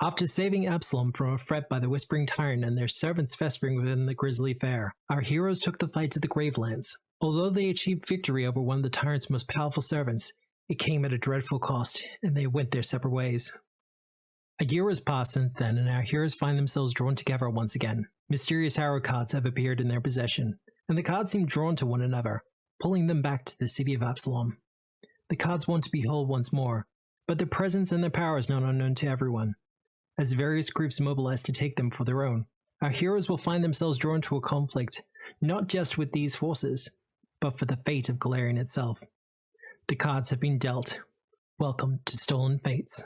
After saving Absalom from a threat by the Whispering Tyrant and their servants festering within the grisly fair, our heroes took the fight to the Gravelands. Although they achieved victory over one of the tyrant's most powerful servants, it came at a dreadful cost, and they went their separate ways. A year has passed since then, and our heroes find themselves drawn together once again. Mysterious arrow cards have appeared in their possession, and the cards seem drawn to one another, pulling them back to the city of Absalom. The cards want to be whole once more, but their presence and their power is not unknown to everyone. As various groups mobilize to take them for their own, our heroes will find themselves drawn to a conflict, not just with these forces, but for the fate of Galarian itself. The cards have been dealt. Welcome to Stolen Fates.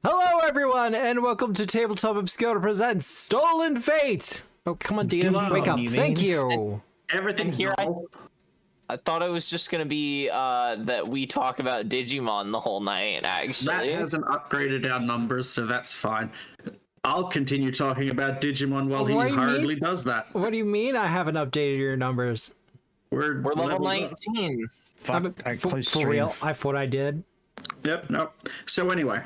Hello everyone, and welcome to Tabletop Obscura presents Stolen Fate! Oh, come on, Dean, wake up. Thank you! Everything here. I thought it was just gonna be that we talk about Digimon the whole night, actually. That hasn't upgraded our numbers, so that's fine. I'll continue talking about Digimon while he hardly does that. What do you mean I haven't updated your numbers? We're level 19. Fuck, for real? I thought I did. Yep, no. So anyway,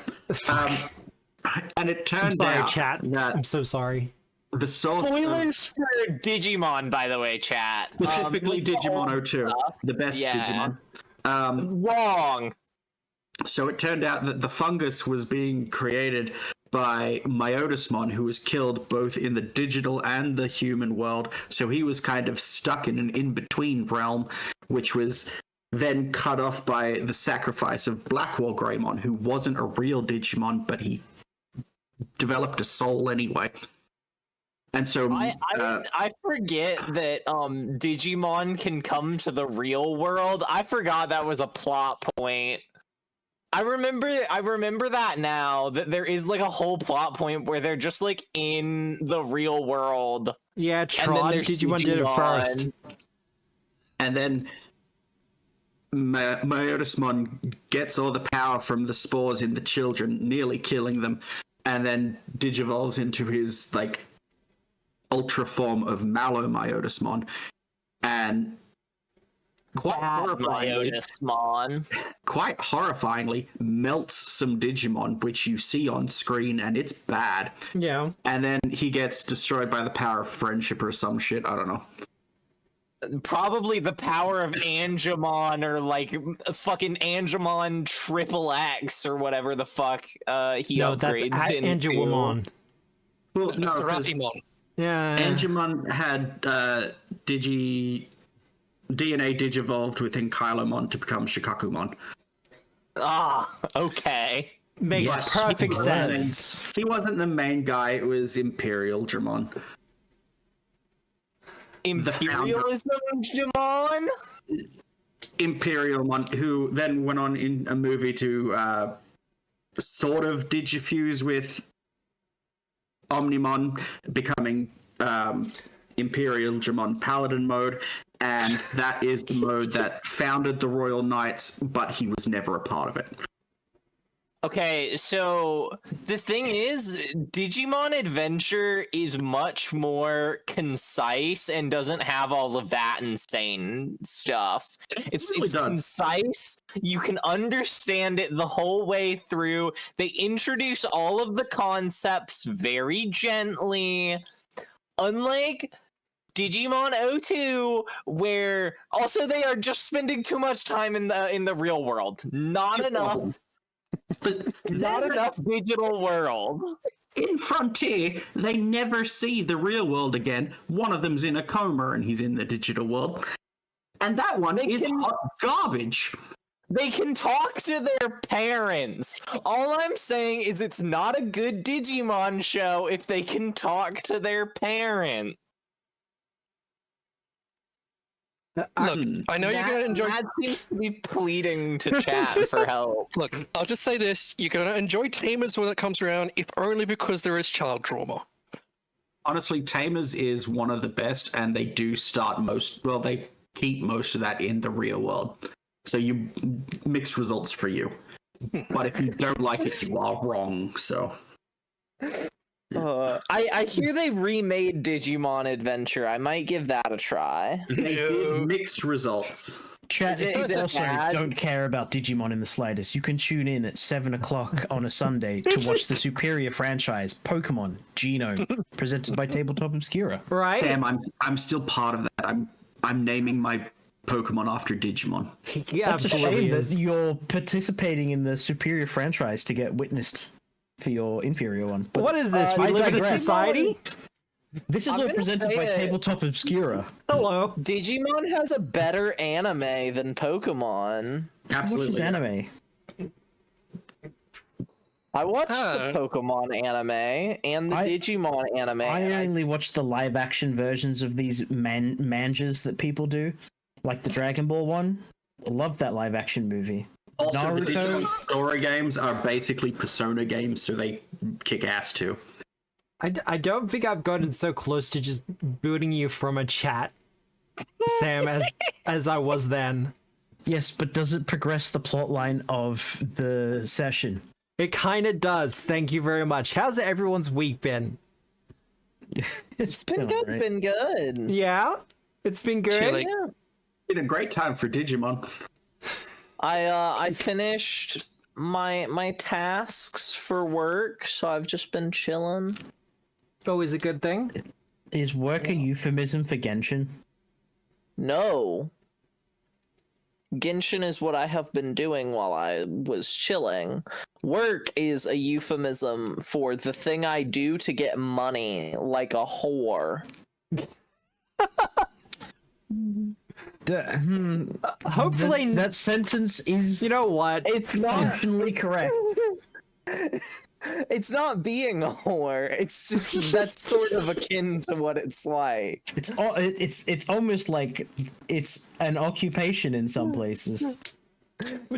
and it turns out chat. that I'm so sorry. The source Spoilers for Digimon, by the way, chat. Specifically Digimon 02, the best Digimon. Wrong. So it turned out that the fungus was being created by Myotismon, who was killed both in the digital and the human world. So he was kind of stuck in an in-between realm, which was then cut off by the sacrifice of Blackwall Greymon, who wasn't a real Digimon, but he developed a soul anyway. And so I forget that Digimon can come to the real world. I forgot that was a plot point. I remember that now, that there is like a whole plot point where they're just like in the real world. Yeah, Digimon did it first. And then Myotismon gets all the power from the spores in the children, nearly killing them, and then digivolves into his like ultra form of Mallow Myotismon, and quite horrifyingly melts some Digimon, which you see on screen, and it's bad. Yeah. And then he gets destroyed by the power of friendship or some shit. I don't know. Probably the power of Angemon, or like fucking Angemon Triple X or whatever the fuck he upgrades into. Angemon. Well, no, Ratimon. Yeah. Angemon had DNA digivolved within Kylomon to become Shikakumon. Ah, okay. Makes perfect sense. He wasn't the main guy, it was Imperial Dramon. Imperialism Jamon? Imperialmon, who then went on in a movie to sort of digifuse with Omnimon, becoming Imperial Dramon Paladin mode, and that is the mode that founded the Royal Knights, but he was never a part of it. Okay, so the thing is, Digimon Adventure is much more concise and doesn't have all of that insane stuff. It's concise. You can understand it the whole way through. They introduce all of the concepts very gently. Unlike Digimon 02, where also they are just spending too much time in the real world. Not enough digital world. In Frontier, they never see the real world again. One of them's in a coma and he's in the digital world. And that one is hot garbage. They can talk to their parents. All I'm saying is it's not a good Digimon show if they can talk to their parents. Look, I know you're going to enjoy... That seems to be pleading to chat for help. Look, I'll just say this. You're going to enjoy Tamers when it comes around, if only because there is child trauma. Honestly, Tamers is one of the best, and they do they keep most of that in the real world. So mixed results for you. But if you don't like it, you are wrong, so... I hear they remade Digimon Adventure. I might give that a try. They did mixed results. Chat, Is if it you also bad? don't care about Digimon in the slightest, you can tune in at 7 o'clock on a Sunday to watch the superior franchise, Pokemon Genome, presented by Tabletop Obscura. Right? Sam, I'm still part of that. I'm naming my Pokemon after Digimon. Yeah, That's a absolutely shame that is. you're participating in the superior franchise to get witnessed for your inferior one. But What is this? We I live in a digress. society? this is I'm all gonna presented say by it. Tabletop Obscura. Hello. Digimon has a better anime than Pokemon. Which Absolutely. is anime. I watched Oh. the Pokemon anime and the Digimon anime. I and only watch the live action versions of these mangas that people do, like the Dragon Ball one. I love that live action movie. Also, the Naruto. Digimon Sora games are basically Persona games, so they kick ass too. I don't think I've gotten so close to just booting you from a chat, Sam, as I was then. Yes, but does it progress the plot line of the session? It kind of does. Thank you very much. How's everyone's week been? It's been good, alright. been good. Yeah? It's been good? Chilling. Yeah. Been a great time for Digimon. I finished my tasks for work, so I've just been chilling. Always a good thing. Is work a euphemism for Genshin? No. Genshin is what I have been doing while I was chilling. Work is a euphemism for the thing I do to get money, like a whore. Hopefully, That sentence is, you know what? It's not. functionally correct. It's not being a whore. It's just that's sort of akin to what it's like. It's almost like it's an occupation in some places.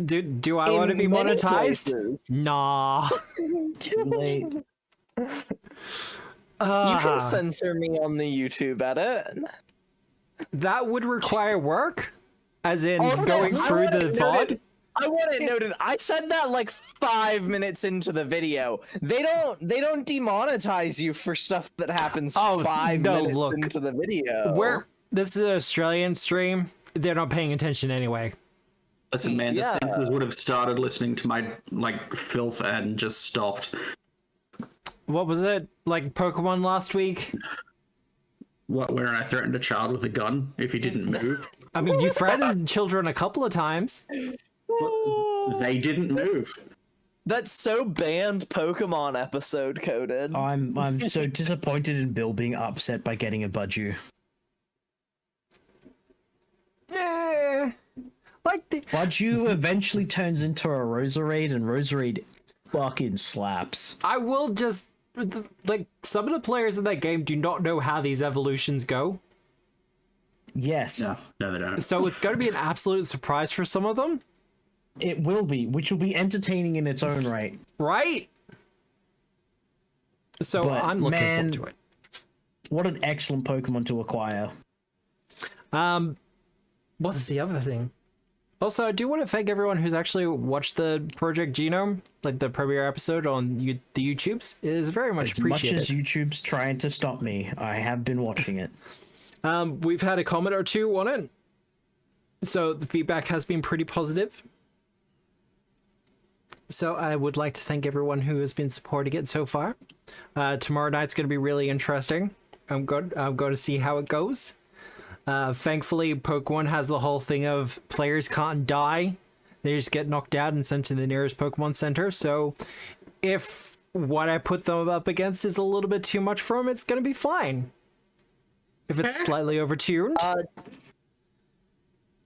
Do I want to be In many monetized? places. Nah. Too late. You can censor me on the YouTube edit. That would require work? As in Oh, going I through want the it VOD? noted. I want it noted. I said that like 5 minutes into the video. They don't demonetize you for stuff that happens Oh, 5 no, minutes look. into the video. This is an Australian stream. They're not paying attention anyway. Listen, man, Yeah. the censors would have started listening to my filth and just stopped. What was it? Like Pokemon last week? What? Where I threatened a child with a gun if he didn't move? I mean, you threatened children a couple of times. They didn't move. That's so banned Pokemon episode coded. I'm so disappointed in Bill being upset by getting a Budgie. Eh, like the, Budgie eventually turns into a Roserade, and Roserade fucking slaps. I will just like some of the players in that game do not know how these evolutions go, Yes, No, they don't. so it's going to be an absolute surprise for some of them, it will be, which will be entertaining in its own right. right? So But, I'm looking man, forward to What an excellent Pokemon to acquire. it. What is the other thing? Also, I do want to thank everyone who's actually watched the Project Genome, like the premiere episode on the YouTubes. It is very much As much appreciated. as YouTube's trying to stop me, I have been watching it. We've had a comment or two on it, so the feedback has been pretty positive. So I would like to thank everyone who has been supporting it so far. Tomorrow night's going to be really interesting. I'm going to see how it goes. Thankfully, Pokemon has the whole thing of players can't die. They just get knocked out and sent to the nearest Pokemon Center. So if what I put them up against is a little bit too much for them, it's going to be fine. If it's slightly overtuned.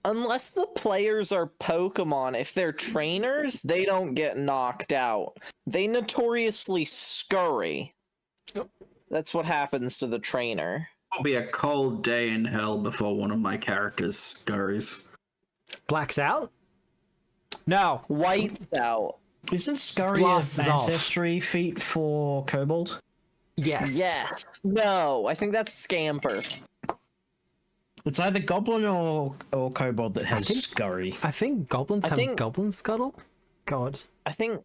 Unless the players are Pokemon, if they're trainers, they don't get knocked out. They notoriously scurry. Yep. That's what happens to the trainer. It'll be a cold day in hell before one of my characters scurries. Blacks out? No. Whites out. Isn't Scurry Blasts an off. ancestry feat for Kobold? Yes. Yes. No, I think that's Scamper. It's either Goblin or Kobold that has think- Scurry. I think goblins I have think- Goblin Scuttle. God. I think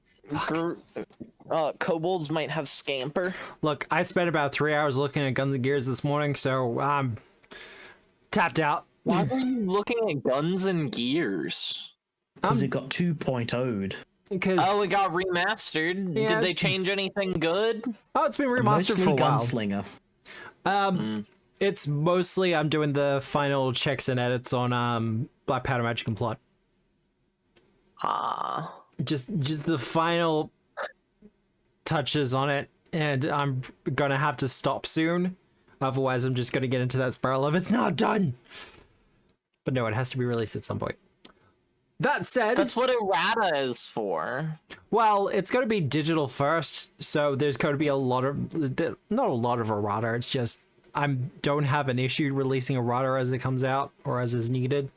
kobolds might have scamper. Look, I spent about 3 hours looking at Guns and Gears this morning, so I'm tapped out. Why were you looking at Guns and Gears? Because it got 2.0'd. Because Oh, it got remastered. Yeah. Did they change anything good? it's been remastered Mostly for a while. Gunslinger. It's mostly I'm doing the final checks and edits on Black Powder Magic and Plot. Just the final touches on it, and I'm gonna have to stop soon. Otherwise, I'm just gonna get into that spiral of it's not done. But no, it has to be released at some point. That said, That's what errata is for. well, it's going to be digital first, so there's going to be not a lot of errata. It's just I don't have an issue releasing errata as it comes out or as is needed.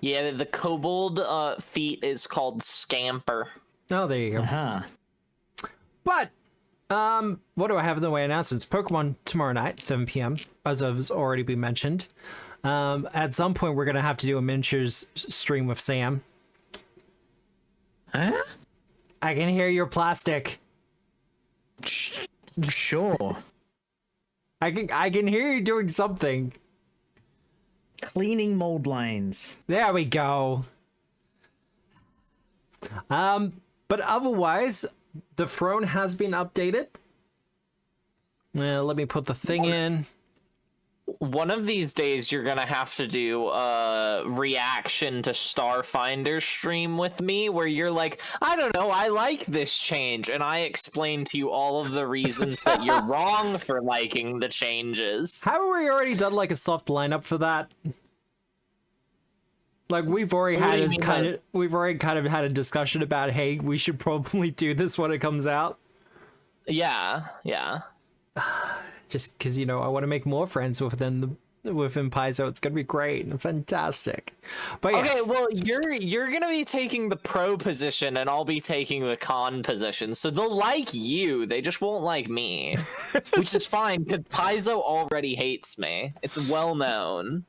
Yeah, the kobold feat is called scamper. Oh, there you go. Uh-huh. But what do I have in the way of announcements? Pokemon tomorrow night, 7 p.m. as has already been mentioned. At some point, we're gonna have to do a miniatures stream with Sam. Huh? I can hear your plastic. Sure. I can hear you doing something. Cleaning mold lines. There we go. But otherwise, the throne has been updated. Let me put the thing in. One of these days, you're gonna have to do a reaction to Starfinder stream with me, where you're like, I don't know, I like this change, and I explain to you all of the reasons that you're wrong for liking the changes. Haven't we already done like a soft lineup for that? Like we've already What do had you a mean we've already kind of had a discussion about, hey, we should probably do this when it comes out. Yeah. Just because, I want to make more friends within Paizo. It's gonna be great and fantastic. But yes. Okay, well, you're gonna be taking the pro position, and I'll be taking the con position. So they'll like you, they just won't like me, which is fine because Paizo already hates me. It's well known.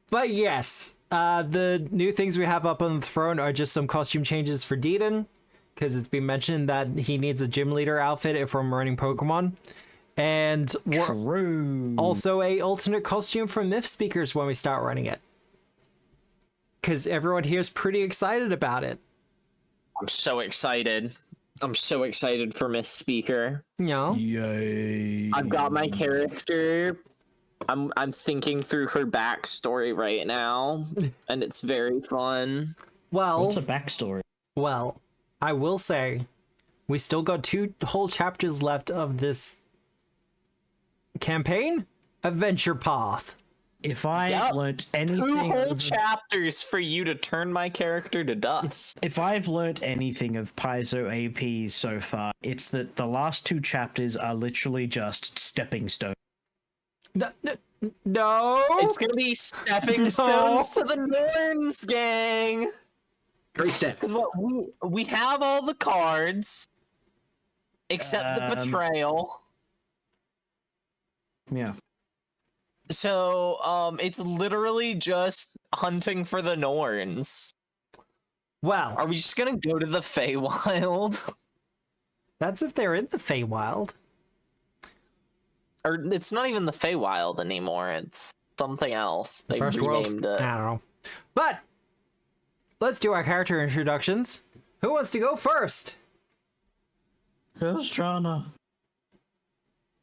But yes, the new things we have up on the throne are just some costume changes for Deedon, because it's been mentioned that he needs a gym leader outfit if we're running Pokemon. And True. also a alternate costume for Myth Speakers when we start running it. Because everyone here is pretty excited about it. I'm so excited. I'm so excited for Miss Speaker. Yay. I've got my character. I'm thinking through her backstory right now, and it's very fun. What's a backstory? Well, I will say, we still got 2 whole chapters left of this campaign, Adventure Path. If I learnt anything... 2 whole chapters for you to turn my character to dust. If I've learnt anything of Paizo AP so far, it's that the last 2 chapters are literally just stepping stones. No! It's gonna be stepping stones to the Norns, gang! 3 steps. Because we have all the cards, except the betrayal. Yeah. So, it's literally just hunting for the Norns. Well, Are we just gonna go to the Feywild? that's if they're in the Feywild. Or it's not even the Feywild anymore, it's something else. They First world? renamed it. I don't know. But, let's do our character introductions. Who wants to go first? Illustrana.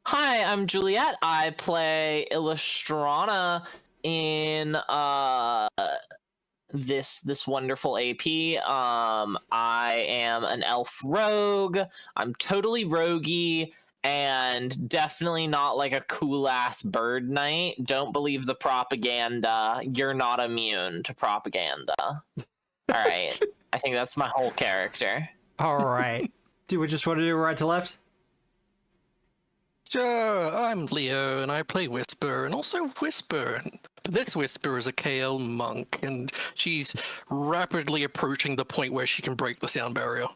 Hi, I'm Juliet. I play Illustrana in this wonderful AP. I am an elf rogue. I'm totally roguey and definitely not like a cool ass bird knight. Don't believe the propaganda. You're not immune to propaganda. All right. I think that's my whole character. All right. Do we just want to do right to left? Sure, I'm Leo, and I play Whisper, and also Whisper. This Whisper is a KL monk, and she's rapidly approaching the point where she can break the sound barrier.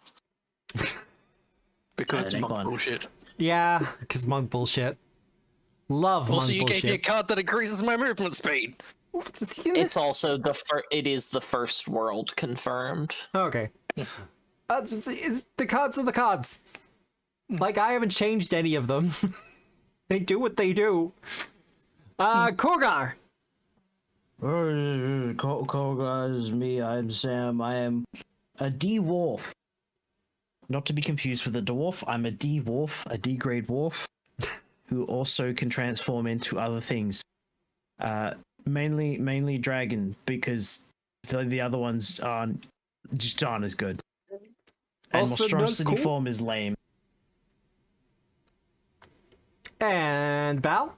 Because monk bullshit. Yeah, because monk bullshit. Love monk Also, you bullshit. gave me a card that increases my movement speed. It's also it is the first world confirmed. Okay. It's the cards are the cards. Like, I haven't changed any of them. They do what they do. Korgar! Korgar is me. I'm Sam. I am a dwarf. Not to be confused with a dwarf. I'm a dwarf, a D-grade dwarf, who also can transform into other things. Mainly dragon, because the other ones aren't as good. And Also, monstrosity cool. form is lame. And Bal?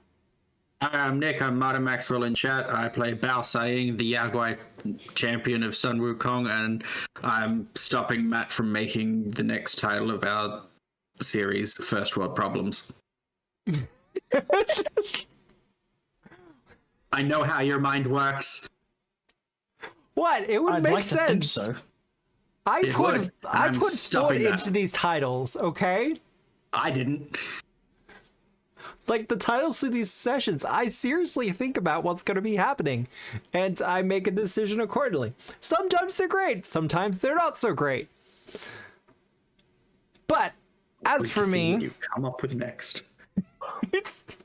I'm Nick. I'm Martin Maxwell in chat. I play Bao Saiying, the Yaguai champion of Sun Wukong, and I'm stopping Matt from making the next title of our series, First World Problems. I know how your mind works. What? It would I'd make like to think sense. so. I It put would. I I'm put thought stopping that. into these titles, okay? I didn't. Like, the titles of these sessions, I seriously think about what's going to be happening, and I make a decision accordingly. Sometimes they're great, sometimes they're not so great. But as Wait for to see what me, you come up with next. it's...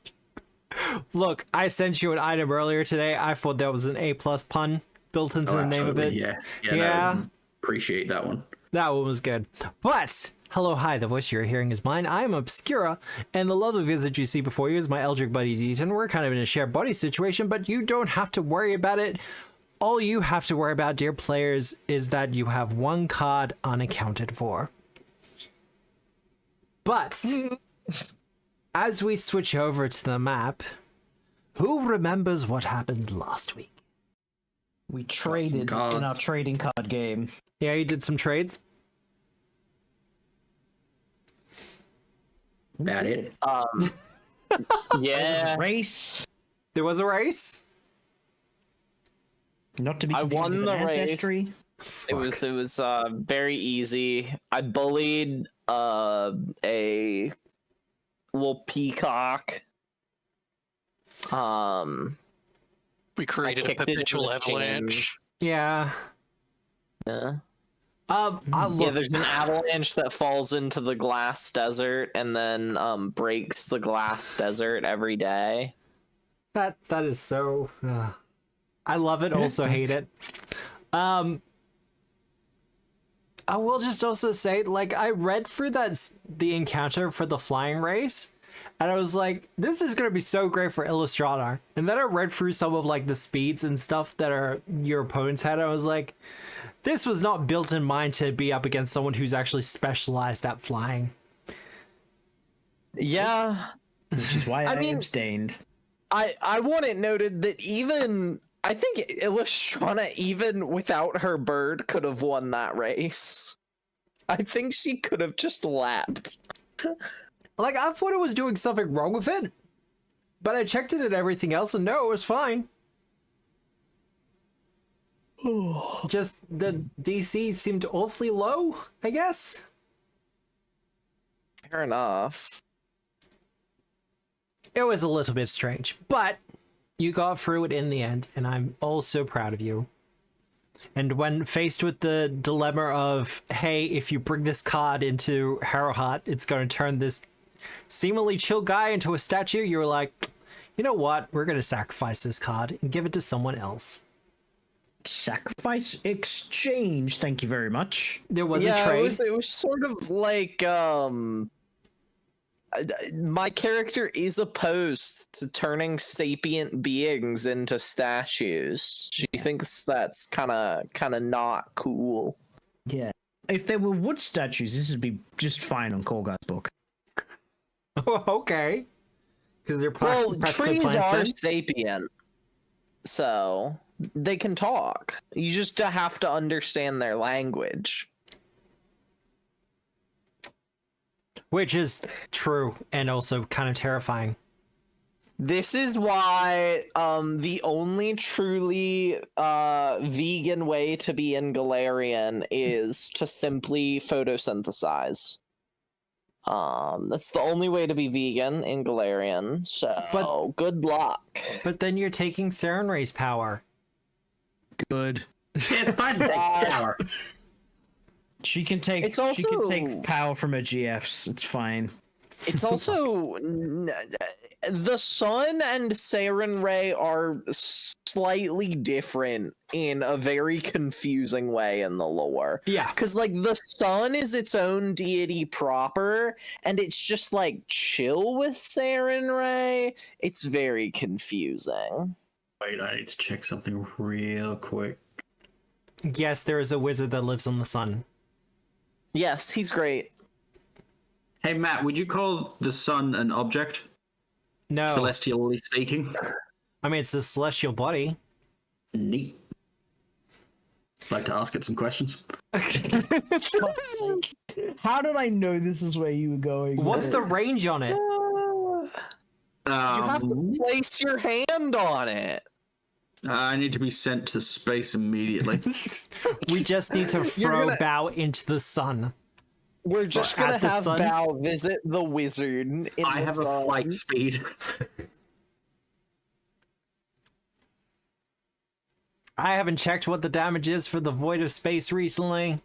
Look, I sent you an item earlier today. I thought there was an A+ pun built into the name of it. Yeah. Yeah. No, appreciate that one. That one was good. But, hello, hi, the voice you're hearing is mine. I am Obscura, and the lovely visit you see before you is my Eldritch buddy D10. We're kind of in a shared body situation, but you don't have to worry about it. All you have to worry about, dear players, is that you have one card unaccounted for. But, as we switch over to the map, who remembers what happened last week? We traded cards. in our trading card game. Yeah, you did some trades? About it. Yeah. Race. There was a race? Not to be I confused won with the an race. ancestry. It was very easy. I bullied a little peacock. We created a kicked it into perpetual the avalanche. change. Yeah. Yeah. I love Yeah, there's an avalanche that falls into the glass desert and then breaks the glass desert every day. that is so I love it, also hate it. I will just also say, like, I read through the encounter for the flying race, and I was like, this is gonna be so great for Illustrator. And then I read through some of like the speeds and stuff that your opponents had. I was like, this was not built in mind to be up against someone who's actually specialized at flying. Yeah. Which is why I mean- abstained. I want it noted that I think Illustrana, even without her bird, could have won that race. I think she could have just lapped. Like, I thought it was doing something wrong with it, but I checked it and everything else, and no, it was fine. Just the DC seemed awfully low, I guess. Fair enough. It was a little bit strange, but you got through it in the end, and I'm also proud of you. And when faced with the dilemma of, hey, if you bring this card into Harrowheart, it's going to turn this seemingly chill guy into a statue, you were like, you know what? We're going to sacrifice this card and give it to someone else. Sacrifice exchange. Thank you very much. There was a trade. It was sort of like my character is opposed to turning sapient beings into statues. She thinks that's kind of not cool. Yeah. If there were wood statues, this would be just fine on Korgar's book. Okay. Because they're Well, practically trees plants are then? sapient, so they can talk. You just have to understand their language. Which is true and also kind of terrifying. This is why the only truly vegan way to be in Galarian is to simply photosynthesize. That's the only way to be vegan in Galarian, so But- good luck. But then you're taking Sarenrae's power. Good. Yeah, it's fine to take power. She can take. It's She can also- take power from her GFs. It's fine. It's also the sun and Sarenrae are slightly different in a very confusing way in the lore. Yeah. Because, like, the sun is its own deity proper, and it's just, like, chill with Sarenrae. It's very confusing. Wait, I need to check something real quick. Yes, there is a wizard that lives on the sun. Yes, he's great. Hey, Matt, would you call the sun an object? No. Celestially speaking? I mean, it's a celestial body. Neat. Like to ask it some questions? How did I know this is where you were going? What's the range on it? You have to place your hand on it. I need to be sent to space immediately. We just need to You're throw gonna- Bao into the sun. We're just Or at gonna the have sun? Bao visit the wizard. I have a flight speed. I haven't checked what the damage is for the Void of Space recently.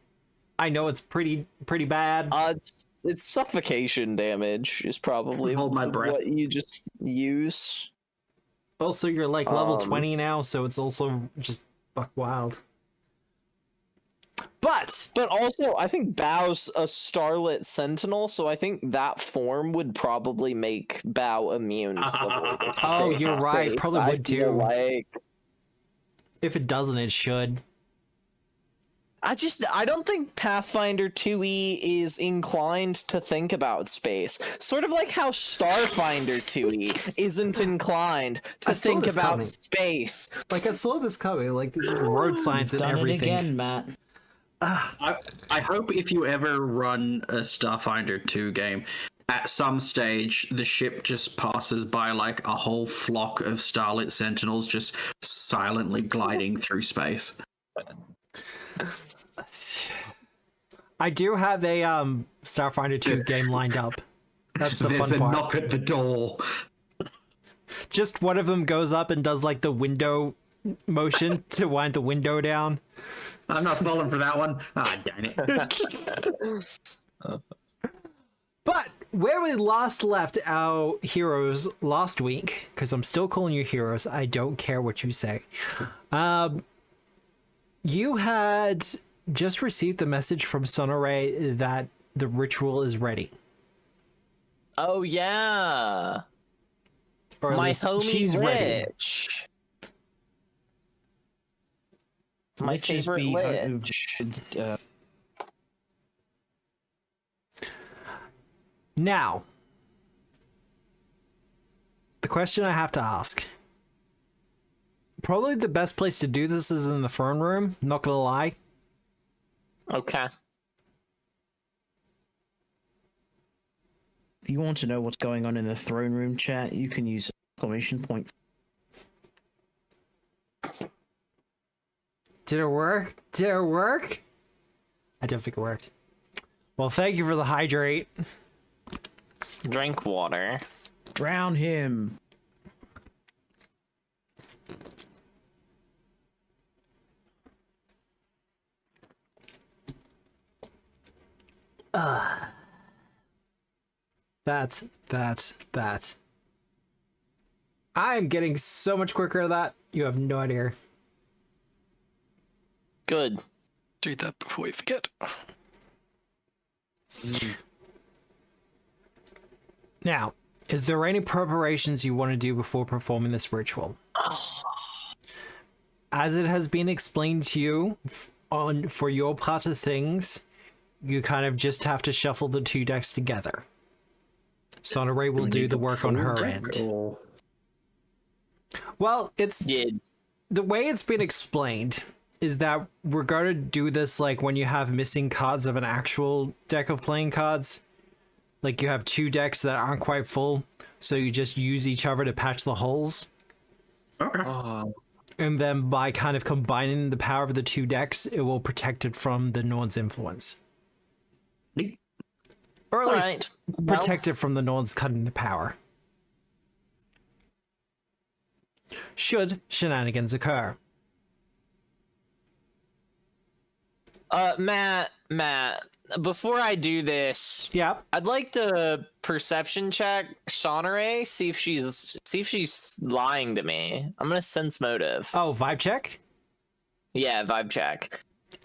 I know it's pretty bad. It's suffocation damage is probably Hold my breath. what you just use. Also, you're like level um, 20 now, so it's also just buck wild. But But also, I think Bao's a Starlit Sentinel, so I think that form would probably make Bao immune to the Void of Oh, Space. you're right, probably I would feel too. Like, if it doesn't, it should. I don't think Pathfinder 2e is inclined to think about space. Sort of like how Starfinder 2e isn't inclined I to saw think this about coming. space. Like, I saw this coming, like, this is road science and Done everything. it again, Matt. I hope if you ever run a Starfinder 2 game, at some stage the ship just passes by like a whole flock of Starlit Sentinels just silently gliding through space. I do have a Starfinder 2 game lined up. That's the There's fun a part. knock at the door. Just one of them goes up and does like the window motion to wind the window down. I'm not falling for that one. Ah, damn it. But where we last left our heroes last week, because I'm still calling you heroes, I don't care what you say. You had just received the message from Sonoray that the ritual is ready. Oh yeah, Or at my least homie she's ready. Lich. My Witches favorite be, Lich. Now, the question I have to ask. Probably the best place to do this is in the throne room, not gonna lie. Okay. If you want to know what's going on in the throne room chat, you can use exclamation point. Did it work? Did it work? I don't think it worked. Well, thank you for the hydrate. Drink water. Drown him. That. I'm getting so much quicker at that. You have no idea. Good. Do that before we forget. Now, is there any preparations you want to do before performing this ritual? As it has been explained to you, for your part of things, you kind of just have to shuffle the two decks together. Sonoray will do the work on her end. Well, it's Yeah. the way it's been explained is that we're going to do this like when you have missing cards of an actual deck of playing cards. Like you have two decks that aren't quite full, so you just use each other to patch the holes. Okay. And then by kind of combining the power of the two decks, it will protect it from the Norns' influence. Neat. Or at least Alright. protect it from the Norns cutting the power. Should shenanigans occur. Matt, before I do this, Yep. I'd like to perception check Sonore, see if she's lying to me. I'm gonna sense motive. Oh, vibe check? Yeah, vibe check.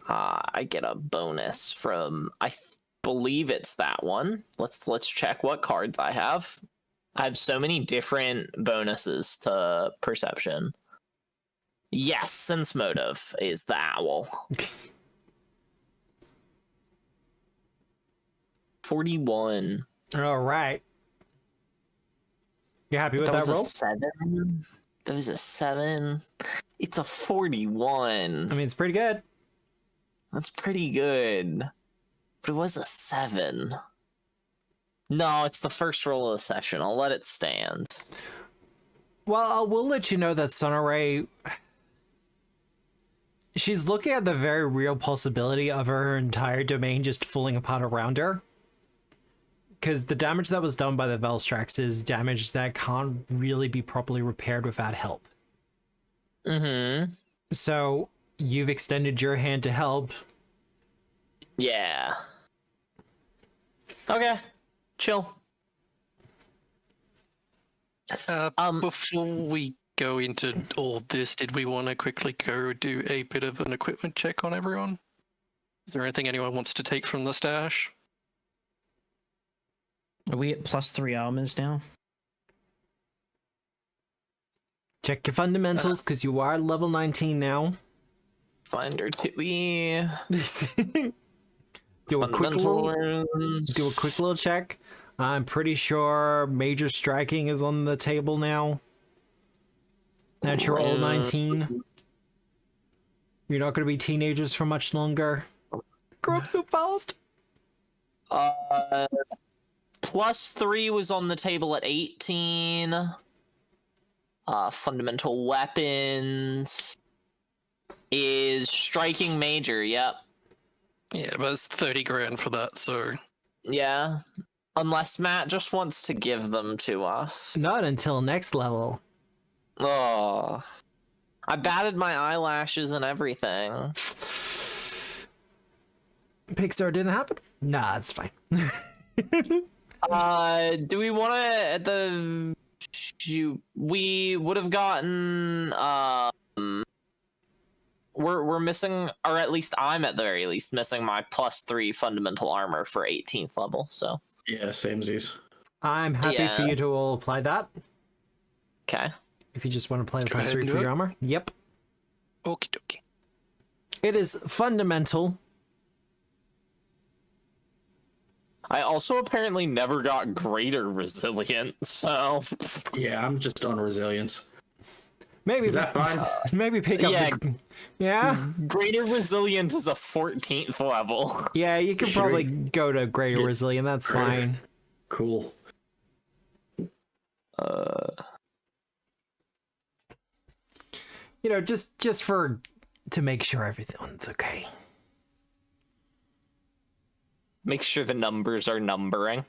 I get a bonus from believe it's that one. Let's check what cards I have. I have so many different bonuses to perception. Yes, sense motive is the owl. 41. All right. You happy with that roll? 7. That was a 7. It's a 41. I mean, it's pretty good. That's pretty good. But it was a 7. No, it's the first roll of the session. I'll let it stand. Well, we'll let you know that Sonore, she's looking at the very real possibility of her entire domain just falling apart around her. Because the damage that was done by the Velstrax is damage that can't really be properly repaired without help. Mm-hmm. So you've extended your hand to help. Yeah. Okay. Chill. Before we go into all this, did we want to quickly go do a bit of an equipment check on everyone? Is there anything anyone wants to take from the stash? Are we at +3 armors now? Check your fundamentals, because you are level 19 now. Finder Tui. Do a quick little check. I'm pretty sure major striking is on the table now. That you're all 19. You're not going to be teenagers for much longer. Grow up so fast. +3 was on the table at 18. Fundamental weapons is striking major. Yep. Yeah, but it's 30 grand for that, so... Yeah. Unless Matt just wants to give them to us. Not until next level. Oh. I batted my eyelashes and everything. Pixar didn't happen? Nah, it's fine. Do we want to we would have gotten we're missing, or at least I'm at the very least missing my +3 fundamental armor for 18th level, so Yeah, samesies. I'm happy for you to all apply that. okay. If you just want to play the Go ahead +3 and for do your it. armor. Yep. Okie dokie. It is fundamental. I also apparently never got greater resilience, so Yeah, I'm just on resilience. Maybe Is that fine? maybe pick up Yeah. Yeah? greater resilience is a 14th level. Yeah, you can Sure. probably go to greater resilient, that's Greater. fine. Cool. You know, just to make sure everyone's okay. Make sure the numbers are numbering.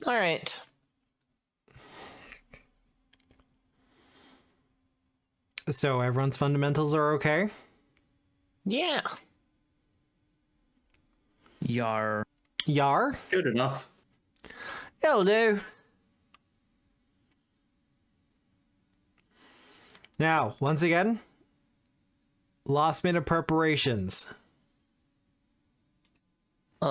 All right. So everyone's fundamentals are okay? Yeah. Yar. Yar? Good enough. It'll do. Now, once again, last minute preparations. I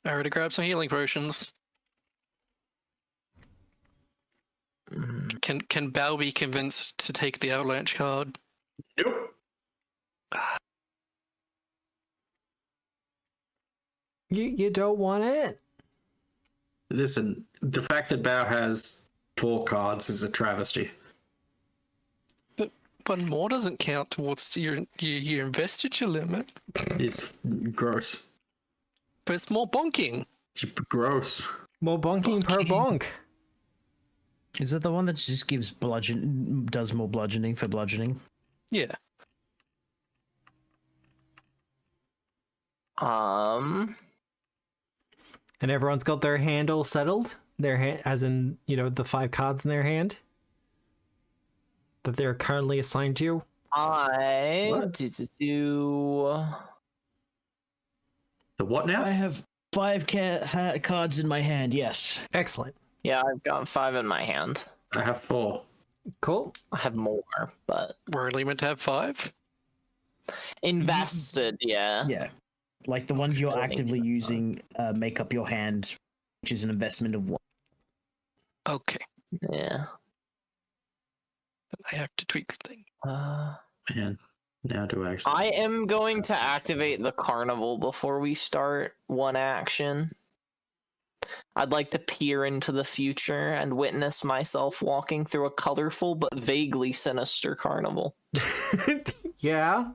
already grabbed some healing potions. Can Bao be convinced to take the avalanche card? Nope. You don't want it? Listen, the fact that Bao has 4 cards is a travesty. But one more doesn't count towards your investiture limit. It's gross. But it's more bonking. It's gross. More bonking per bonk. Is it the one that just gives does more bludgeoning for bludgeoning? Yeah. Um. And everyone's got their hand all settled? Their hand, as in, the 5 cards in their hand? That they're currently assigned to? What? Do. The what now? I have 5 cards in my hand, yes. Excellent. Yeah, I've got 5 in my hand. I have 4. Cool. I have more, but We're only meant to have 5? invested, yeah. Yeah. Like the ones you're I don't think actively so. using make up your hand, which is an investment of 1. Okay. Yeah. I have to tweak the thing. Man, now do I actually? I am going to activate the carnival before we start one action. I'd like to peer into the future and witness myself walking through a colorful but vaguely sinister carnival. Yeah.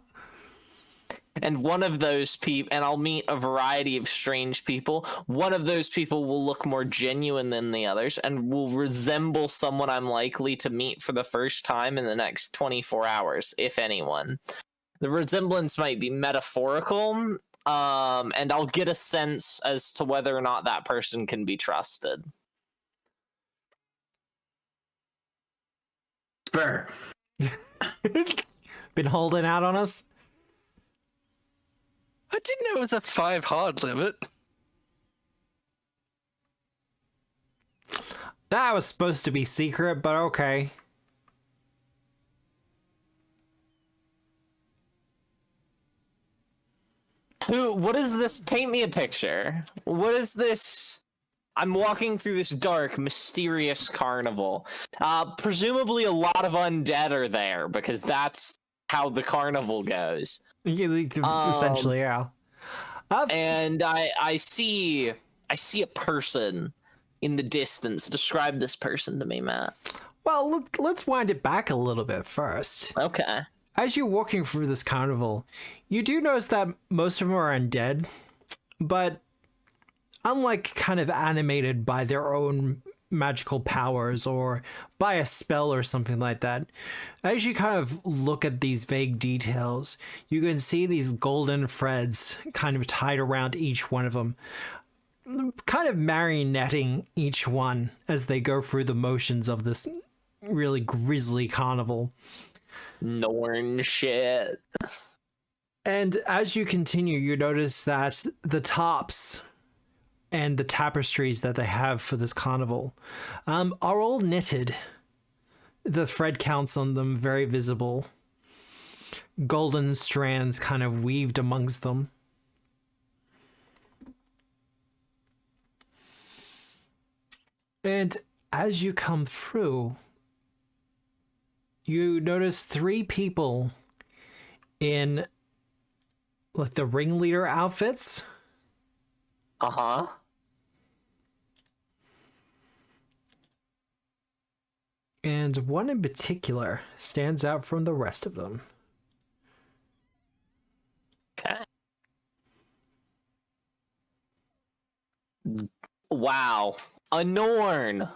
And one of those people, and I'll meet a variety of strange people. One of those people will look more genuine than the others and will resemble someone I'm likely to meet for the first time in the next 24 hours, if anyone. The resemblance might be metaphorical, and I'll get a sense as to whether or not that person can be trusted. Spur. Been holding out on us? I didn't know it was a 5 hard limit. That was supposed to be secret, but okay. What is this? Paint me a picture. What is this? I'm walking through this dark, mysterious carnival. Presumably a lot of undead are there, because that's how the carnival goes. Essentially, yeah. And I see a person in the distance. Describe this person to me, Matt. Well, let's wind it back a little bit first. Okay. As you're walking through this carnival, you do notice that most of them are undead, but unlike kind of animated by their own magical powers or by a spell or something like that, as you kind of look at these vague details, you can see these golden threads kind of tied around each one of them, kind of marionetting each one as they go through the motions of this really grisly carnival. Norn shit. And as you continue, you notice that the tops and the tapestries that they have for this carnival are all knitted. The thread counts on them very visible. Golden strands kind of weaved amongst them. And as you come through, you notice 3 people in like the ringleader outfits. Uh-huh. And one in particular stands out from the rest of them. Okay. Wow. A Norn.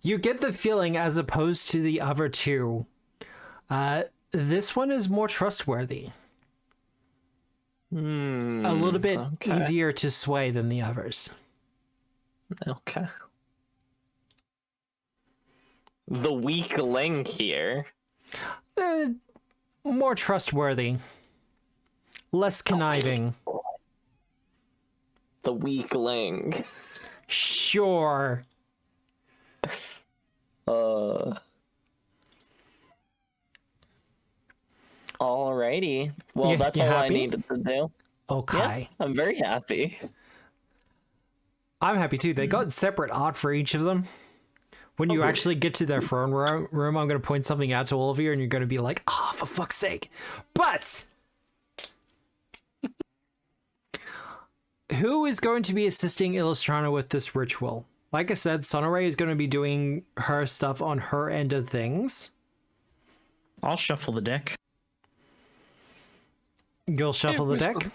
You get the feeling, as opposed to the other 2, this one is more trustworthy. A little bit easier to sway than the others. Okay. The weak link here. More trustworthy. Less conniving. The weak link. Sure. Alrighty. Well, that's you all I happy? needed to do. Okay. Yeah, I'm very happy. I'm happy too. They got separate art for each of them. When you actually get to their throne room, I'm going to point something out to all of you, and you're going to be like, "Ah, for fuck's sake!" But who is going to be assisting Illustrana with this ritual? Like I said, Sonore is going to be doing her stuff on her end of things. I'll shuffle the deck. You'll shuffle the deck?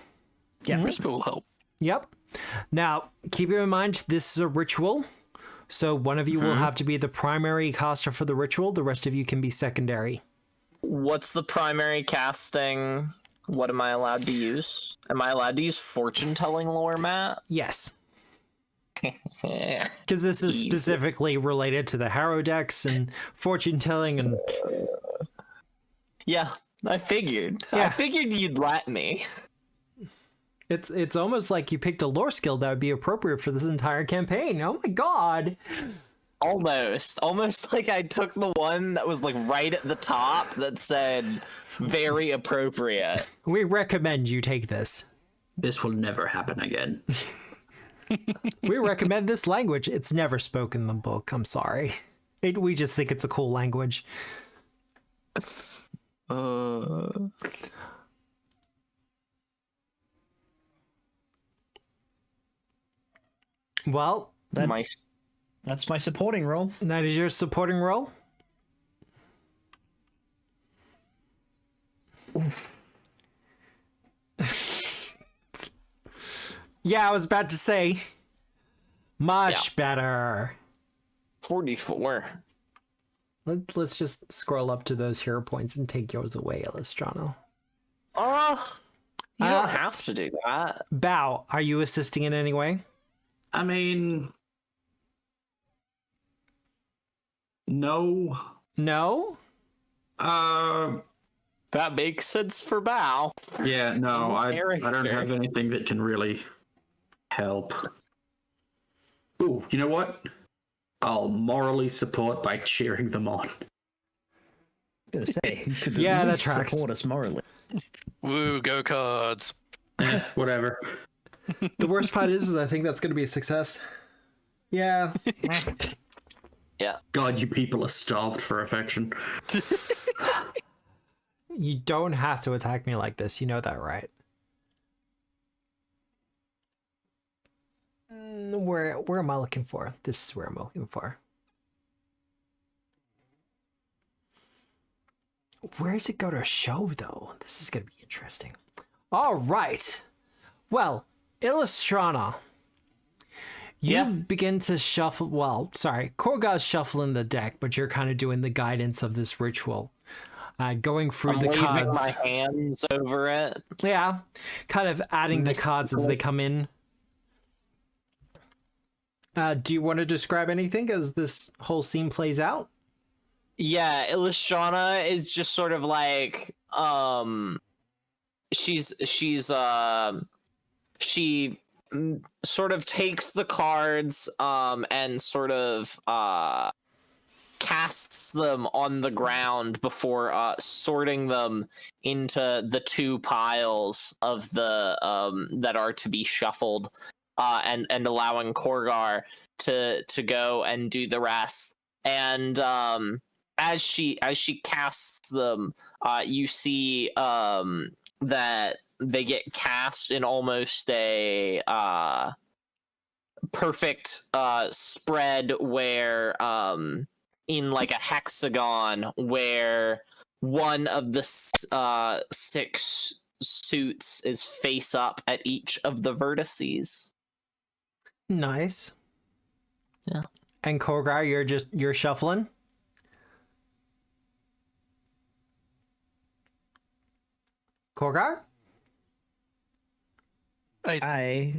Yeah. Whisper will help. Yep. Now, keep in mind, this is a ritual. So one of you will have to be the primary caster for the ritual. The rest of you can be secondary. What's the primary casting What am I allowed to use? Am I allowed to use fortune-telling lore, Matt? Yes. Because this is Easy. specifically related to the Harrow decks and fortune telling and Yeah, I figured. I Yeah. figured you'd let me. it's almost like you picked a lore skill that would be appropriate for this entire campaign. Oh my god. Almost like I took the one that was like right at the top that said very appropriate. We recommend you take this. This will never happen again. We recommend this language. It's never spoken in the book. I'm sorry. We just think it's a cool language. Well, That's my supporting role. that is your supporting role. Yeah, I was about to say. Much better. 44. Let's just scroll up to those hero points and take yours away, Illustrano. You don't have to do that. Bao, are you assisting in any way? I mean, no. No? That makes sense for Bao. Yeah, no, I don't Character. have anything that can really help. Ooh, you know what? I'll morally support by cheering them on. I was gonna say, you could Yeah, at that least tracks. support us morally. Woo, go cards. Whatever. The worst part is I think that's going to be a success. Yeah. Yeah. God, you people are starved for affection. You don't have to attack me like this. You know that, right? Where am I looking for? This is where I'm looking for. Where does it go to show, though? This is going to be interesting. All right. Well, Illustrana, you begin to shuffle. Well, sorry, Korga's shuffling the deck, but you're kind of doing the guidance of this ritual. Going through the Waving cards. my hands over it. Yeah, kind of adding the cards as they come in. Do you want to describe anything as this whole scene plays out? Yeah, Illustrana is just sort of like she sort of takes the cards and sort of casts them on the ground before sorting them into the two piles of the that are to be shuffled, and allowing Korgar to go and do the rest. And as she casts them, you see that they get cast in almost a perfect spread where in like a hexagon where one of the 6 suits is face up at each of the vertices. Nice. Yeah. And Korgar, you're shuffling. Korgar? I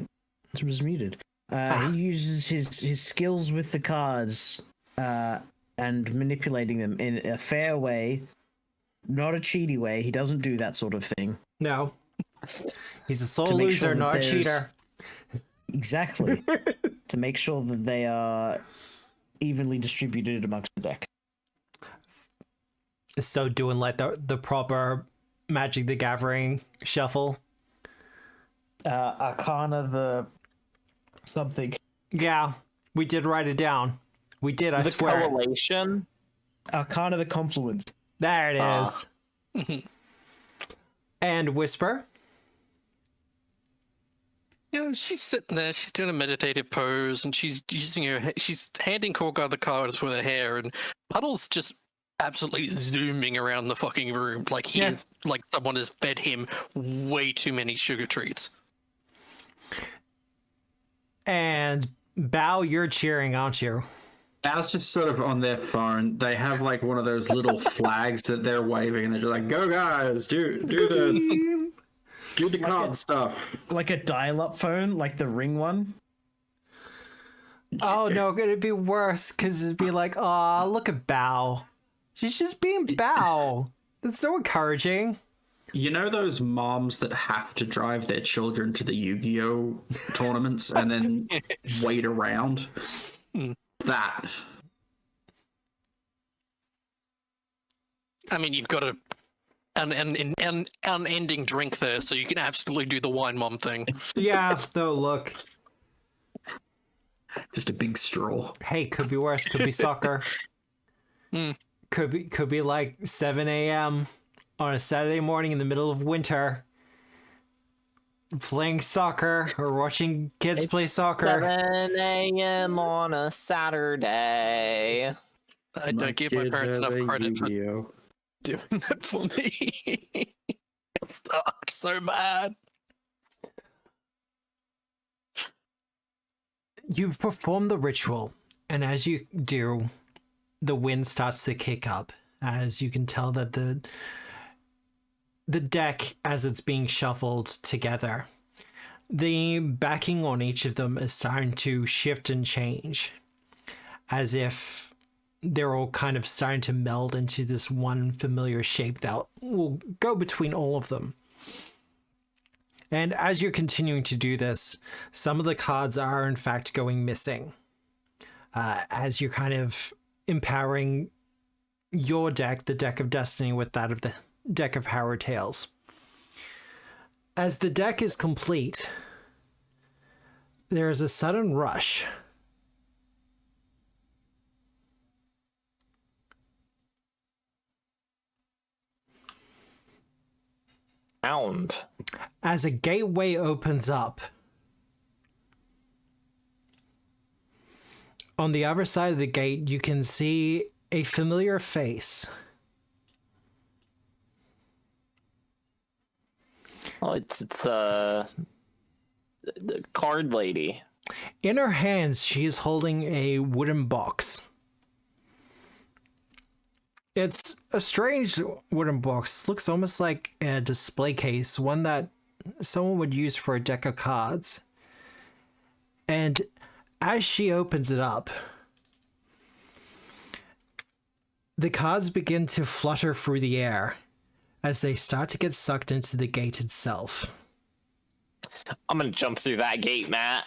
was muted. He uses his skills with the cards and manipulating them in a fair way, not a cheaty way. He doesn't do that sort of thing. No. He's a soul To make loser, sure that not a there's- cheater. Exactly. To make sure that they are evenly distributed amongst the deck. So doing like the proper Magic the Gathering shuffle. Arcana the something. Yeah, we did write it down. We did, I The swear. correlation. Arcana the confluence. There it is. And Whisper. You know, she's sitting there, she's doing a meditative pose, and she's using she's handing Korgar the cards with her hair, and Puddle's just absolutely zooming around the fucking room like like someone has fed him way too many sugar treats. And Bao, you're cheering, aren't you? Al's just sort of on their phone. They have like one of those little flags that they're waving, and they're just like, "Go guys, do the Do the card stuff. Like a dial-up phone, like the Ring one. Oh no, it'd be worse because it'd be like, oh, look at Bao. She's just being Bao. That's so encouraging. You know those moms that have to drive their children to the Yu-Gi-Oh tournaments and then wait around? That. I mean, you've got an unending drink there, so you can absolutely do the wine mom thing. Yeah, though, look. Just a big straw. Hey, could be worse. Could be soccer. Could be like 7 a.m. on a Saturday morning in the middle of winter, playing soccer or watching kids play soccer. 7 a.m. on a Saturday. I don't give my parents enough credit for doing that for me. It sucked so bad. You perform the ritual, and as you do, the wind starts to kick up, as you can tell that the deck, as it's being shuffled together, the backing on each of them is starting to shift and change, as if they're all kind of starting to meld into this one familiar shape that will go between all of them. And as you're continuing to do this, some of the cards are in fact going missing, as you're kind of empowering your deck, the Deck of Destiny, with that of the Deck of Harrowed Tales. As the deck is complete, there is a sudden rush. Sound. As a gateway opens up. On the other side of the gate, you can see a familiar face. Oh, it's the card lady. In her hands, she is holding a wooden box. It's a strange wooden box. Looks almost like a display case, one that someone would use for a deck of cards. And as she opens it up, the cards begin to flutter through the air as they start to get sucked into the gate itself. I'm gonna jump through that gate, Matt.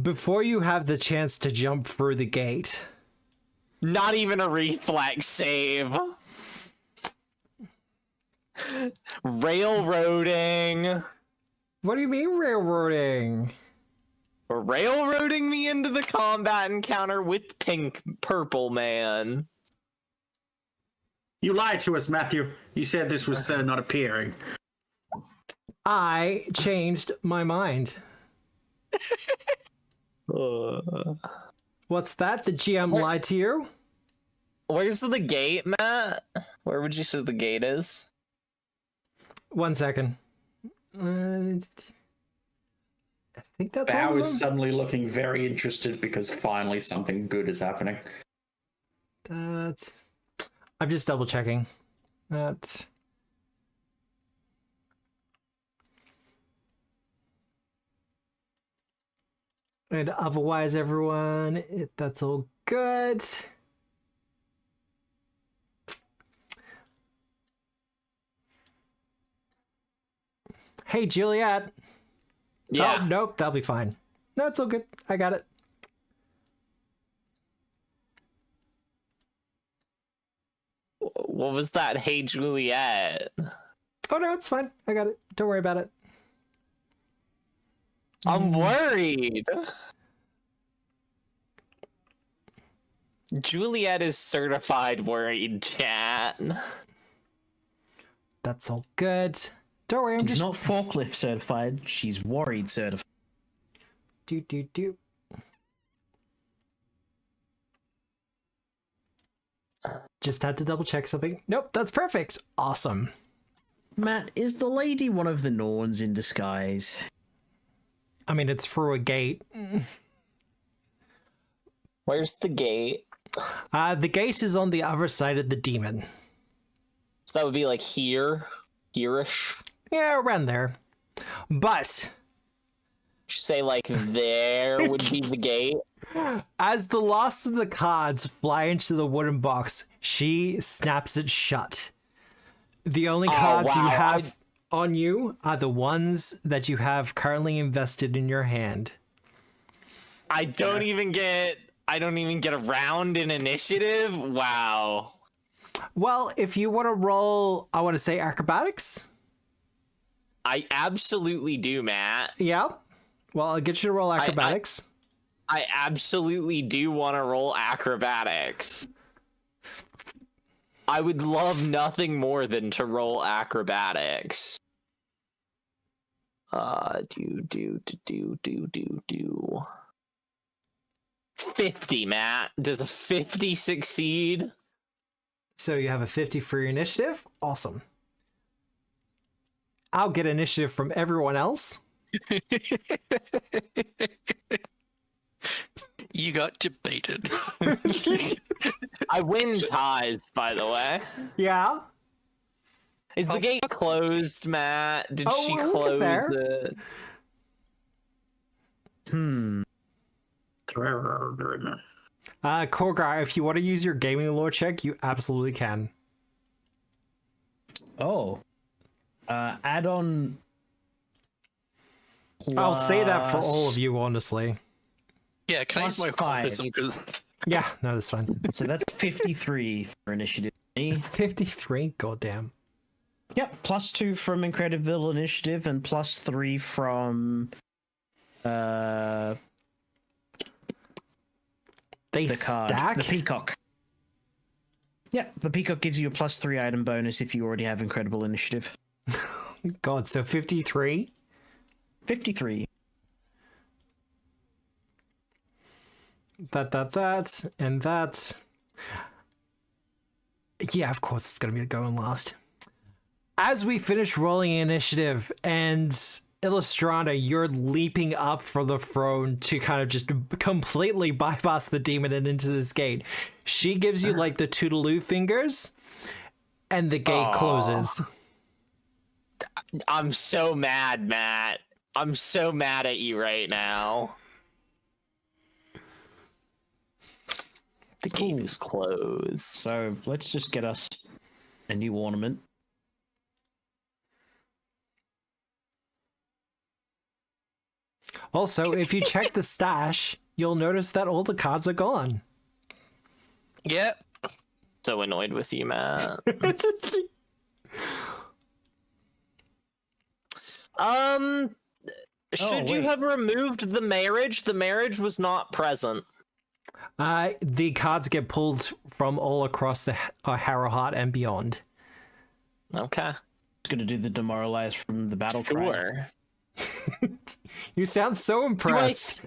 Before you have the chance to jump through the gate, Not even a reflex save. Railroading. what do you mean railroading? Railroading me into the combat encounter with purple man. You lied to us, Matthew. You said this was not appearing. I changed my mind. What's that? The GM lied to you? Where's the gate, Matt? Where would you say the gate is? 1 second. I think that's all Bao of is them. suddenly looking very interested because finally something good is happening. That's... I'm just double checking. That's... And otherwise, everyone, that's all good. Hey, Juliet. Yeah. Oh, nope, that'll be fine. No, it's all good. I got it. What was that? Hey, Juliet. Oh, no, it's fine. I got it. Don't worry about it. I'm worried. Juliet is certified worried, chat. That's all good. Don't worry, I'm She's just... not forklift certified. She's worried certified. Do. Just had to double check something. Nope, that's perfect. Awesome. Matt, is the lady one of the Norns in disguise? I mean, it's through a gate. Where's the gate? The gate is on the other side of the demon. So that would be like here. Here-ish. Yeah, around there. But Say like there would be the gate. as the last of the cards fly into the wooden box, she snaps it shut. The only cards you wow. have on you are the ones that you have currently invested in your hand. I don't even get a round in initiative. Wow. Well, if you want to roll, I want to say acrobatics. I absolutely do, Matt. Yeah. Well, I'll get you to roll acrobatics. I absolutely do want to roll acrobatics. I would love nothing more than to roll acrobatics. Do. 50, Matt. Does a 50 succeed? So you have a 50 for your initiative. Awesome. I'll get initiative from everyone else. You got debated. I win ties, by the way. Yeah. Is the gate closed, Matt? Did she we'll get close there. it? Korgar, if you want to use your gaming lore check, you absolutely can. Oh. Add on. I'll say that for all of you, honestly. Yeah, can I use my +5. occultism? Because Yeah, no, that's fine. So that's 53 for initiative. Me. 53? Goddamn. Yep, +2 from Incredible Initiative and +3 from They the card. stack? The Peacock. Yep, the Peacock gives you a +3 item bonus if you already have Incredible Initiative. God, so 53? 53. That, and that. Yeah, of course it's going to be going last. As we finish rolling initiative, and Illustrana, you're leaping up from the throne to kind of just completely bypass the demon and into this gate. She gives you like the toodaloo fingers, and the gate closes. I'm so mad, Matt. I'm so mad at you right now. The gate is closed. So let's just get us a new ornament. Also, if you check the stash, you'll notice that all the cards are gone. Yep. So annoyed with you, Matt. Should you wait. have removed the marriage? The marriage was not present. The cards get pulled from all across the Harrowheart and beyond. Okay. It's going to do the demoralize from the battle cry. Sure. You sound so impressed.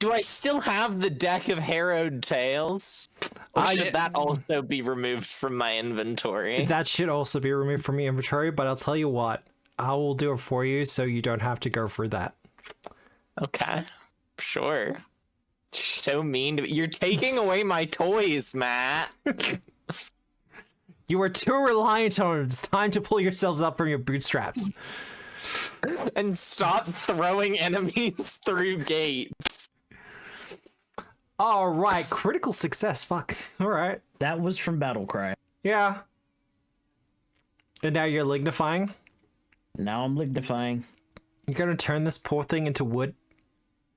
Do I still have the Deck of Harrowed Tales? Or should that also be removed from my inventory? That should also be removed from your inventory, but I'll tell you what, I will do it for you so you don't have to go through that. Okay. Sure. So mean to me. You're taking away my toys, Matt. You are too reliant on it. It's time to pull yourselves up from your bootstraps. And stop throwing enemies through gates. All right, critical success. Fuck. All right. That was from battle cry. Yeah. And now you're lignifying. Now I'm lignifying. You're gonna turn this poor thing into wood.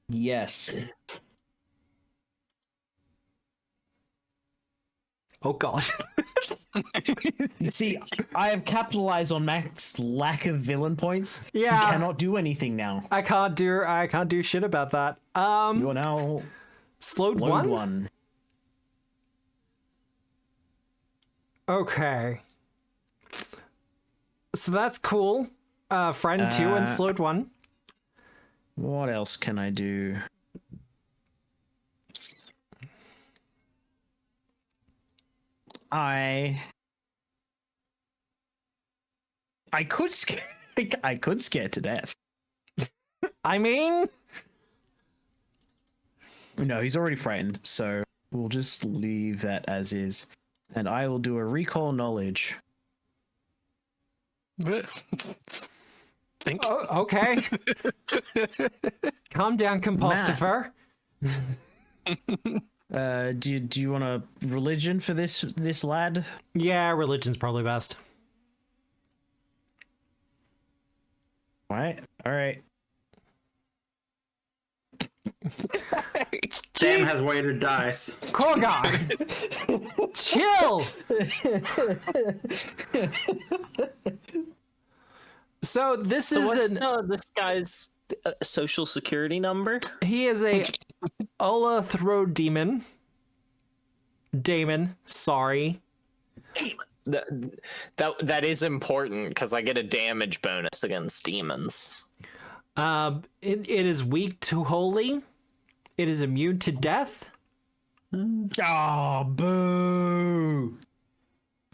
Yes. Oh god. You see, I have capitalized on Mac's lack of villain points. Yeah. He cannot do anything now. I can't do shit about that. You are now Slowed load one? one. Okay. So that's cool. Frightened 2 and slowed 1. What else can I do? I could scare I could scare to death. I mean, No, he's already frightened, so we'll just leave that as is. And I will do a recall knowledge. Think. Oh, okay. Calm down, Compostifer. Do you want a religion for this lad? Yeah, religion's probably best. All right. Sam has weighted dice. Korgar! Chill! So this So what's is this guy's social security number? he is a Ulathro demon. Damon, sorry. That is important because I get a damage bonus against demons. It is weak to holy. It is immune to death. Oh, boo!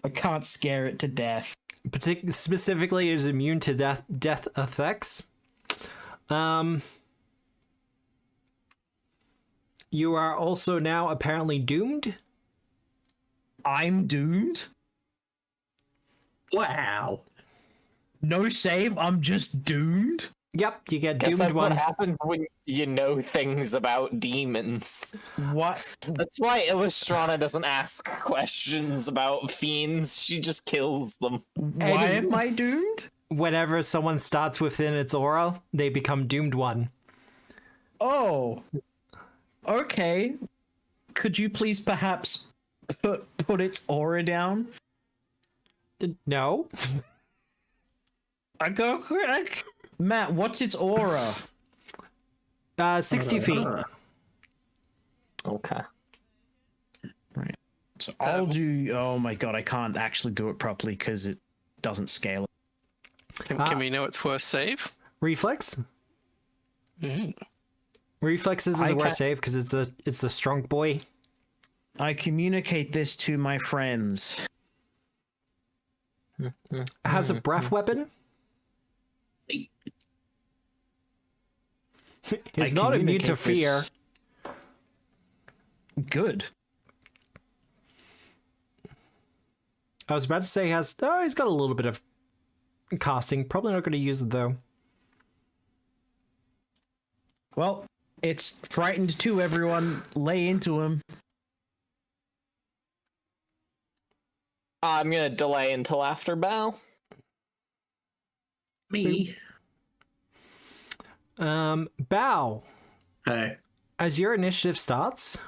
I can't scare it to death. Specifically, it is immune to death effects. You are also now apparently doomed. I'm doomed? Wow. No save, I'm just doomed? Yep, you get Guess doomed that's one. what happens when you know things about demons. What? That's why Illustrana doesn't ask questions about fiends. She just kills them. Why am I doomed? Whenever someone starts within its aura, they become doomed one. Oh. Okay. Could you please perhaps put its aura down? No. I go Matt, what's its aura? 60 feet. Okay. Right. So I'll do. Oh my god, I can't actually do it properly because it doesn't scale. Can we know its worst save? Reflex. Mm. Reflexes is I a worse can't- save because it's a strong boy. I communicate this to my friends. It has a breath weapon. It's not immune to communicate fear. this- Good. I was about to say he's got a little bit of casting. Probably not going to use it though. Well, it's frightened too, everyone. Lay into him. I'm gonna delay until after bow. Me. Bow. Hey. As your initiative starts,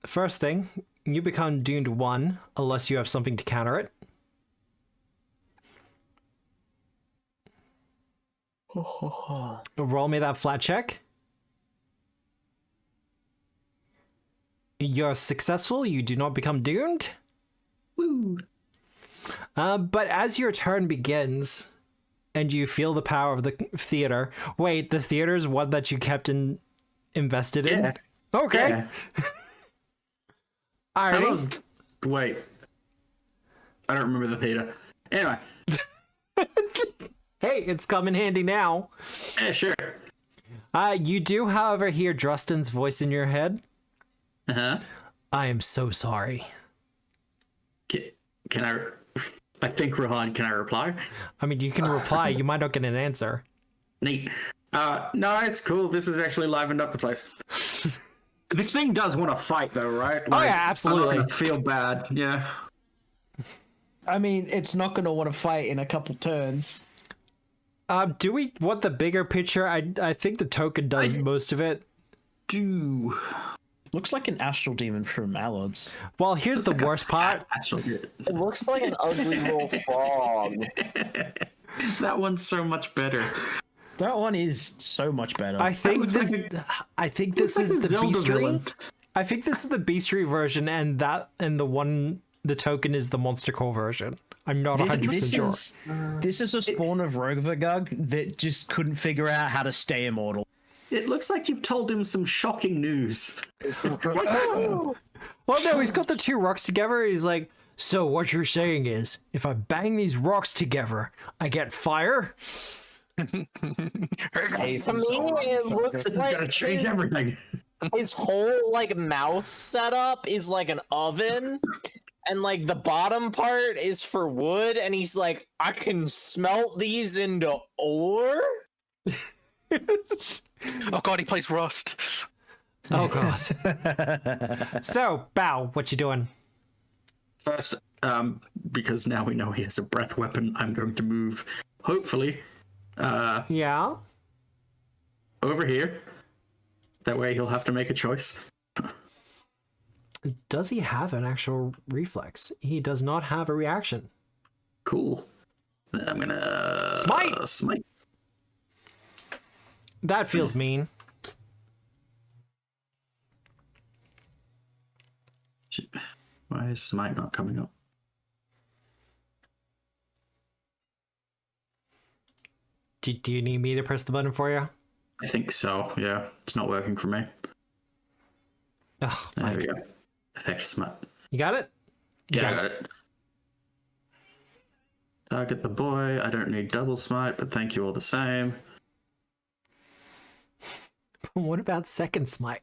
first thing, you become doomed 1 unless you have something to counter it. Roll me that flat check. You're successful. You do not become doomed. Woo. But as your turn begins, and you feel the power of the theater. Wait, the theater is one that you kept invested in? Yeah. Okay. Yeah. Alrighty. Wait. I don't remember the theater. Anyway. Hey, it's come in handy now. Yeah, sure. You do, however, hear Drustin's voice in your head. Uh-huh. I am so sorry. Can I think, Rohan, can I reply? I mean, you can reply. You might not get an answer. Neat. No, it's cool. This has actually livened up the place. This thing does want to fight, though, right? Oh, yeah, absolutely. I'm not gonna feel bad. Yeah. I mean, it's not going to want to fight in a couple turns. Do we want the bigger picture? I think the token does most of it. Do. Looks like an astral demon from Allods. Well, here's the worst part. That's really good. It looks like an ugly little frog. That one's so much better. That one is so much better. I think looks this. like I think this like is a the Zelda beastry. villain. I think this is the beastry version, and the token is the monster core version. I'm not 100% sure. This is a spawn of Rogvagug that just couldn't figure out how to stay immortal. It looks like you've told him some shocking news. Well, no, he's got the 2 rocks together. He's like, so what you're saying is, if I bang these rocks together, I get fire? To me, it looks This is gonna change everything. his whole like mouth setup is like an oven, and like the bottom part is for wood, and he's like, I can smelt these into ore. Oh god, he plays Rust. Oh god. So, Bow, what you doing? First, because now we know he has a breath weapon, I'm going to move, hopefully, Yeah. over here. That way he'll have to make a choice. Does he have an actual reflex? He does not have a reaction. Cool. Then I'm gonna... Smite! Smite. That feels mean. Why is Smite not coming up? Do you need me to press the button for you? I think so, yeah. It's not working for me. Oh, There fine. we go. Effect Smite. You got it? You Yeah, I got it. Target the boy. I don't need double smite, but thank you all the same. What about second smite?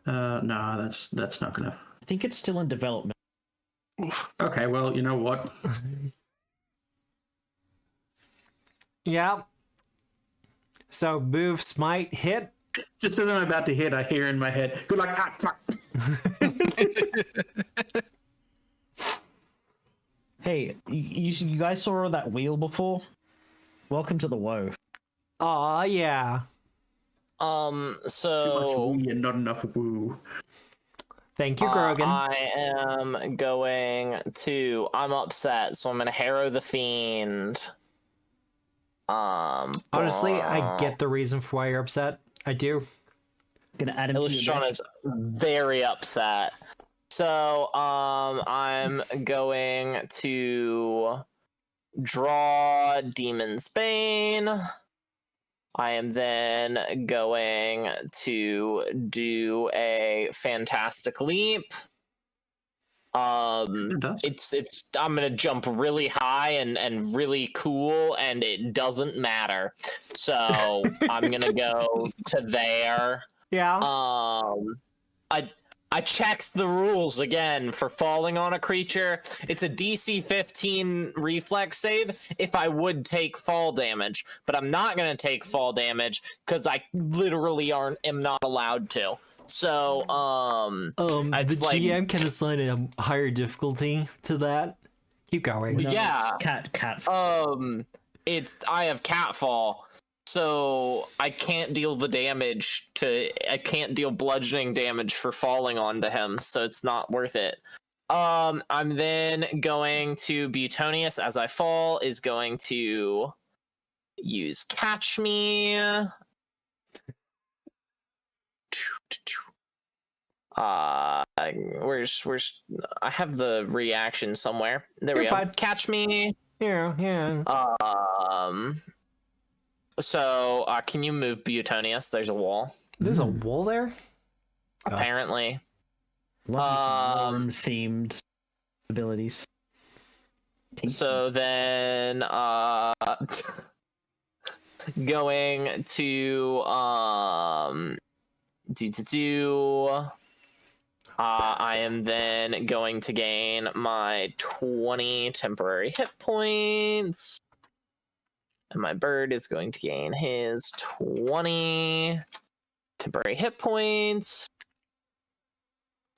No, that's not gonna. I think it's still in development. Okay, well, you know what? Yeah. So move, smite, hit. Just as I'm about to hit, I hear in my head, "Good luck." Ah, fuck. Hey, you guys saw that wheel before? Welcome to the woe. Aw, yeah. Too much So wee and not enough woo. Thank you, Grogan. I am going to. I'm upset, so I'm gonna harrow the fiend. Honestly, I get the reason for why you're upset. I do. Gonna add him to your Illusion deck. is very upset. So I'm going to draw Demon's Bane. I am then going to do a Fantastic Leap. It's I'm gonna jump really high and really cool, and it doesn't matter. So I'm gonna go to there. Yeah. I checked the rules again for falling on a creature. It's a DC 15 reflex save if I would take fall damage, but I'm not going to take fall damage because I literally am not allowed to. So, the it's like, GM can assign a higher difficulty to that. Keep going. yeah, Cat. I have catfall. So I can't deal the damage I can't deal bludgeoning damage for falling onto him, so it's not worth it. I'm then going to Butonius as I fall is going to use Catch Me. Where's I have the reaction somewhere. There we You're go. fine. Catch Me. Yeah. So, can you move Butonius? There's a wall. There's a wall there? Apparently. Norn themed abilities. So then, going to, I am then going to gain my 20 temporary hit points. And my bird is going to gain his 20 temporary hit points.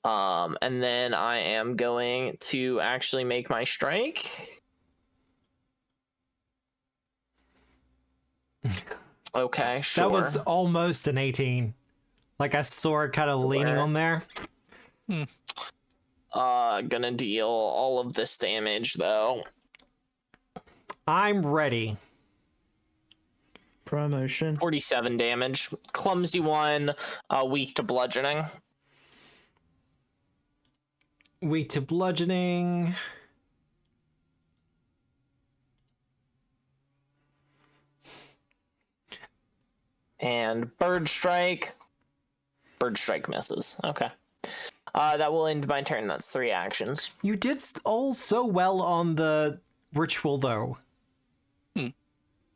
And then I am going to actually make my strike. Okay, sure. That was almost an 18. Like I saw it kind of leaning on there. Gonna deal all of this damage though. I'm ready. Promotion. 47 damage. Clumsy one, weak to bludgeoning. Weak to bludgeoning. And bird strike. Bird strike misses. Okay. That will end my turn. That's 3 actions. You did all so well on the ritual, though.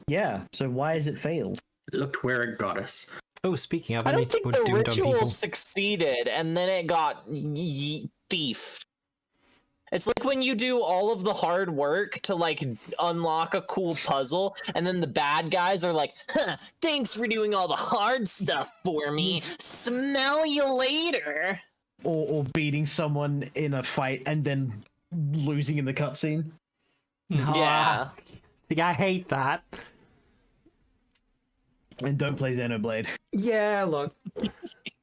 Yeah, so why has it failed? Looked where it got us. Oh, speaking of, I I don't need to think put the Dune on ritual people. succeeded, and then it got thiefed. It's like when you do all of the hard work to like unlock a cool puzzle, and then the bad guys are like, huh, "Thanks for doing all the hard stuff for me. Smell you later." Or beating someone in a fight and then losing in the cutscene. Yeah. See, I hate that. And don't play Xenoblade. Yeah, look.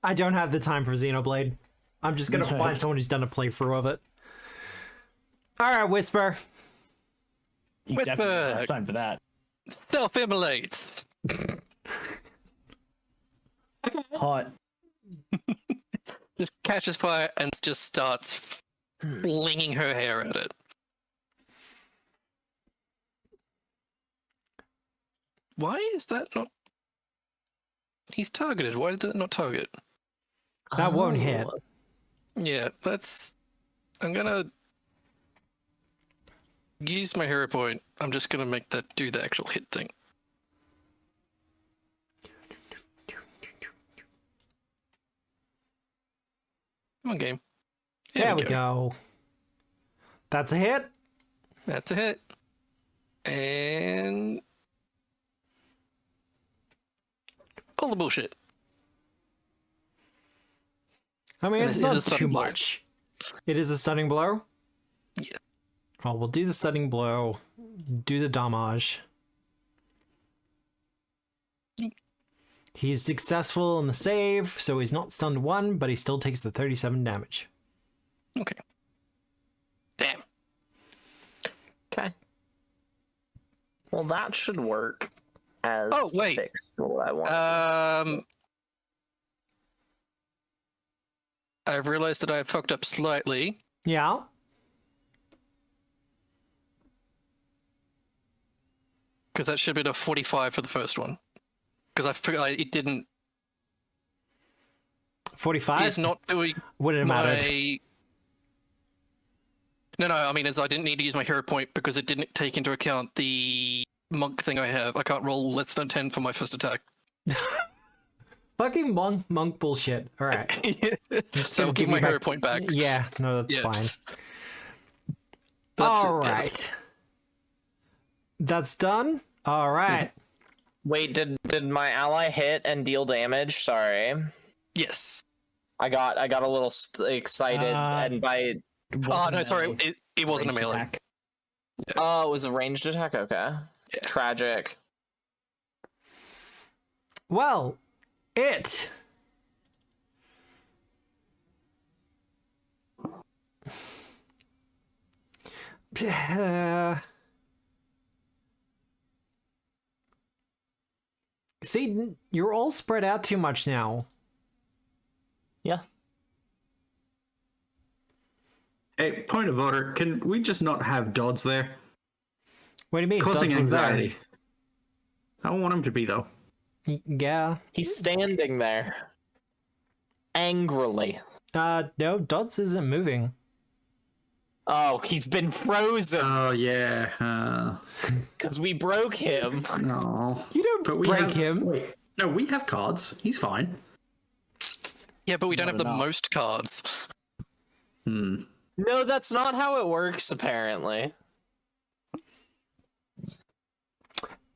I don't have the time for Xenoblade. I'm just gonna No. find someone who's done a playthrough of it. Alright, Whisper. You definitely don't have time for that. Self-immolates. Hot. Just catches fire and just starts flinging her hair at it. Why is that not... He's targeted. Why did that not target? That won't hit. Yeah, that's... I'm gonna... use my hero point. I'm just gonna make that do the actual hit thing. Come on, game. There we go. That's a hit. That's a hit. And... all the bullshit. I mean, And it's it is not a stunning too blow. much. It is a stunning blow? Yeah. Well, we'll do the stunning blow. Do the damage. He's successful in the save, so he's not stunned 1, but he still takes the 37 damage. Okay. Damn. Okay. Well, that should work. As Oh, wait. fixed for what I want. I've realized that I fucked up slightly. Yeah? Because that should have been a 45 for the first one. Because I forgot it didn't. 45? It's not doing Wouldn't have mattered. my. No, I mean, as I didn't need to use my hero point because it didn't take into account the monk thing I have. I can't roll less than 10 for my first attack. Fucking monk bullshit. Alright. So I'll give my hero point back. Yeah, no, that's Yeah. fine. That's it. Alright. That's done? Alright. Wait, did my ally hit and deal damage? Sorry, Yes. I got a little excited, and by Oh, no, sorry. It wasn't a melee. Attack. oh, it was a ranged attack. Okay, tragic. Well, it... See, you're all spread out too much now. Yeah. Hey, point of order. Can we just not have Dodds there? What do you mean? It's causing Dodds was there. anxiety. I don't want him to be, though. Yeah. He's standing there, angrily. No, Dodds isn't moving. Oh, he's been frozen Oh, yeah. because we broke him. No. You don't But we break have, him. Wait, no, we have cards. He's fine. Yeah, but we don't Not have the enough. most cards. No, that's not how it works, apparently.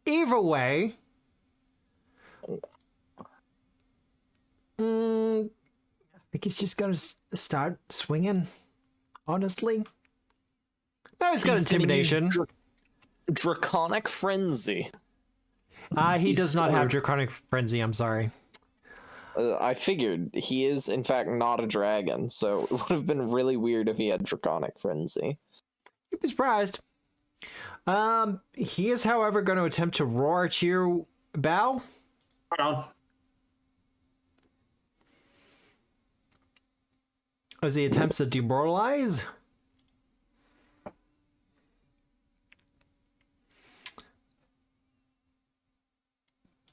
Either way, I think he's just gonna start swinging. Honestly, no, he's got He's gonna use intimidation. Draconic Frenzy. He he's does not have stored. draconic frenzy. I'm sorry. I figured he is, in fact, not a dragon, so it would have been really weird if he had Draconic Frenzy. You'd be surprised. He is, however, going to attempt to roar at you, Bow. Hold on. As he attempts to demoralize.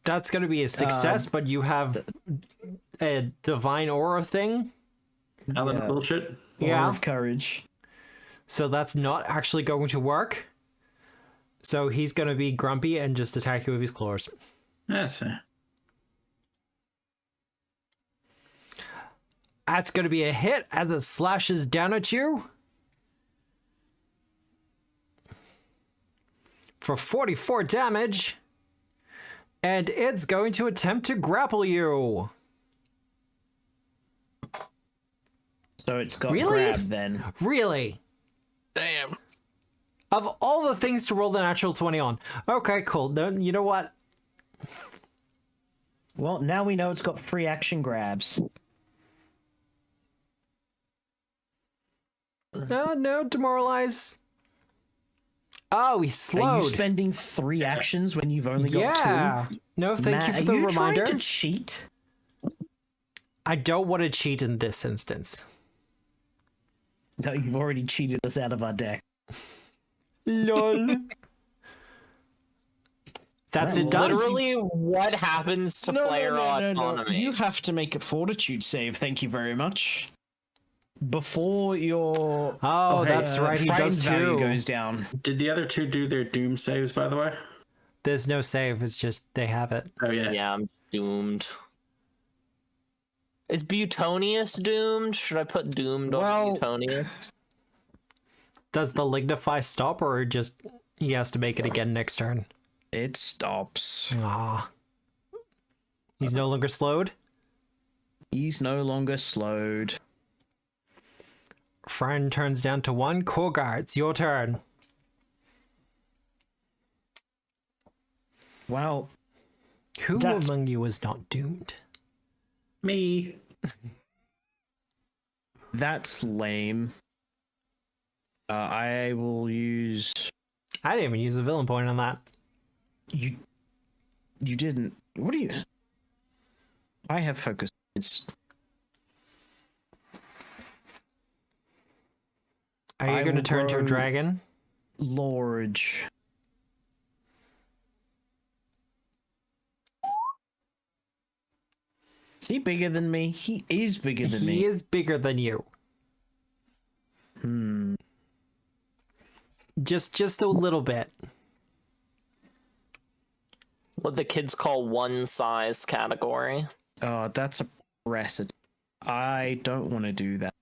That's going to be a success, but you have a divine aura thing. Other Yeah. bullshit. Aura Yeah. of courage. So that's not actually going to work. So he's going to be grumpy and just attack you with his claws. That's fair. That's going to be a hit as it slashes down at you. For 44 damage. And it's going to attempt to grapple you. So it's got Really? grab then. Really? Damn. Of all the things to roll the natural 20 on. Okay, cool. No, you know what? Well, now we know it's got free action grabs. No, demoralize. Oh, he's slowed. Are you spending 3 actions when you've only got 2? No, thank you Matt, for the are you reminder. trying to cheat? I don't want to cheat in this instance. No, you've already cheated us out of our deck. Lol. That's it done. Literally, what happens to player autonomy? You have to make a fortitude save. Thank you very much. Before your that's right. He frightened does value too. goes down. Did the other two do their doom saves, by the way? There's no save. It's just they have it. Oh, yeah. Yeah, I'm doomed. Is Butonius doomed? Should I put doomed on Butonius? Does the lignify stop, or just he has to make it again next turn? It stops. Ah, he's no longer slowed. He's no longer slowed. Friend turns down to 1. Korgar, it's your turn. Well, Who among you is not doomed? Me. that's lame. I will use... I didn't even use a villain point on that. You didn't. What do you... I have focus points. Are you going to turn to a dragon? Lorge. Is he bigger than me? He is bigger than me. He is bigger than you. Just a little bit. What the kids call one size category. Oh, that's a precedent. I don't want to do that.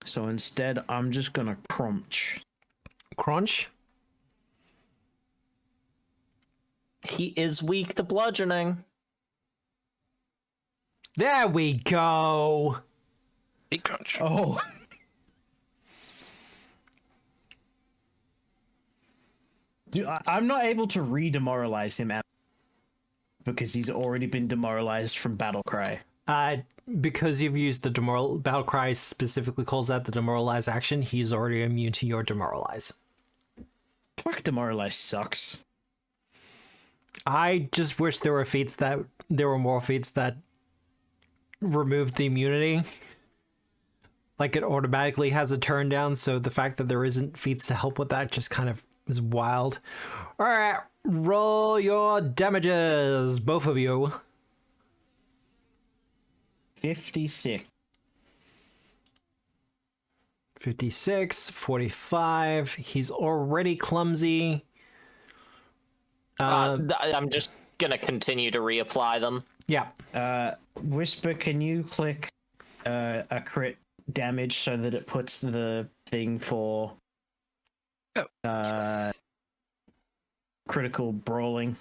So instead, I'm just gonna crunch. Crunch? He is weak to bludgeoning. There we go. Big crunch. Oh. Dude, I'm not able to re-demoralize him because he's already been demoralized from Battle Cry. Because you've used the Battle Cry specifically calls out the demoralize action, he's already immune to your demoralize. Fuck, demoralize sucks. I just wish there were more feats that removed the immunity. Like it automatically has a turn down, so the fact that there isn't feats to help with that just kind of is wild. Alright, roll your damages, both of you. 56. 56, 45. He's already clumsy. I'm just gonna continue to reapply them. Yeah. Whisper, can you click a crit damage so that it puts the thing for critical brawling?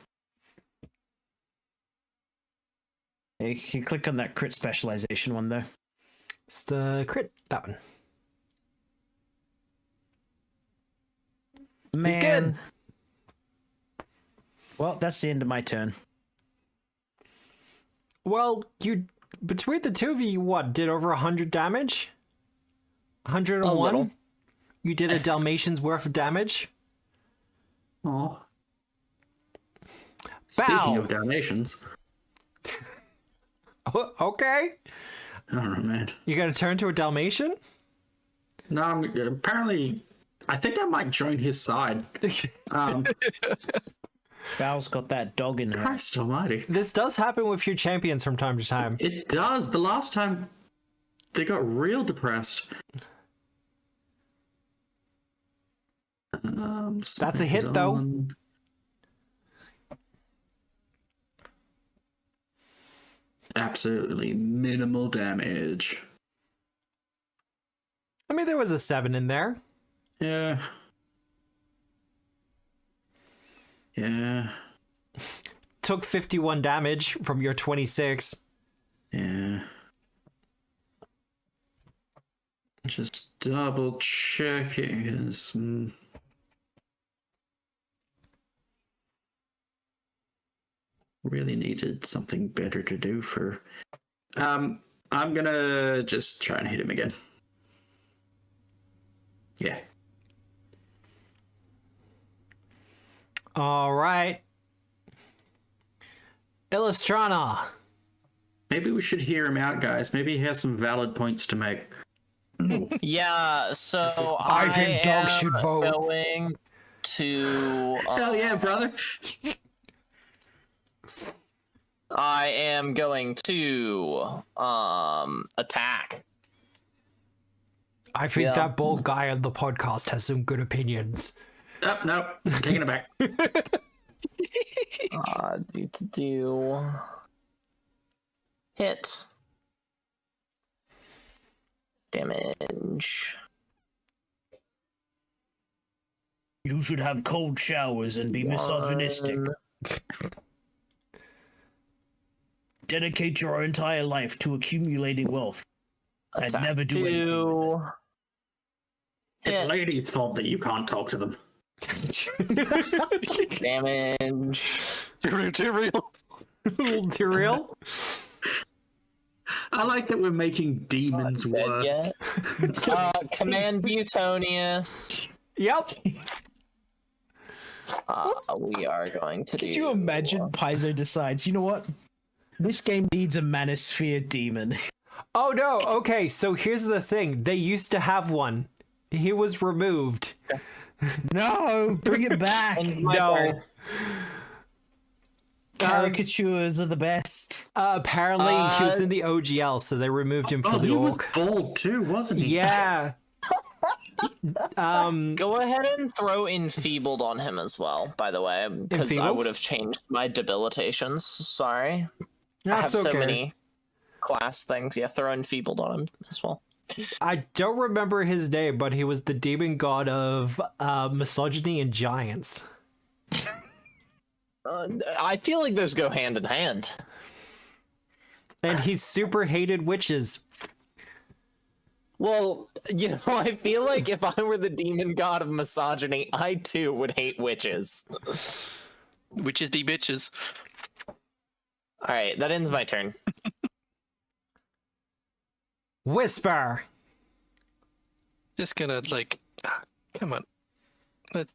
You can click on that crit specialization one though. It's the crit, that one. Man. He's good. Well, that's the end of my turn. Well, between the two of you, what, did over 100 damage? 101? little. You did a Dalmatian's worth of damage? Aw. Bow. Speaking of Dalmatians. Okay. I don't know, man. You gonna turn to a Dalmatian? No, apparently, I think I might join his side. Val's got that dog in her. Christ almighty. This does happen with your champions from time to time. It does. The last time, they got real depressed. That's a hit, though. absolutely minimal damage. I mean, there was a 7 in there. Yeah. Yeah. Took 51 damage from your 26. Yeah. Just double checking his. Really needed something better to do for. I'm gonna just try and hit him again. Yeah. All right. Illustrana. Maybe we should hear him out, guys. Maybe he has some valid points to make. Yeah, so I think dogs should vote. Going to. Hell yeah, brother. I am going to attack. I think that bald guy on the podcast has some good opinions. Oh, no, taking it back. Do hit damage. You should have cold showers and be misogynistic. Dedicate your entire life to accumulating wealth and never do anything. It's ladies' fault that you can't talk to them. Damage. Too real. Too real? I like that we're making demons work. Command Butonius. Yep. We are going to do. Could you imagine Paizo decides, you know what? This game needs a manosphere demon. Oh no, okay, so here's the thing. They used to have one. He was removed. No, bring it back. No. Caricatures are the best. Apparently he was in the OGL, so they removed him from the he was orc. bald too, wasn't he? Yeah. Go ahead and throw Enfeebled on him as well, by the way, because I Enfeebled? would have changed my debilitations. Sorry. I have That's so okay. many class things. Yeah, throw Enfeebled on him as well. I don't remember his name, but he was the demon god of misogyny and giants. I feel like those go hand in hand. And he super hated witches. Well, you know, I feel like if I were the demon god of misogyny, I too would hate witches. Witches be bitches. Alright, that ends my turn. Whisper. Just gonna come on. Let's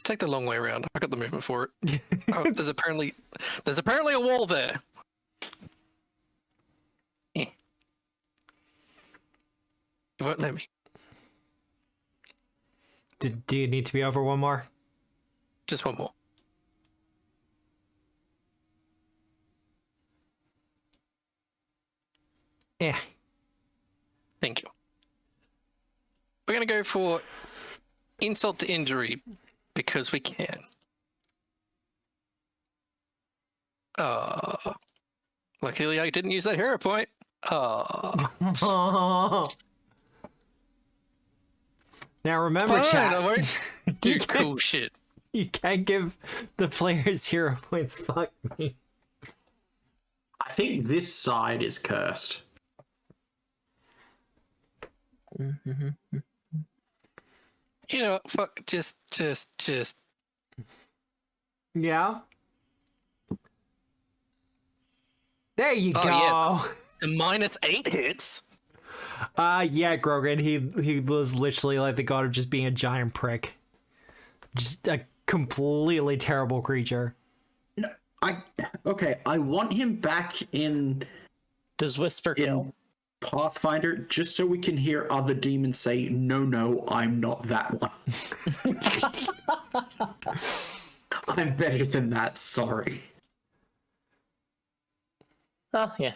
take the long way around. I got the movement for it. Oh, there's apparently a wall there. It won't let me. Do you need to be over one more? Just one more. Yeah. Thank you. We're gonna go for insult to injury because we can. Luckily I didn't use that hero point. Now remember, chat. I won't do cool shit. You can't give the players hero points. Fuck me. I think this side is cursed. You know, fuck. Just. Yeah. There you go. Yeah. The -8 hits. Yeah, Grogan. He was literally like the god of just being a giant prick. Just a completely terrible creature. No, I want him back in Does Whisper kill? Pathfinder just so we can hear other demons say, no, I'm not that one. I'm better than that, sorry. Oh, yeah.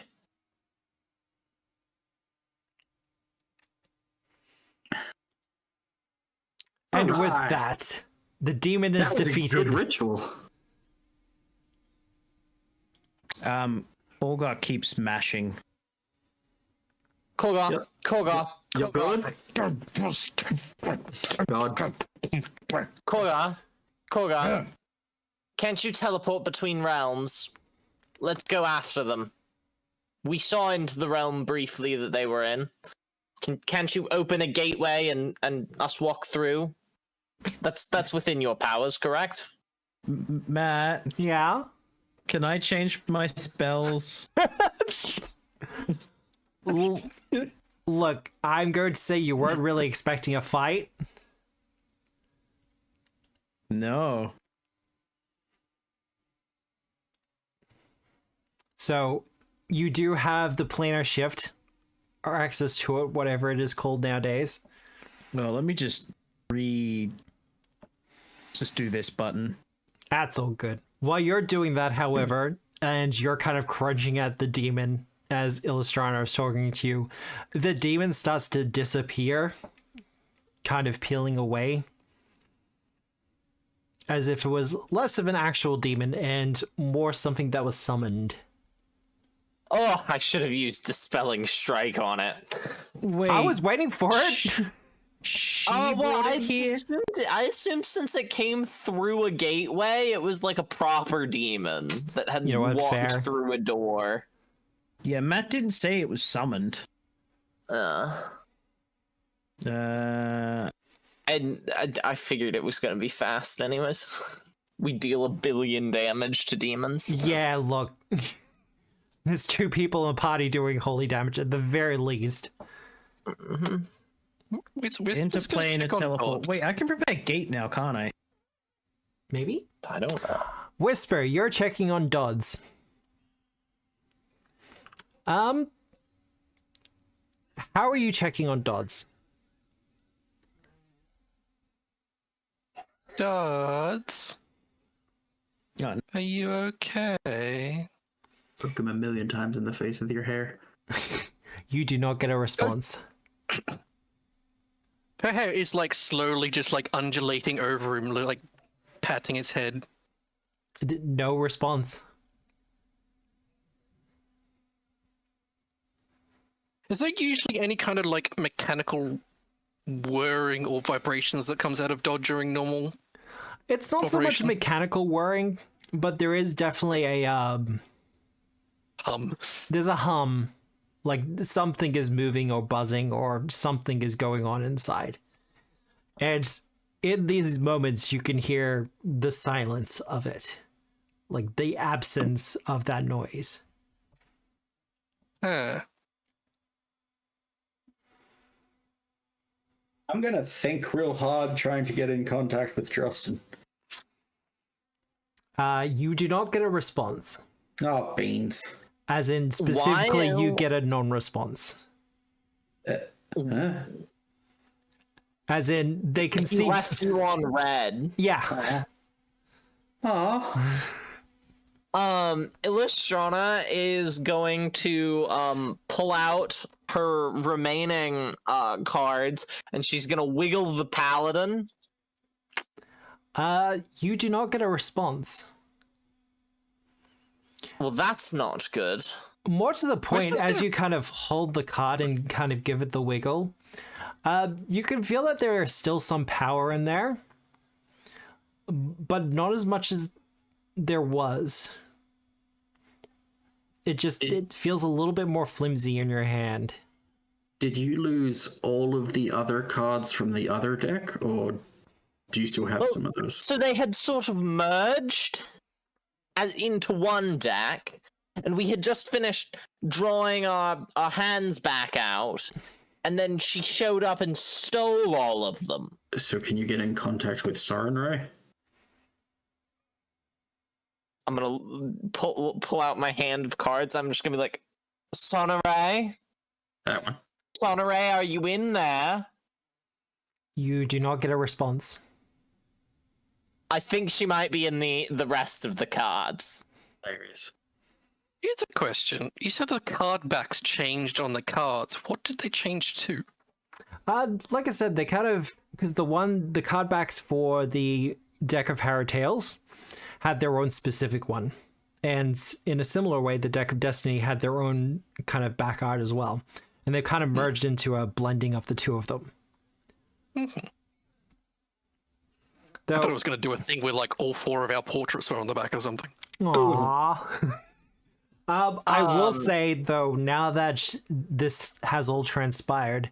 And All with right. that, the demon is That was defeated. a good ritual. Olga keeps mashing. Kolgar, Yep. Kolgar, You're good? God. Kolgar. Can't you teleport between realms? Let's go after them. We saw into the realm briefly that they were in. Can't you open a gateway and us walk through? That's within your powers, correct? Matt, Yeah? can I change my spells? Look, I'm going to say you weren't really expecting a fight. No. So, you do have the planar shift, or access to it, whatever it is called nowadays. Well, let me just just do this button. That's all good. While you're doing that, however, and you're kind of crunching at the demon as Illustrana is talking to you, the demon starts to disappear, kind of peeling away, as if it was less of an actual demon and more something that was summoned. Oh, I should have used Dispelling Strike on it. Wait. I was waiting for it. She Oh, well, brought it here. I assumed since it came through a gateway, it was like a proper demon that had You know what, walked fair. through a door. Yeah, Matt didn't say it was summoned. And I figured it was going to be fast anyways. We deal 1 billion damage to demons. Yeah, look. There's 2 people in a party doing holy damage at the very least. Interplay and a teleport. Wait, I can prepare a gate now, can't I? Maybe? I don't know. Whisper, you're checking on Dodds. How are you checking on Dodds? Dodds, No, are you okay? Look him 1,000,000 times in the face with your hair. You do not get a response. Her hair is like slowly just like undulating over him, like patting its head. No response. Is there usually any kind of like mechanical whirring or vibrations that comes out of Dodd during normal? It's not so much Operation. mechanical whirring, but there is definitely a there's a hum, like something is moving or buzzing or something is going on inside. And in these moments you can hear the silence of it, like the absence of that noise. Huh. I'm gonna think real hard trying to get in contact with Justin. You do not get a response, Oh, beans. as in specifically you Why- get a non-response, Huh? as in they can He see. left you on red. Yeah. Aw. Illustrana is going to pull out her remaining cards, and she's gonna wiggle the paladin. You do not get a response. Well, that's not good. More to the point, supposed as to- you kind of hold the card and kind of give it the wiggle, you can feel that there is still some power in there, but not as much as there was. It feels a little bit more flimsy in your hand. Did you lose all of the other cards from the other deck, or do you still have some of those? So they had sort of merged as into one deck, and we had just finished drawing our hands back out, and then she showed up and stole all of them. So can you get in contact with Sarenrae? I'm gonna pull out my hand of cards. I'm just gonna be like, Sonoray? That one. Sonoray, are you in there? You do not get a response. I think she might be in the rest of the cards. There he is. Here's a question. You said the card backs changed on the cards. What did they change to? Like I said, they kind of, because the card backs for the Deck of Harrowed Tales had their own specific one. And in a similar way, the Deck of Destiny had their own kind of back art as well. And they kind of merged into a blending of the two of them. I thought it was going to do a thing where like all 4 of our portraits were on the back or something. Aww. I will say, though, now that this has all transpired,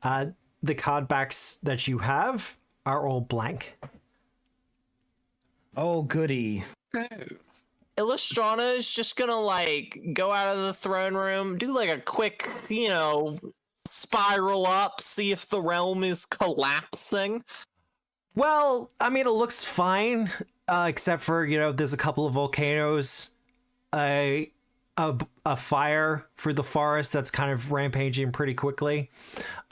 the card backs that you have are all blank. Oh, goody. Illustrana is just gonna like go out of the throne room, do like a quick, spiral up, see if the realm is collapsing. Well, I mean, it looks fine, except for, there's a couple of volcanoes, a fire through the forest that's kind of rampaging pretty quickly.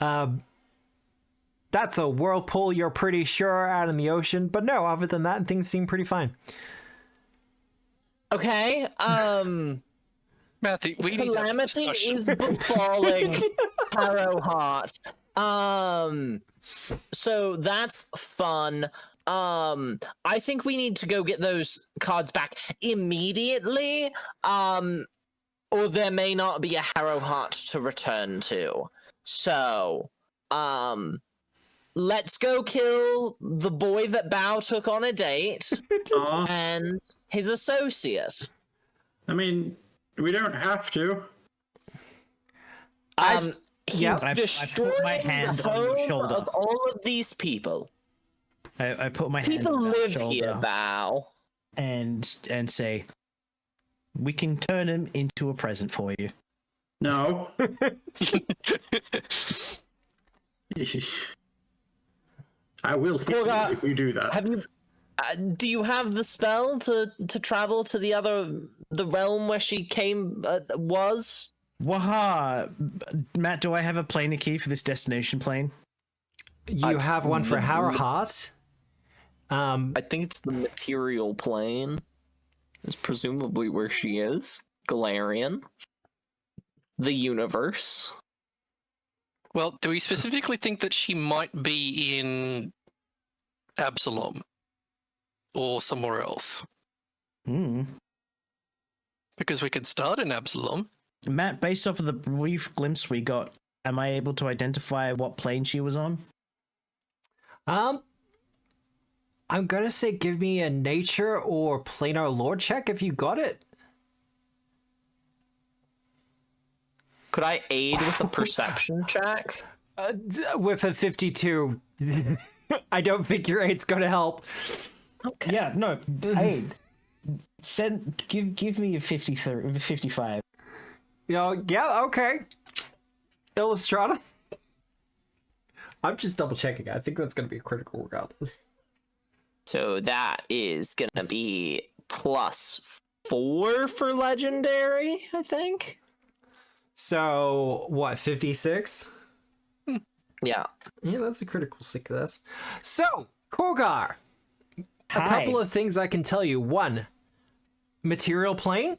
That's a whirlpool, you're pretty sure, out in the ocean. But no, other than that, things seem pretty fine. Okay, Matthew, we need calamity is befalling Harrowheart. So that's fun. I think we need to go get those cards back immediately. Or there may not be a Harrowheart to return to. So, let's go kill the boy that Bao took on a date and his associate. I mean, we don't have to. I Destroyed put my hand the on your home shoulder. of all of these people. I put my hand People on your live shoulder here, Bao. and say, we can turn him into a present for you. No. I will hit you if you do that. Have you? Do you have the spell to travel to the realm where she was? Waha! Matt, do I have a planar key for this destination plane? You have one for Harrowheart. I think it's the material plane. Is presumably where she is. Galarian. The universe. Well, do we specifically think that she might be in Absalom or somewhere else? Because we could start in Absalom. Matt, based off of the brief glimpse we got, am I able to identify what plane she was on? I'm gonna say give me a nature or planar lore check if you got it. Could I aid with a perception check? With a 52, I don't think your aid's gonna help. Okay. Yeah, no. Hey, give me a 55. Yeah, okay. Illustrata. I'm just double checking. I think that's gonna be critical regardless. So that is gonna be +4 for legendary, I think. So what, 56? Yeah. Yeah, that's a critical success. So, Korgar, a Hi. couple of things I can tell you. One, material plane.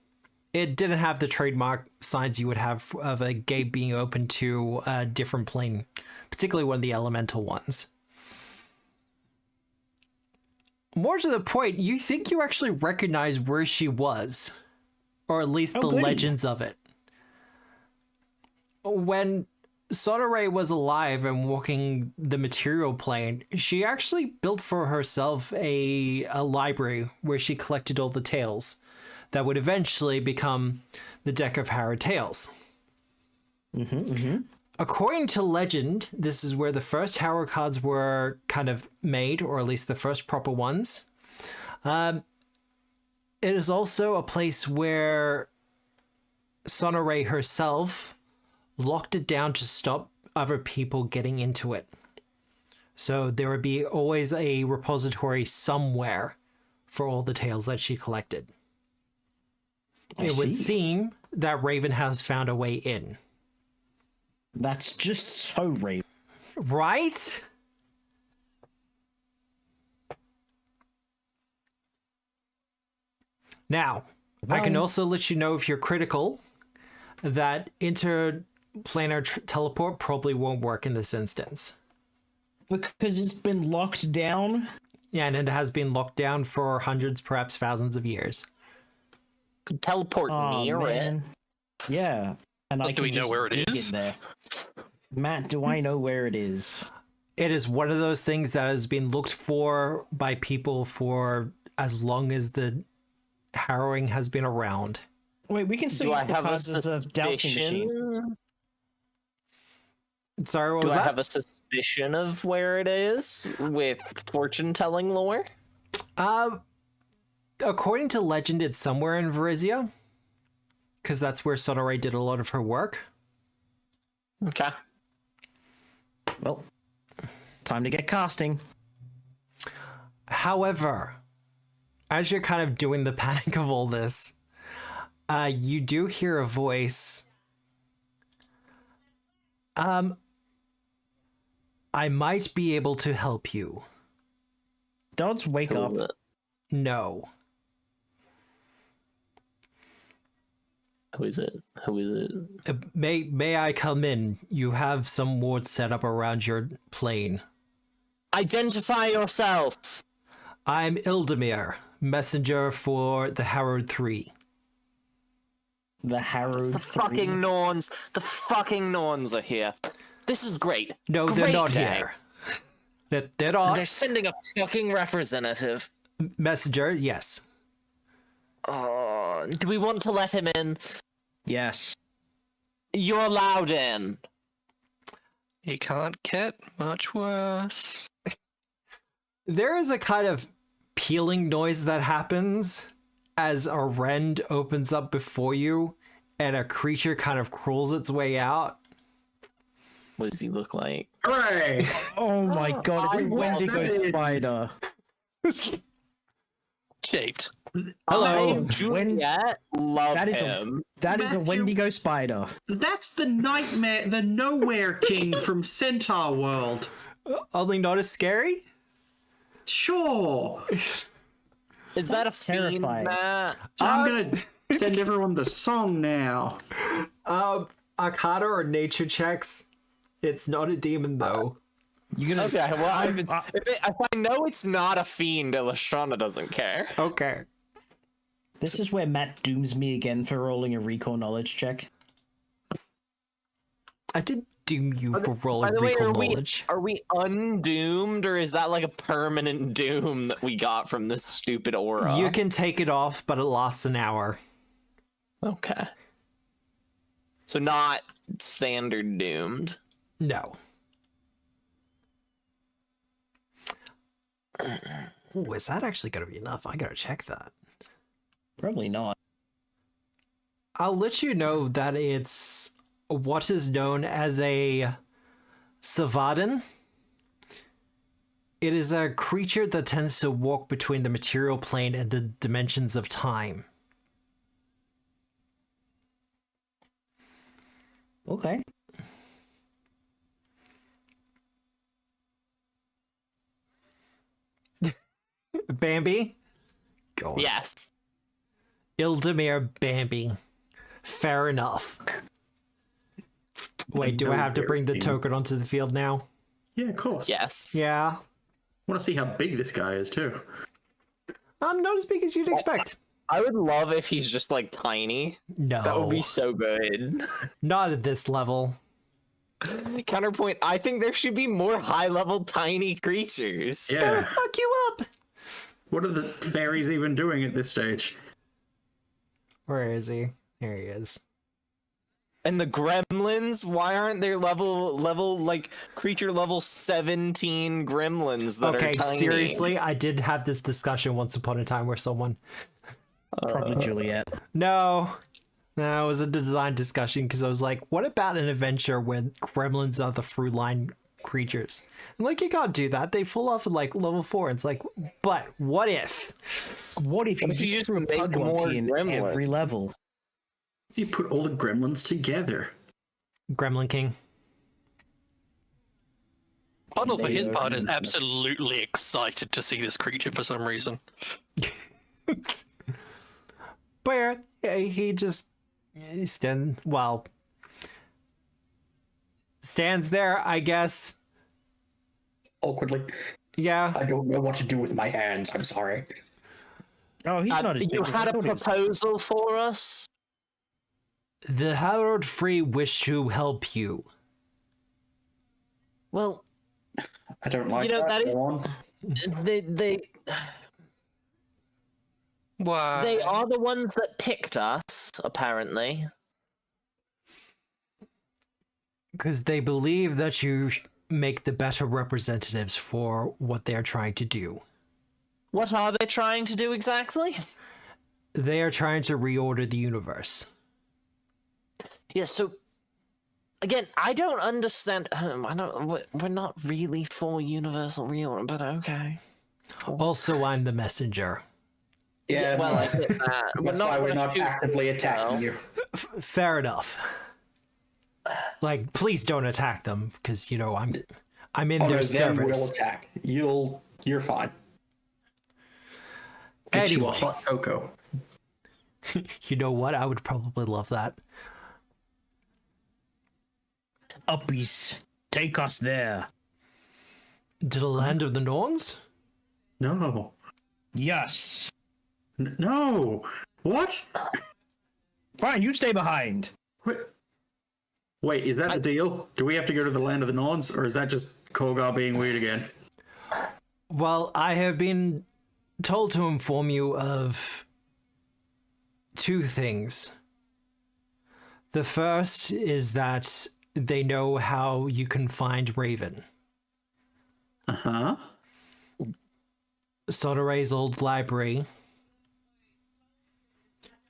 It didn't have the trademark signs you would have of a gate being open to a different plane, particularly one of the elemental ones. More to the point, you think you actually recognize where she was, or at least the goody. legends of it. When Sonoray was alive and walking the material plane, she actually built for herself a library where she collected all the tales that would eventually become the Deck of Harrowed Tales. According to legend, this is where the first Harrow cards were kind of made, or at least the first proper ones. It is also a place where Sonoray herself locked it down to stop other people getting into it. So there would be always a repository somewhere for all the tales that she collected. It would seem that Raven has found a way in. That's just so Raven. Right? Now, I can also let you know if you're critical that interplanar teleport probably won't work in this instance. Because it's been locked down? Yeah, and it has been locked down for hundreds, perhaps thousands of years. Could teleport near it. Yeah. And But I do we can know just where it dig is? in there. Matt, do I know where it is? It is one of those things that has been looked for by people for as long as the harrowing has been around. Wait, we can still Do I use the have a cards as a doubting machine. suspicion? Sorry, what Do was I that? have a suspicion of where it is with fortune-telling lore? According to legend, it's somewhere in Varizia, because that's where Sonoray did a lot of her work. Okay. Well, time to get casting. However, as you're kind of doing the panic of all this, you do hear a voice. I might be able to help you. Dodds, wake Who up. is it? No. Who is it? Who is it? May I come in? You have some wards set up around your plane. Identify yourself! I'm Ildamir, messenger for the Harrowed 3. The Harrowed The fucking Norns! The fucking Norns are here. This is great. No, Great they're not day. here. They're not. They're sending a fucking representative. Messenger, yes. Do we want to let him in? Yes. You're allowed in. It can't get much worse. There is a kind of peeling noise that happens as a rend opens up before you and a creature kind of crawls its way out. What does he look like? Hooray! Oh my god, I it's a love Wendigo it. spider. Shaped. Hello. Juliet, love That is him. That is a Matthew- Wendigo spider. That's the nightmare, the nowhere king from Centaur World. Only not as scary? Sure. Is that a fiend, terrifying. Matt? I'm gonna send everyone the song now. Arcana or nature checks. It's not a demon though. You gonna? Okay, well, if I know it's not a fiend, Illustrana doesn't care. Okay. This is where Matt dooms me again for rolling a recall knowledge check. I did doom you for By rolling the way, recall knowledge. are we undoomed, or is that like a permanent doom that we got from this stupid aura? You can take it off, but it lasts an hour. Okay. So not standard doomed. No. Ooh, is that actually going to be enough? I gotta check that. Probably not. I'll let you know that it's what is known as a Savadan. It is a creature that tends to walk between the material plane and the dimensions of time. Okay. Bambi? Go on. Yes. Ildamir Bambi. Fair enough. Wait, do I have to bring the token onto the field now? Yeah, of course. Yes. Yeah. I want to see how big this guy is too. Not as big as you'd expect. I would love if he's just like tiny. No. That would be so good. Not at this level. Counterpoint, I think there should be more high-level tiny creatures. Gonna Yeah. fuck you up! What are the berries even doing at this stage? Where is he? There he is. And the gremlins, why aren't there like creature level 17 gremlins that Okay, are tiny? seriously, I did have this discussion once upon a time where someone... Probably Juliet. No, it was a design discussion because I was like, what about an adventure where gremlins are the through line creatures? And like, you can't do that. They fall off at like level 4. It's like, but what if? What if you if you just just threw a make pug more monkey in gremlins? every level? You put all the gremlins together. Gremlin King. Puddle, for There you his go. part, is absolutely excited to see this creature for some reason. But yeah, he just stands there, I guess. Awkwardly. Yeah. I don't know what to do with my hands. I'm sorry. Oh, he's not as big You as I had a thought he was. proposal for us? The Harrowed Free wish to help you. Well, I don't like that is... Go on. Why? They are the ones that picked us, apparently. Because they believe that you make the better representatives for what they are trying to do. What are they trying to do exactly? They are trying to reorder the universe. Yeah, so... Again, I don't understand... we're not really for universal reorder, but okay. Also, I'm the messenger. Yeah, well, I get that. that's why we're not actively attacking you. Fair enough. Like, please don't attack them, because, you know, I'm in their service. We'll attack. You're fine. Get you a Anyway. hot cocoa. You know what? I would probably love that. Uppies, take us there. To the land of the Norns? No. Yes. No. What? Fine, you stay behind. Wait, is that a deal? Do we have to go to the land of the Norns, or is that just Kogar being weird again? Well, I have been told to inform you of two things. The first is that they know how you can find Raven. Uh-huh. Soderay's old library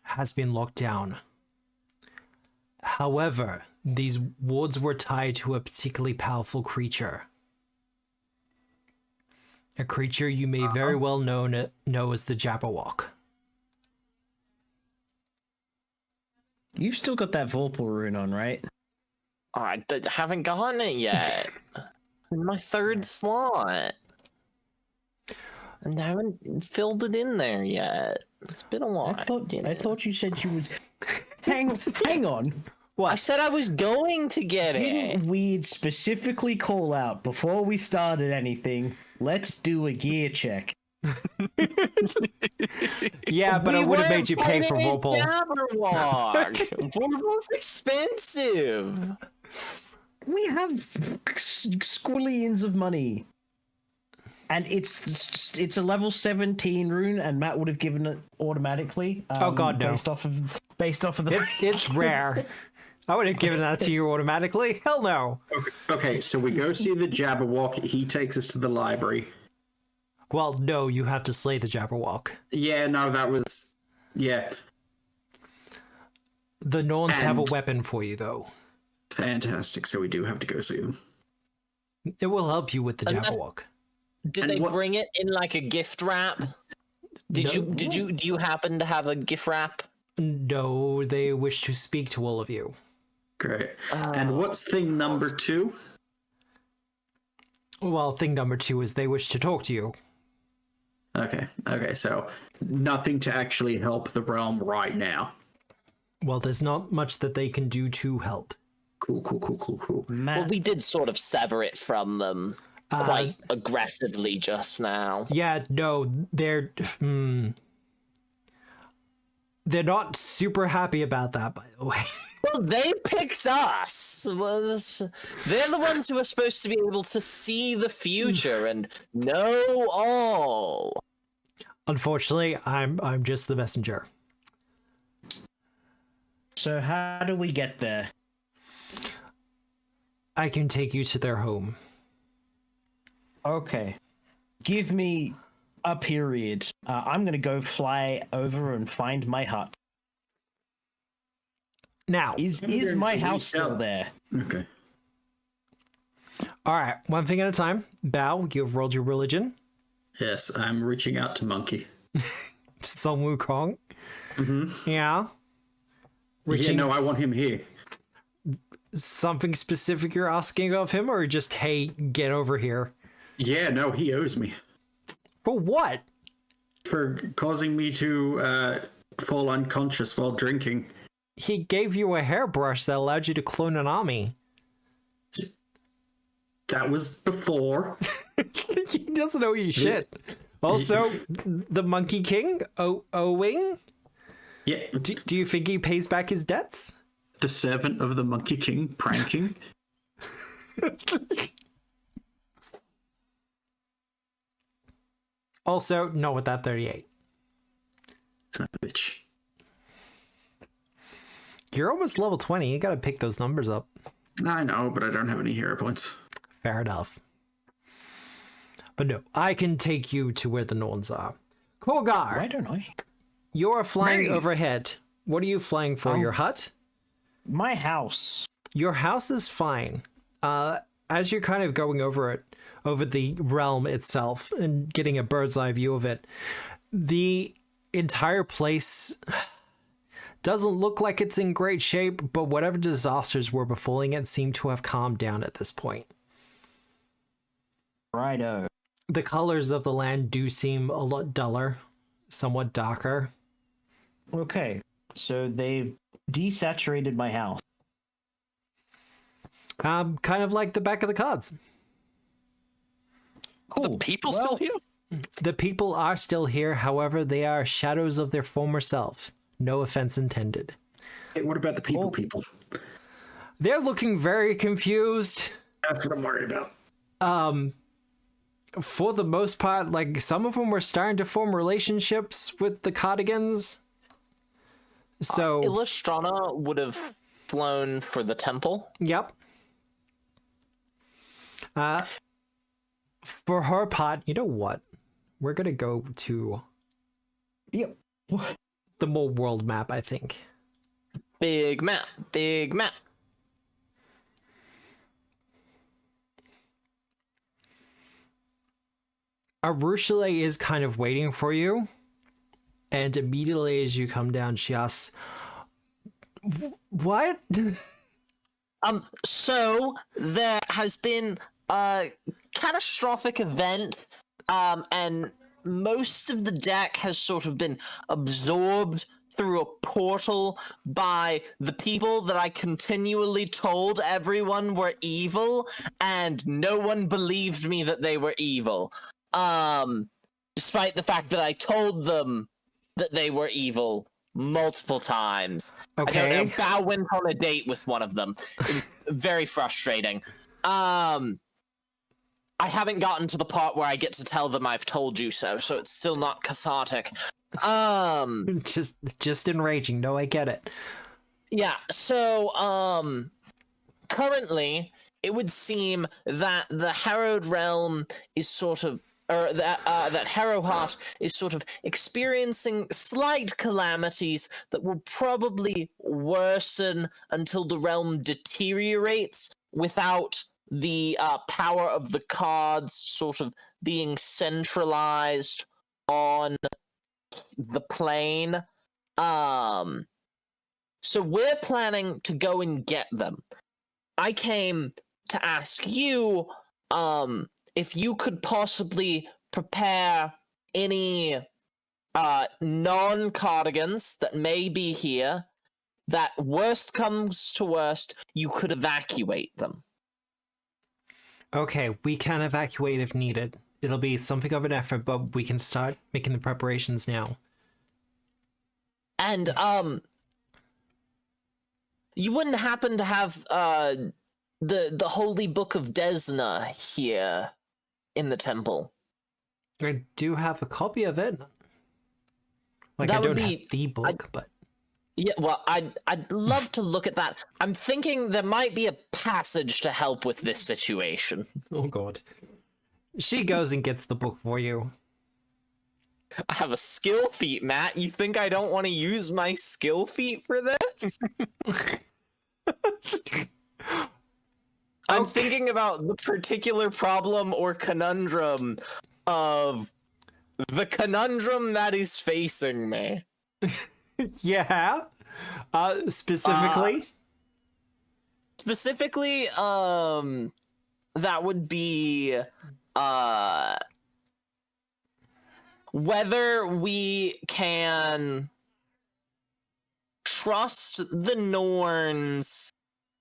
has been locked down. However, these wards were tied to a particularly powerful creature. A creature you may very well know as the Jabberwock. You've still got that Vorpal rune on, right? I haven't gotten it yet. It's in my third slot. And I haven't filled it in there yet. It's been a while. I thought you said you would. Hang on. What? I said I was going to get it. Didn't we specifically call out before we started anything? Let's do a gear check. Yeah, but I would have made you pay for Vorpal. Vorpal's expensive. We have squillions of money. And it's a level 17 rune, and Matt would have given it automatically. Oh god, no! Based off of the. It's rare. I would have given that to you automatically. Hell no. Okay, so we go see the Jabberwock. He takes us to the library. Well, no, you have to slay the Jabberwock. Yeah, no, that was... Yeah. The Norns have a weapon for you, though. Fantastic, so we do have to go see them. It will help you with the Jabberwock. Did they bring it in like a gift wrap? Do you happen to have a gift wrap? No, they wish to speak to all of you. Great. And what's thing number 2? Well, thing number 2 is they wish to talk to you. Okay, so nothing to actually help the realm right now. Well, there's not much that they can do to help. Cool. Matt, Well, we did sort of sever it from them quite aggressively just now. Yeah, no, they're not super happy about that, by the way. Well, they picked us. They're the ones who are supposed to be able to see the future and know all. Unfortunately, I'm just the messenger. so how do we get there? I can take you to their home. Okay. Give me a period. I'm going to go fly over and find my hut. Now, Is my house still there? Okay. all right, one thing at a time. Bao, you've rolled your religion. Yes, I'm reaching out to Monkey. Sun Wukong. Mm-hmm. Yeah. Yeah, no, I want him here. Something specific you're asking of him, or just, hey, get over here? Yeah, no, he owes me. For what? For causing me to fall unconscious while drinking. He gave you a hairbrush that allowed you to clone an army. That was before. He doesn't owe you shit. Also, the Monkey King, Owing. Yeah. Do you think he pays back his debts? The servant of the Monkey King pranking. Also, no with that 38. Son of a bitch. You're almost level 20. You gotta pick those numbers up. I know, but I don't have any hero points. Fair enough. But no, I can take you to where the Norns are. Korgar, Why don't I? you're flying Hey. overhead. What are you flying for? Oh. Your hut? My house. Your house is fine. As you're kind of going over the realm itself and getting a bird's eye view of it, the entire place doesn't look like it's in great shape, but whatever disasters were befalling it seem to have calmed down at this point. Righto. The colors of the land do seem a lot duller, somewhat darker. Okay, so they desaturated my house. Kind of like the back of the cards. Cool. The people Well, still here? The people are still here, however, they are shadows of their former self. No offense intended. Hey, what about the Well- people? They're looking very confused. That's what I'm worried about. For the most part, like, some of them were starting to form relationships with the Cardigans. So, Illustrana would have flown for the temple. yep. For her part, you know what? We're gonna go to Yep. the more world map, I think. Big map, big map. Arushale is kind of waiting for you, and immediately as you come down, she asks, "What?" So there has been a catastrophic event, and most of the deck has sort of been absorbed through a portal by the people that I continually told everyone were evil, and no one believed me that they were evil. Despite the fact that I told them that they were evil multiple times. Okay. I don't know. Bao went on a date with one of them. It was very frustrating. I haven't gotten to the part where I get to tell them I've told you so it's still not cathartic. Just enraging. No, I get it. Yeah, so, currently, it would seem that the Harrowed Realm is sort of, or that Harrowheart is sort of experiencing slight calamities that will probably worsen until the realm deteriorates without the power of the cards sort of being centralized on the plane. So we're planning to go and get them. I came to ask you, if you could possibly prepare any non-cardigans that may be here, that worst comes to worst, you could evacuate them. Okay, we can evacuate if needed. It'll be something of an effort, but we can start making the preparations now. And, you wouldn't happen to have, the Holy Book of Desna here in the temple? I do have a copy of it. Like, That I would don't be- have the book, but... Yeah, well, I'd love to look at that. I'm thinking there might be a passage to help with this situation. Oh, God. She goes and gets the book for you. I have a skill feat, Matt. You think I don't want to use my skill feat for this? I'm thinking about the particular problem or conundrum of the conundrum that is facing me. Yeah? Specifically? Specifically, that would be, whether we can trust the Norns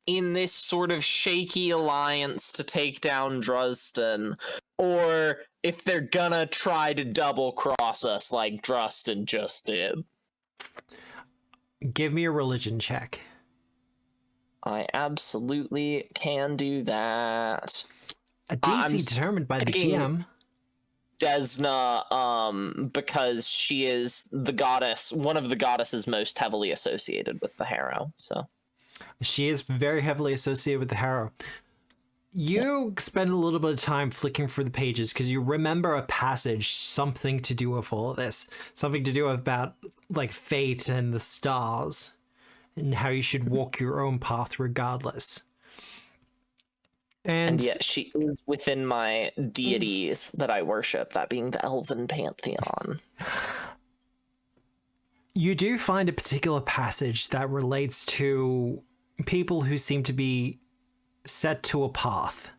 in this sort of shaky alliance to take down Dresden, or if they're gonna try to double cross us like Drustin just did. Give me a religion check. I absolutely can do that. A DC determined by the GM. Desna, because she is the goddess, one of the goddesses most heavily associated with the Harrow. So she is very heavily associated with the Harrow. You spend a little bit of time flicking through the pages because you remember a passage, something to do with all of this, something to do about like fate and the stars, and how you should walk your own path regardless. And yet she is within my deities that I worship, that being the Elven Pantheon. You do find a particular passage that relates to people who seem to be set to a path.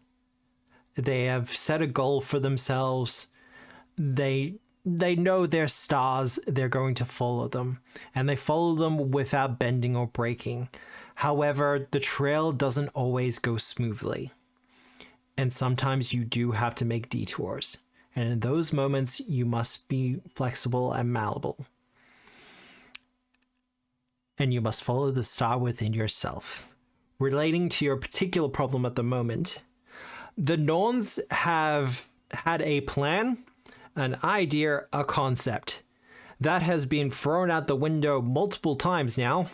They have set a goal for themselves. They know their stars, they're going to follow them, and they follow them without bending or breaking. However, the trail doesn't always go smoothly. And sometimes you do have to make detours. And in those moments, you must be flexible and malleable. And you must follow the star within yourself. Relating to your particular problem at the moment, the Norns have had a plan, an idea, a concept that has been thrown out the window multiple times now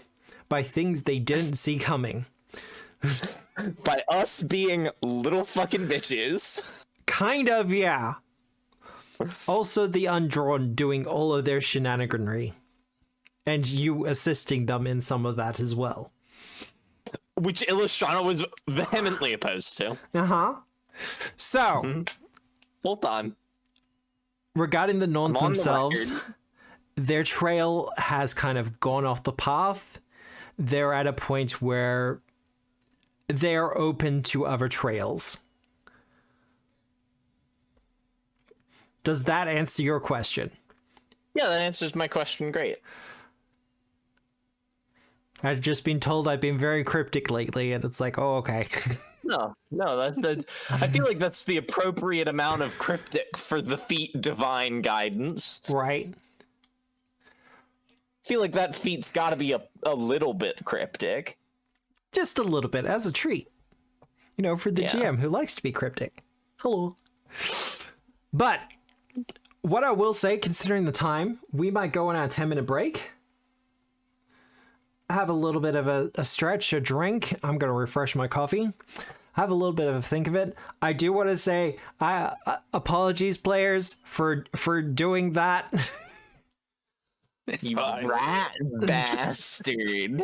by things they didn't see coming. By us being little fucking bitches. Kind of, yeah. Also, the Undrawn doing all of their shenaniganry. And you assisting them in some of that as well. Which Illustrana was vehemently opposed to. Uh-huh. So, Hold on. regarding the Norns I'm on the themselves, record. their trail has kind of gone off the path. They're at a point where they're open to other trails. Does that answer your question? Yeah, that answers my question great. I've just been told I've been very cryptic lately, and it's like, oh, okay. No, that I feel like that's the appropriate amount of cryptic for the feat divine guidance. Right? I feel like that feat's gotta be a little bit cryptic. Just a little bit, as a treat. You know, for the Yeah. GM who likes to be cryptic. Hello. But, what I will say, considering the time, we might go on our 10-minute break. Have a little bit of a stretch, a drink. I'm going to refresh my coffee. Have a little bit of a think of it. I do want to say, apologies, players, for doing that. You fine. rat bastard.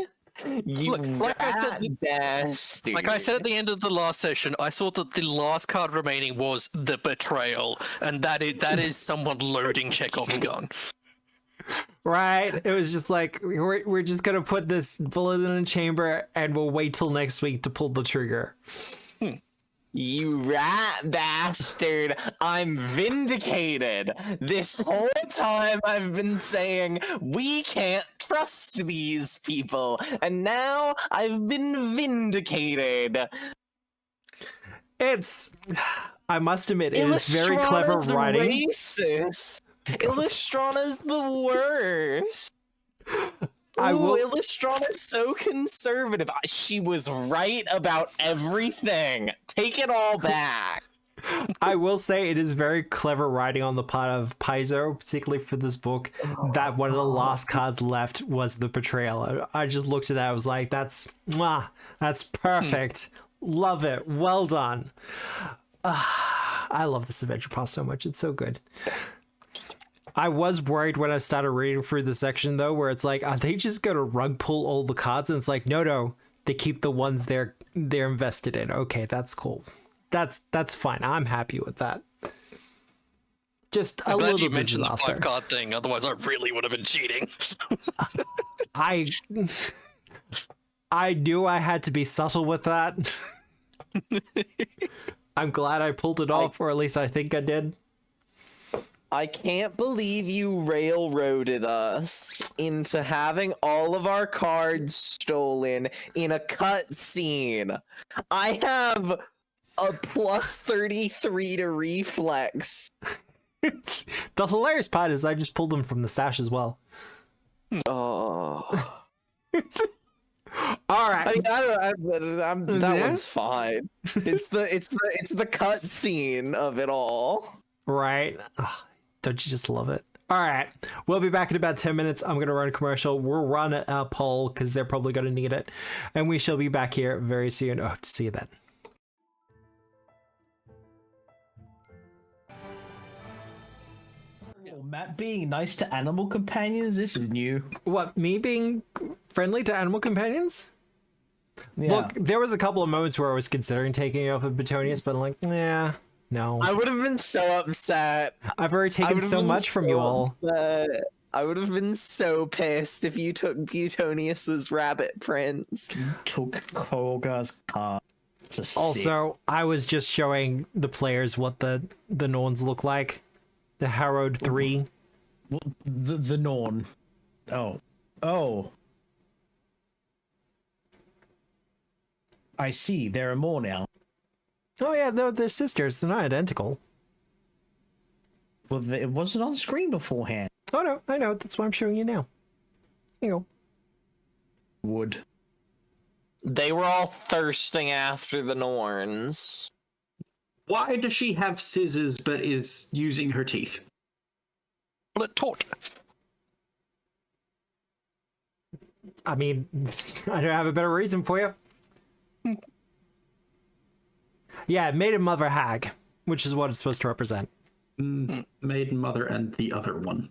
You Look, rat bastard. Like I said at the end of the last session, I saw that the last card remaining was the betrayal, and that is someone loading Chekhov's gun. Right? It was just like, we're just going to put this bullet in a chamber, and we'll wait till next week to pull the trigger. You rat bastard. I'm vindicated. This whole time I've been saying we can't trust these people, and now I've been vindicated. I must admit, it is very clever Illustrana's writing. Racist. Illustrana's the worst. Illustrana's so conservative. She was right about everything. Take it all back. I will say it is very clever writing on the part of Paizo, particularly for this book, that one of the last cards left was the betrayal. I just looked at that, I was like, that's perfect. Love it. Well done. I love this adventure path so much. It's so good. I was worried when I started reading through the section, though, where it's like, are they just going to rug pull all the cards? And it's like, no, they keep the ones they're invested in. Okay, that's cool. That's fine. I'm happy with that. Just a I'm glad little you mentioned the disaster. 5-card thing, otherwise I really would have been cheating. I knew I had to be subtle with that. I'm glad I pulled it off, or at least I think I did. I can't believe you railroaded us into having all of our cards stolen in a cutscene. I have a plus 33 to reflex. The hilarious part is I just pulled them from the stash as well. Oh. All right. I mean, that Yeah? one's fine. It's the cut scene of it all. Right. Ugh, don't you just love it? All right. We'll be back in about 10 minutes. I'm going to run a commercial. We'll run a poll because they're probably going to need it. And we shall be back here very soon. Oh, to see you then. Oh, Matt being nice to animal companions, this is new. What, me being friendly to animal companions? Yeah. Look, there was a couple of moments where I was considering taking off of Betonius, but I'm like, yeah, no. I would have been so upset. I've already taken so much from you all. Upset. I would have been so pissed if you took Butonius's rabbit prince. Took Kolga's car. Also, I was just showing the players what the Norns look like. The Harrowed 3. The Norn. Oh. I see. There are more now. Oh yeah, they're sisters. They're not identical. Well, it wasn't on screen beforehand. Oh no, I know. That's why I'm showing you now. Here you go. Wood. They were all thirsting after the Norns. Why does she have scissors but is using her teeth? Well, it taught. I mean, I don't have a better reason for you. Yeah, Maiden Mother Hag, which is what it's supposed to represent. Maiden Mother and the other one.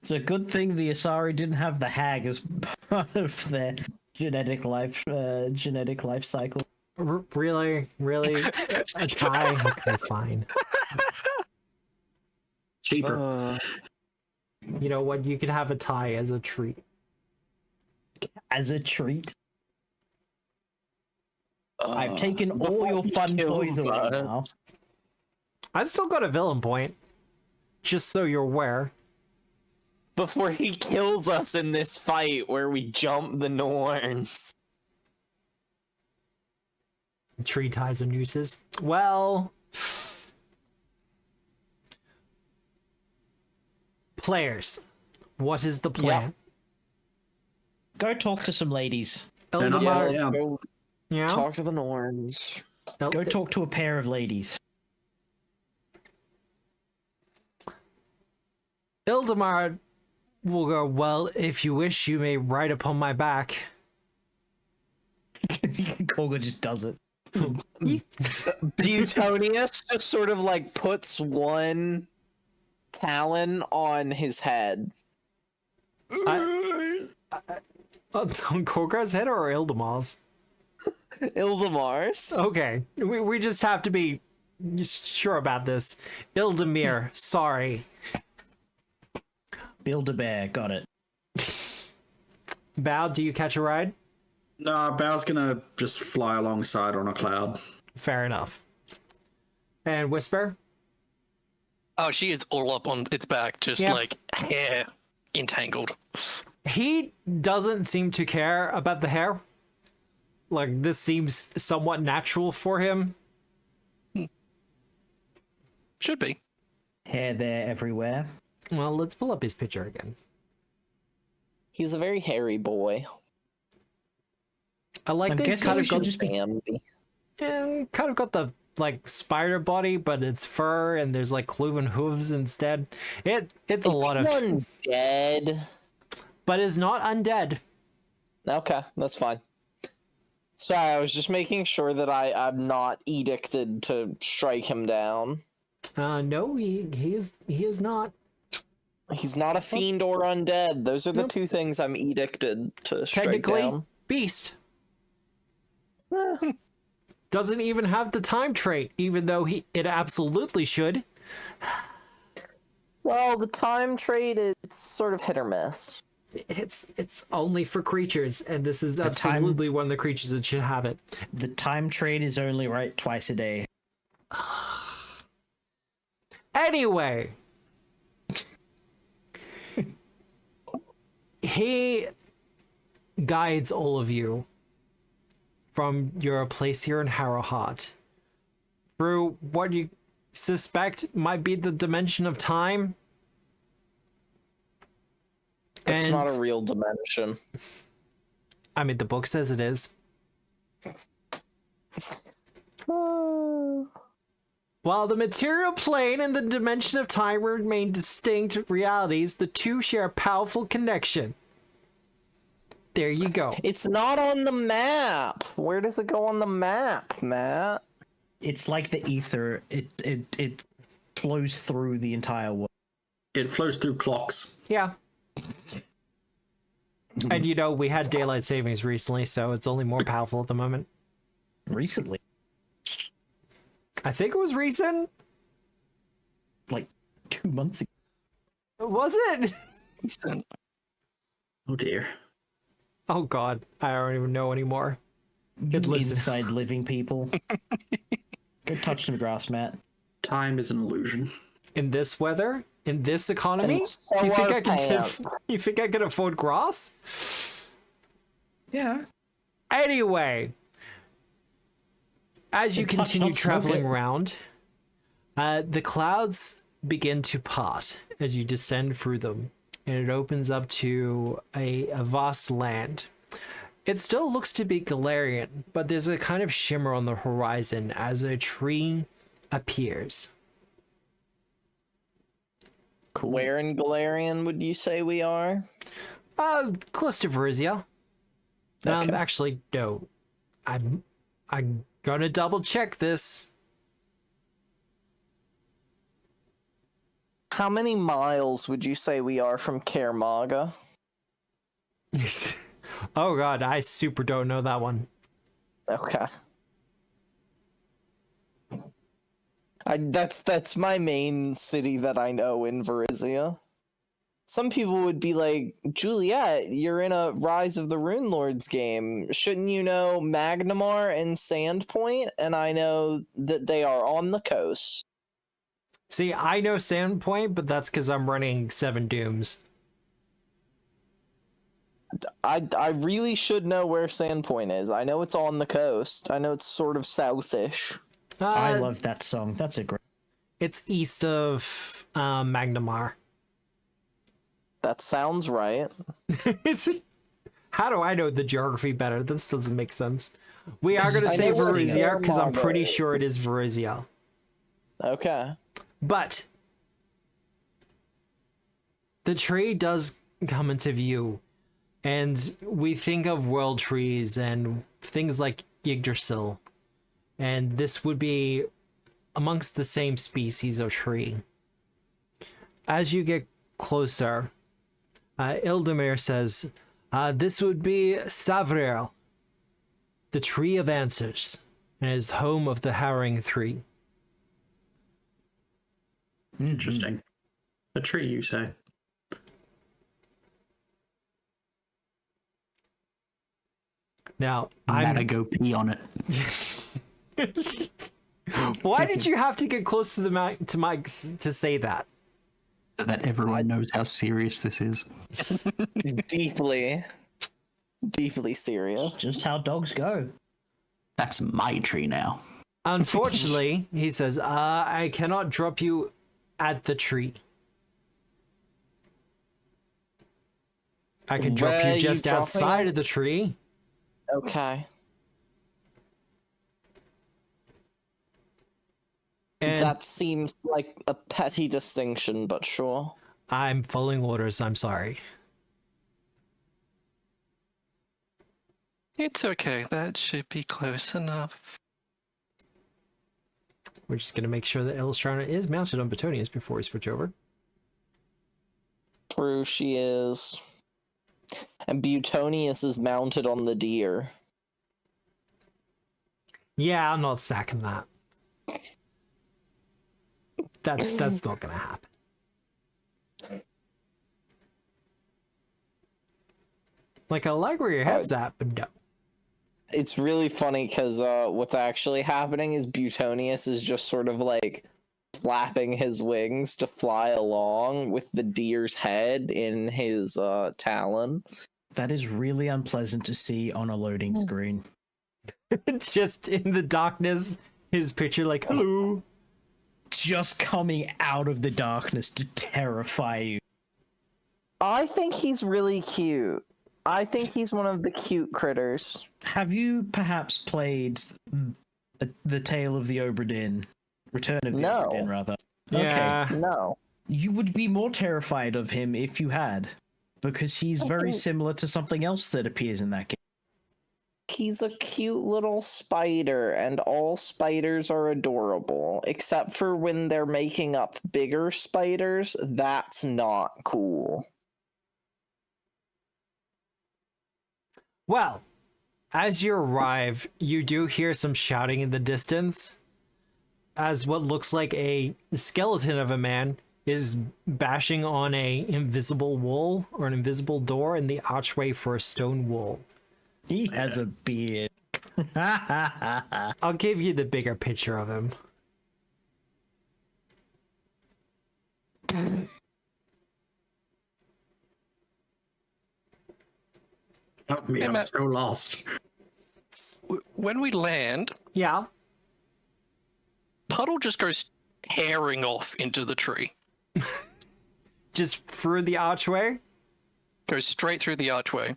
It's a good thing the Asari didn't have the hag as part of their genetic life cycle. Really? A tie? Okay, fine. Cheaper. You know what? You could have a tie as a treat. As a treat. I've taken all your fun toys away now. I still got a villain point. Just so you're aware. Before he kills us in this fight where we jump the Norns. Tree ties and nooses. Well... Players, what is the plan? Go talk to some ladies. Eldamar, yeah? Talk to the Norns. Go talk to a pair of ladies. Ildamar will go, well, if you wish, you may ride upon my back. Kolga just does it. Butonius just sort of like puts one talon on his head. On Korgra's head or Ildamar's? Ildamar's. Okay, we just have to be sure about this. Ildamir, sorry. Build-A-Bear, got it. Bao, do you catch a ride? No, Bao's gonna just fly alongside on a cloud. Fair enough. And Whisper? Oh, she is all up on its back, just like hair entangled. He doesn't seem to care about the hair. Like, this seems somewhat natural for him. Should be. Hair there everywhere. Well, let's pull up his picture again. He's a very hairy boy. I like I'm this guessing kind we of should got, just be... Bambi. and kind of got the like spider body, but it's fur and there's like cloven hooves instead. It's a lot of undead. But is not undead. Okay, that's fine. Sorry, I was just making sure that I'm not edicted to strike him down. No, he is not. He's not a fiend or undead. Those are the two things I'm edicted to strike Technically, down. beast. Doesn't even have the time trait, even though it absolutely should. Well, the time trait is sort of hit or miss. It's only for creatures, and this is absolutely one of the creatures that should have it. The time trade is only right twice a day. Anyway, he guides all of you from your place here in Harrowheart through what you suspect might be the dimension of time. It's And not a real dimension. I mean, the book says it is. While the material plane and the dimension of time remain distinct realities, the two share a powerful connection. There you go. It's not on the map. Where does it go on the map, Matt? It's like the ether. It flows through the entire world. It flows through clocks. Yeah. And you know, we had daylight savings recently, so it's only more powerful at the moment. Recently, I think it was recent. like 2 months ago. Was it? Oh dear. Oh god, I don't even know anymore. It lives Inside living people. Go touch some grass, Matt. Time is an illusion. in this weather, in this economy. And so You think are I can? pants. You think I can afford grass? Yeah. Anyway, as you Touch, not continue smoke traveling it. around, the clouds begin to part as you descend through them, and it opens up to a vast land. It still looks to be Galarian, but there's a kind of shimmer on the horizon as a tree appears. Where in Galarian would you say we are? Close to Verizia. Okay. Actually, no. I'm gonna double check this. How many miles would you say we are from Kermaga? Oh god, I super don't know that one. Okay. That's my main city that I know in Verizia. Some people would be like, Juliet, you're in a Rise of the Rune Lords game. Shouldn't you know Magnamar and Sandpoint? And I know that they are on the coast. See, I know Sandpoint, but that's because I'm running 7 Dooms. I really should know where Sandpoint is. I know it's on the coast. I know it's sort of southish. I love that song. That's a great. It's east of Magnamar. That sounds right. It's how do I know the geography better? This doesn't make sense. We are going to I say know where Verizia because I'm Kermaga pretty is. sure it is Verizia. Okay. But the tree does come into view, and we think of world trees and things like Yggdrasil, and this would be amongst the same species of tree. As you get closer, Ildamir says, this would be Savriel, the Tree of Answers, and is home of the Harrowing Three. Interesting. A tree, you say? Now, Gotta go pee on it. why did you have to get close to the mic to say that? So that everyone knows how serious this is. Deeply serious. Just how dogs go. That's my tree now. Unfortunately, he says, I cannot drop you at the tree. I can drop Where are you you just dropping outside us? of the tree. Okay. And That seems like a petty distinction, but sure. I'm following orders, I'm sorry. It's okay. That should be close enough. We're just going to make sure that Illustrana is mounted on Betonius before we switch over. True, she is. And Butonius is mounted on the deer. Yeah, I'm not sacking that. That's not going to happen. Like, I like where your head's at, but no. It's really funny because what's actually happening is Butonius is just sort of like flapping his wings to fly along with the deer's head in his talon. That is really unpleasant to see on a loading screen. Just in the darkness, his picture like, hello. Just coming out of the darkness to terrify you. I think he's really cute. I think he's one of the cute critters. Have you perhaps played The Tale of the Obra Dinn? Return of the Obra Dinn, rather. Yeah. Okay. No. You would be more terrified of him if you had, because he's very similar to something else that appears in that game. He's a cute little spider, and all spiders are adorable, except for when they're making up bigger spiders. That's not cool. Well, as you arrive, you do hear some shouting in the distance, as what looks like a skeleton of a man is bashing on a invisible wall or an invisible door in the archway for a stone wall. He has a beard. I'll give you the bigger picture of him. Help me, I'm Matt. so lost. When we land, Yeah. Puddle just goes tearing off into the tree. Just through the archway? Goes straight through the archway.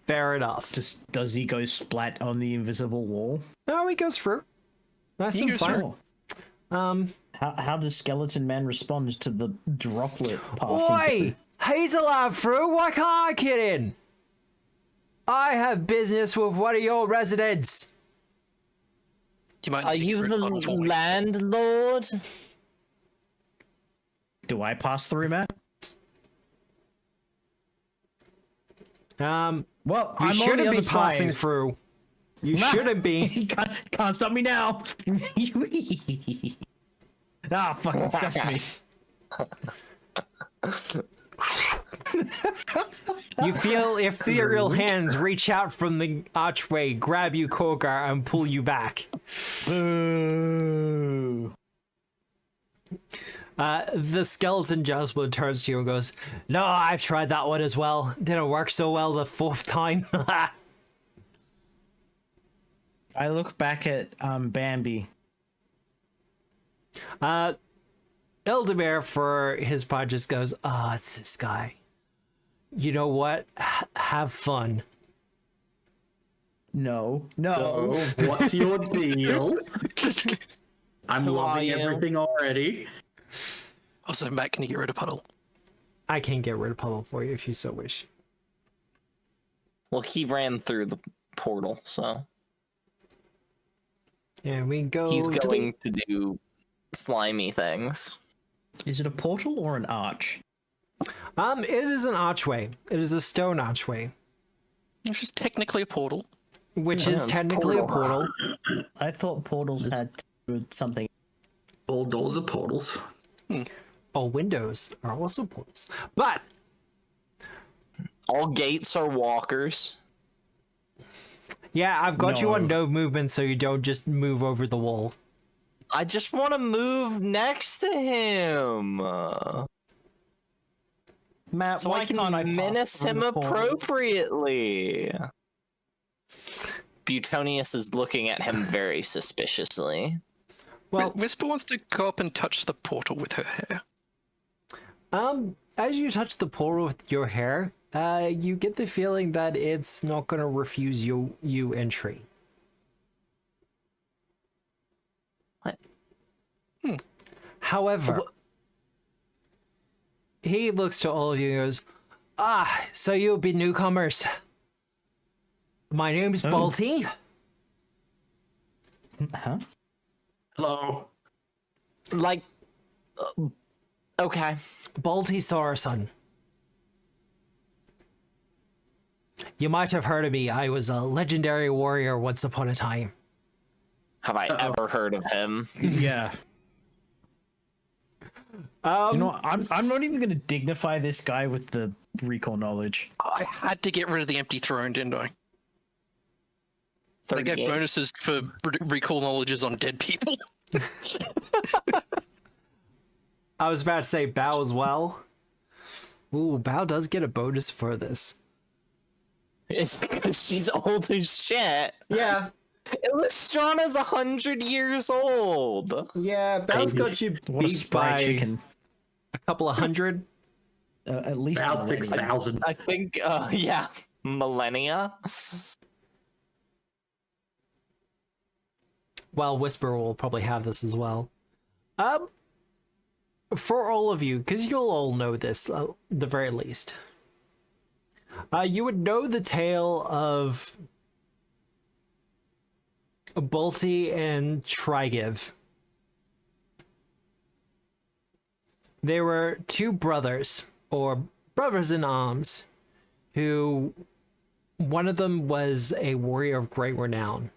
Fair enough. Does he go splat on the invisible wall? No, he goes through. Nice He and goes fine. through. How does Skeleton Man respond to the droplet passing? Oi! He's allowed through. Why can't I get in? I have business with one of your residents. You might Are need to you get rid of Puddle the for me. landlord? Do I pass through, Matt? Well, You you I'm shouldn't on be the passing side. through. You Nah. shouldn't be. Can't stop me now. Ah, fucking stop me. You feel ethereal hands reach out from the archway, grab you, Kogar, and pull you back. Boo. The skeleton gentleman turns to you and goes, "No, I've tried that one as well. Didn't work so well the fourth time." I look back at Bambi. Eldemir, for his part, just goes, "Ah, it's this guy. You know what? Have fun." No. Oh, what's your deal? I'm Who are loving you? everything already. Also, Matt, can you get rid of Puddle? I can get rid of Puddle for you if you so wish. Well, he ran through the portal, so And we go. he's to the- going to do slimy things. Is it a portal or an arch? It is an archway. It is a stone archway, Which is technically a portal. which Yeah, is it's technically a portal. I thought portals had something. All doors are portals. All windows are also portals. But All gates are walkers. yeah, I've got you on No. no movement, so you don't just move over the wall. I just want to move next to him, Matt, so why I can can't I pass menace through him the portal? appropriately. Butonius is looking at him very suspiciously. Well, Whisper wants to go up and touch the portal with her hair. as you touch the portal with your hair, you get the feeling that it's not going to refuse you entry. What? However, he looks to all of you and goes, "Ah, so you'll be newcomers. My name's Balti. Huh? Hello. Like, okay. Balti Sorason. You might have heard of me. I was a legendary warrior once upon a time. Have I ever heard of him? Yeah. You know what? I'm not even going to dignify this guy with the recall knowledge. I had to get rid of the empty throne, didn't I? They gave 38. bonuses for recall knowledges on dead people. I was about to say Bao as well. Ooh, Bao does get a bonus for this. It's because she's old as shit. Yeah. Illustrana's 100 years old. Yeah, Bow's got you What a beat spry by chicken. a couple of hundred. At least About millennia. 6,000. I think, yeah, millennia. Well, Whisper will probably have this as well. For all of you, because you'll all know this, the very least. You would know the tale of Bolty and Trigiv. They were two brothers, or brothers in arms, who one of them was a warrior of great renown.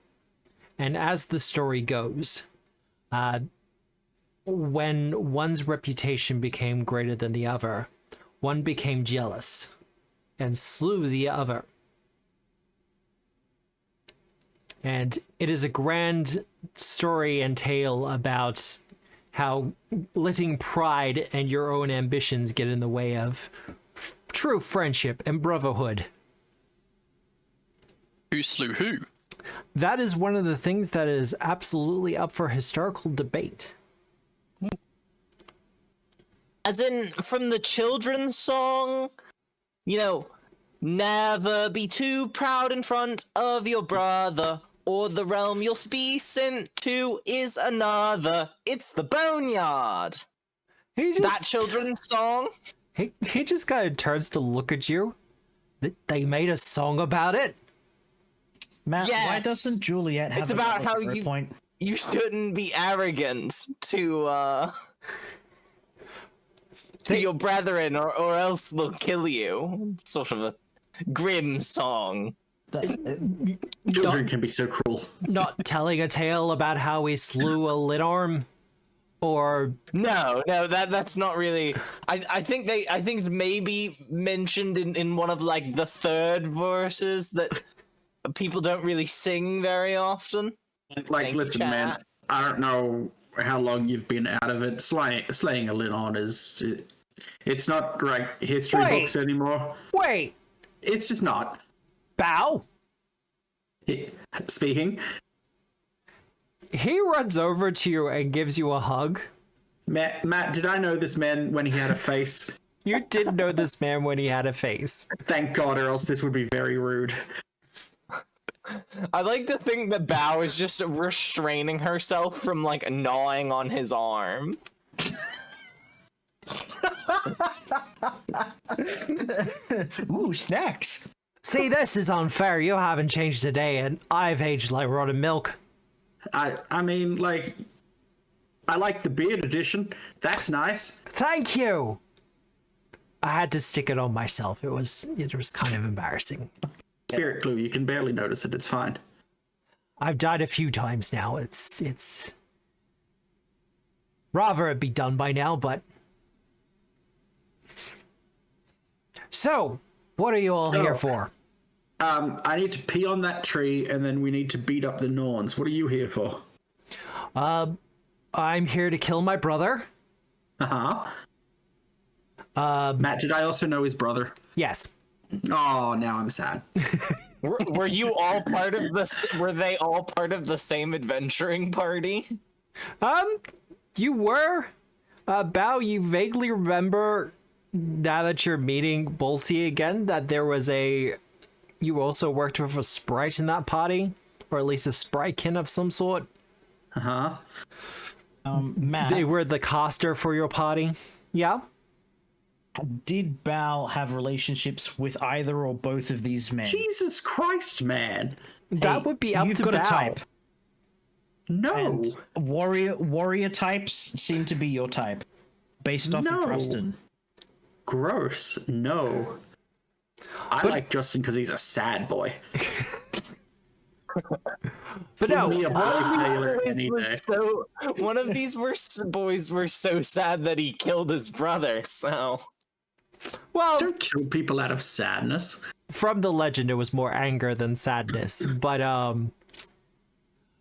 And as the story goes, when one's reputation became greater than the other, one became jealous and slew the other. And it is a grand story and tale about how letting pride and your own ambitions get in the way of true friendship and brotherhood. Who slew who? That is one of the things that is absolutely up for historical debate. As in, from the children's song, you know, never be too proud in front of your brother, or the realm you'll be sent to is another. It's the boneyard. That children's song? He just kind of turns to look at you. They made a song about it? Matt, Yes. why doesn't Juliet have It's about how a point? you shouldn't be arrogant to your brethren, or else they'll kill you. It's sort of a grim song. Children can be so cruel. Not telling a tale about how he slew a Linorm? Or No, that's not really. I think it's maybe mentioned in one of like the third verses that people don't really sing very often. Like, Thank you, listen, chat. man, I don't know how long you've been out of it. Slaying a Linon is... It's not like history Wait. books anymore. wait, It's just not. Bow? Speaking, He runs over to you and gives you a hug. Matt, did I know this man when he had a face? You did know this man when he had a face. Thank God, or else this would be very rude. I like to think that Bao is just restraining herself from like gnawing on his arm. Ooh, snacks. See, this is unfair. You haven't changed a day, and I've aged like rotten milk. I mean, like, I like the beard edition. That's nice. Thank you. I had to stick it on myself. It was kind of embarrassing. Spirit glue, you can barely notice it. It's fine. I've died a few times now. It's rather it be done by now, but so what are you all here for? I need to pee on that tree, and then we need to beat up the Norns. What are you here for? I'm here to kill my brother. Uh-huh. Matt, did I also know his brother? Yes. Oh, now I'm sad. Were you all part of this? Were they all part of the same adventuring party? You were. Bao, you vaguely remember, now that you're meeting Bolty again, that there was you also worked with a sprite in that party? Or at least a spritekin of some sort? Uh-huh. Matt, They were the caster for your party? Yeah? did Bao have relationships with either or both of these men? Jesus Christ, man. That Hey, would be up you've to got a Bao. type. No. And warrior types seem to be your type, based off No. of Justin. Gross. No. I like Justin because he's a sad boy. But Give no, me a boy Taylor any day. So one of these boys were so sad that he killed his brother. So well, Don't kill people out of sadness. from the legend, it was more anger than sadness. But,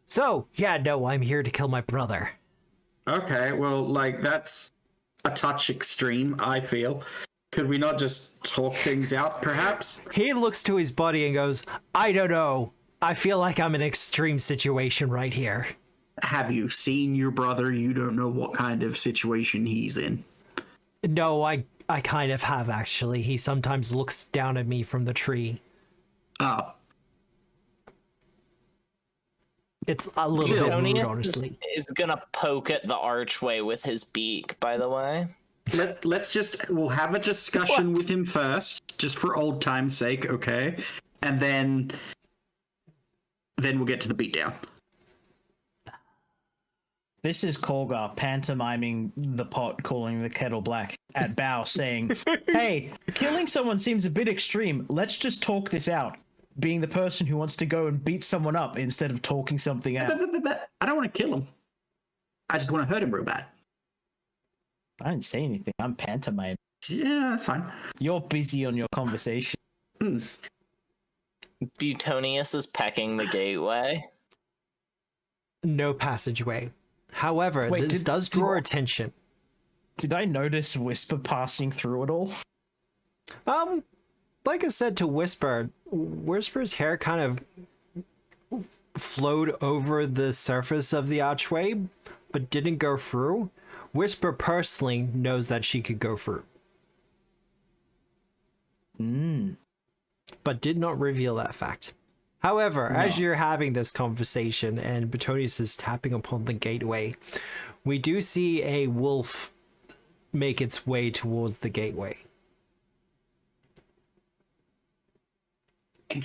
so, yeah, no, I'm here to kill my brother. Okay, well, like, that's a touch extreme, I feel. Could we not just talk things out, perhaps? He looks to his buddy and goes, I don't know. I feel like I'm in an extreme situation right here. Have you seen your brother? You don't know what kind of situation he's in. No, I kind of have, actually. He sometimes looks down at me from the tree. Oh. It's a little bit rude, Tonius honestly. is gonna poke at the archway with his beak, by the way. We'll have a discussion with him first, just for old time's sake, okay? And then we'll get to the beatdown. This is Korgar pantomiming the pot, calling the kettle black at Bao, saying, "Hey, killing someone seems a bit extreme. Let's just talk this out." Being the person who wants to go and beat someone up instead of talking something out. I don't want to kill him. I just want to hurt him real bad. I didn't say anything. I'm pantomiming. Yeah, that's fine. You're busy on your conversation. Butonius is pecking the gateway. No passageway. However, Wait, this does draw attention. Did I notice Whisper passing through it all? Like I said to Whisper, Whisper's hair kind of flowed over the surface of the archway, but didn't go through. Whisper personally knows that she could go through. But did not reveal that fact. However, as you're having this conversation and Betonius is tapping upon the gateway, we do see a wolf make its way towards the gateway.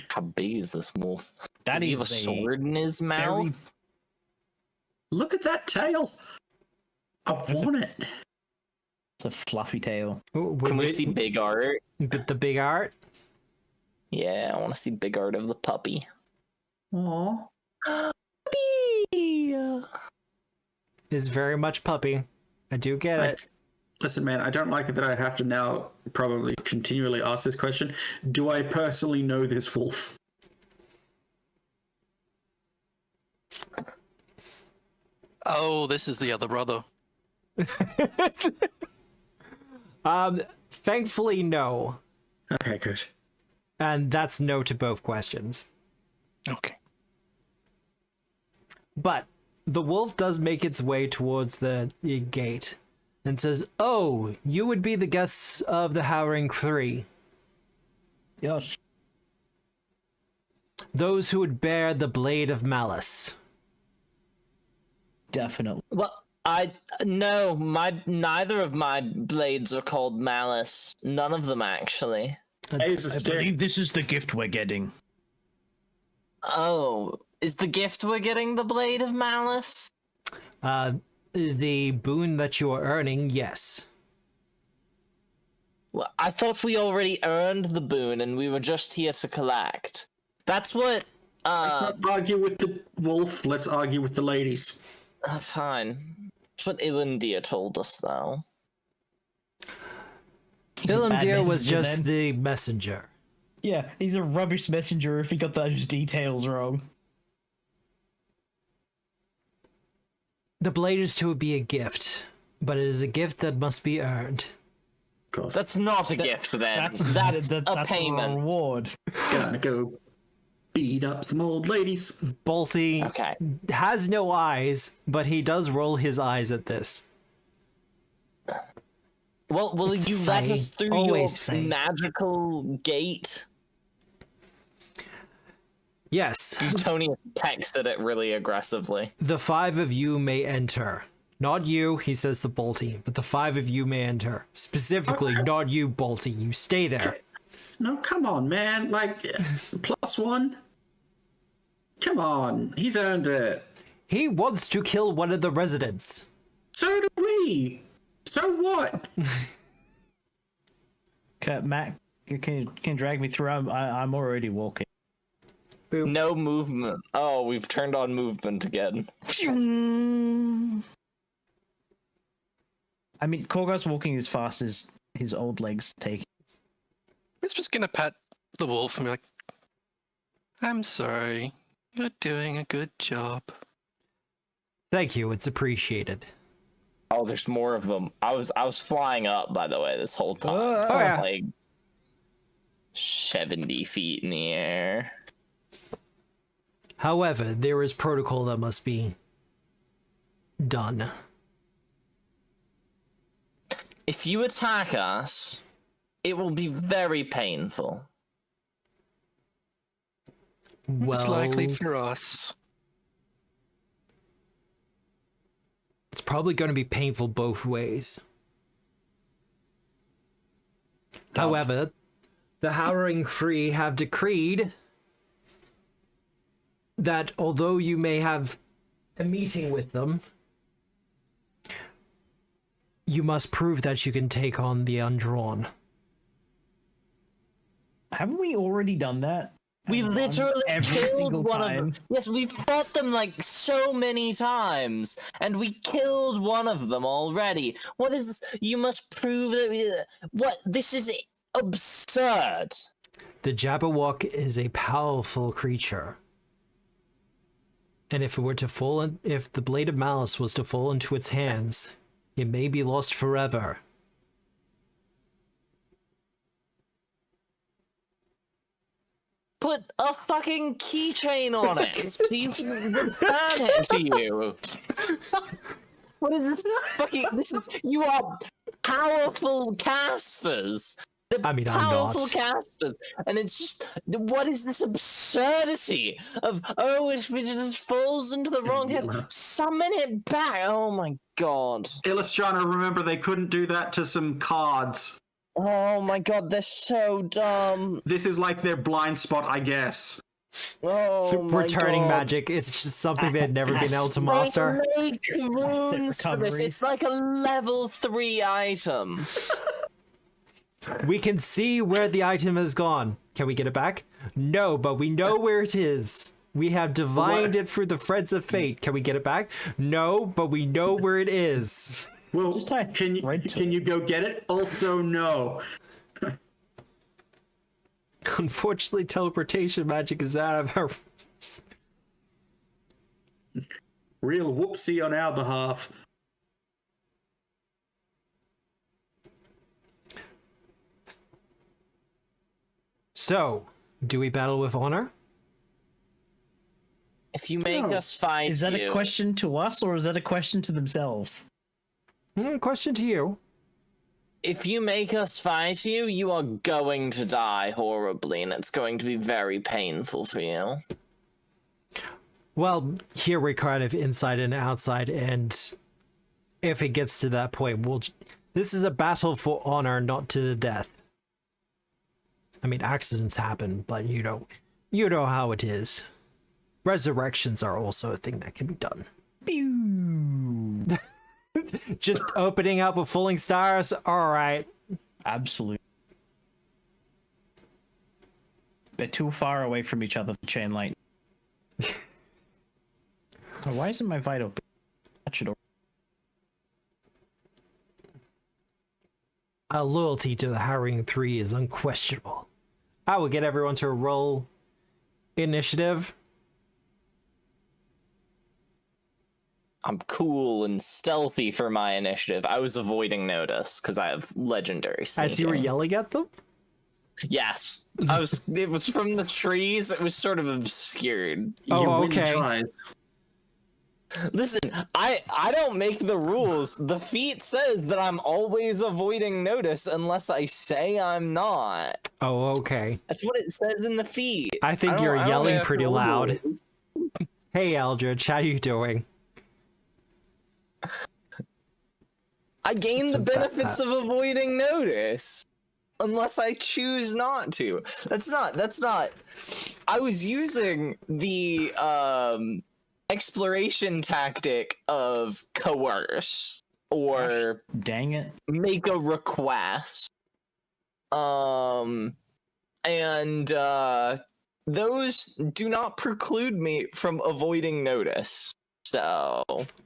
How big is this wolf? That Does he have a is a sword in his mouth? very- Look at that tail. I want it. It's a fluffy tail. Can we see big art? the big art? Yeah, I want to see big art of the puppy. Aww. Puppy! Is very much puppy. I do get it. Listen, man, I don't like it that I have to now probably continually ask this question. Do I personally know this wolf? Oh, this is the other brother. Thankfully, no. Okay, good. And that's no to both questions. Okay. But the wolf does make its way towards the gate and says, "Oh, you would be the guests of the Howling Three. Yes. Those who would bear the blade of malice." Definitely. Well, neither of my blades are called malice. None of them, actually. I believe this is the gift we're getting. Oh, is the gift we're getting the blade of malice? The boon that you are earning, yes. Well, I thought we already earned the boon and we were just here to collect. That's what, Let's not argue with the wolf, let's argue with the ladies. Fine. That's what Ilindir told us, though. Ilimdir was messenger just then. the messenger. Yeah, he's a rubbish messenger if he got those details wrong. The blade is to be a gift, but it is a gift that must be earned. That's not a gift, then. That's a payment. A reward. Gonna go beat up some old ladies. Bolty Okay. has no eyes, but he does roll his eyes at this. Well, will It's you let Fae. us through Always your Fae. magical gate? Yes, Tony pecks at it really aggressively. the 5 of you may enter. Not you, he says to Bolty, but the 5 of you may enter. Specifically, not you, Bolty. You stay there. No, come on, man. Like, +1? Come on, he's earned it. He wants to kill one of the residents. So do we. So what? Okay, Matt, can you drag me through? I'm already walking. No movement. Oh, we've turned on movement again. I mean, Korgar's walking as fast as his old legs take. It's just gonna pat the wolf and be like, "I'm sorry. You're doing a good job." Thank you, it's appreciated. Oh, there's more of them. I was flying up, by the way, this whole time. Oh, yeah. Like 70 feet in the air. However, there is protocol that must be done. If you attack us, it will be very painful. Most likely for us. It's probably going to be painful both ways. However, the Howling Three have decreed that although you may have a meeting with them, you must prove that you can take on the Undrawn. Haven't we already done that? We literally every killed single one of time. them. Yes, we fought them like so many times, and we killed one of them already. What is this? You must prove that we... What? This is absurd. The Jabberwock is a powerful creature. And if it were to fall in, if the Blade of Malice was to fall into its hands, it may be lost forever. Put a fucking keychain on it so you can return it to you. What is this fucking... This is... You are powerful casters. I mean, I'm Powerful not. casters. And it's just... What is this absurdity of, oh, if it just falls into the wrong hand, summon it back. Oh my god. Illustrana, remember they couldn't do that to some cards. Oh my god, they're so dumb. This is like their blind spot, I guess. Oh my Returning god. magic, it's just something they'd never been able to master. They make runes for this. Recovery. It's like a level 3 item. We can see where the item has gone. Can we get it back? No, but we know where it is. We have divined it through the threads of fate. Can we get it back? No, but we know where it is. Well, Just type can red to you go get it? Also, no. Unfortunately, teleportation magic is out of our... Real whoopsie on our behalf. So, do we battle with honor? If you make us fight Is that you, a question to us, or is that a question to themselves? Question to you. if you make us fight you, you are going to die horribly, and it's going to be very painful for you. Well, here we're kind of inside and outside, and if it gets to that point, this is a battle for honor, not to the death. I mean, accidents happen, but you know how it is. Resurrections are also a thing that can be done. Pew! Just opening up with falling stars? Alright. Absolutely. They're too far away from each other for chain lightning. Oh, why isn't my vital? Touch it. Our loyalty to the Harrowing 3 is unquestionable. I will get everyone to roll initiative. I'm cool and stealthy for my initiative. I was avoiding notice because I have legendary sneaking. As you were yelling at them? Yes. It was from the trees. It was sort of obscured. Oh, You win okay. tries. Listen, I don't make the rules. The feat says that I'm always avoiding notice unless I say I'm not. Oh, okay. That's what it says in the feat. I think don't- you're I don't yelling make pretty the loud. rules. Hey, Eldridge, how you doing? I gain the a bad benefits of avoiding notice. Unless I choose not to. That's not. I was using the exploration tactic of coerce or Dang it. make a request. And those do not preclude me from avoiding notice. So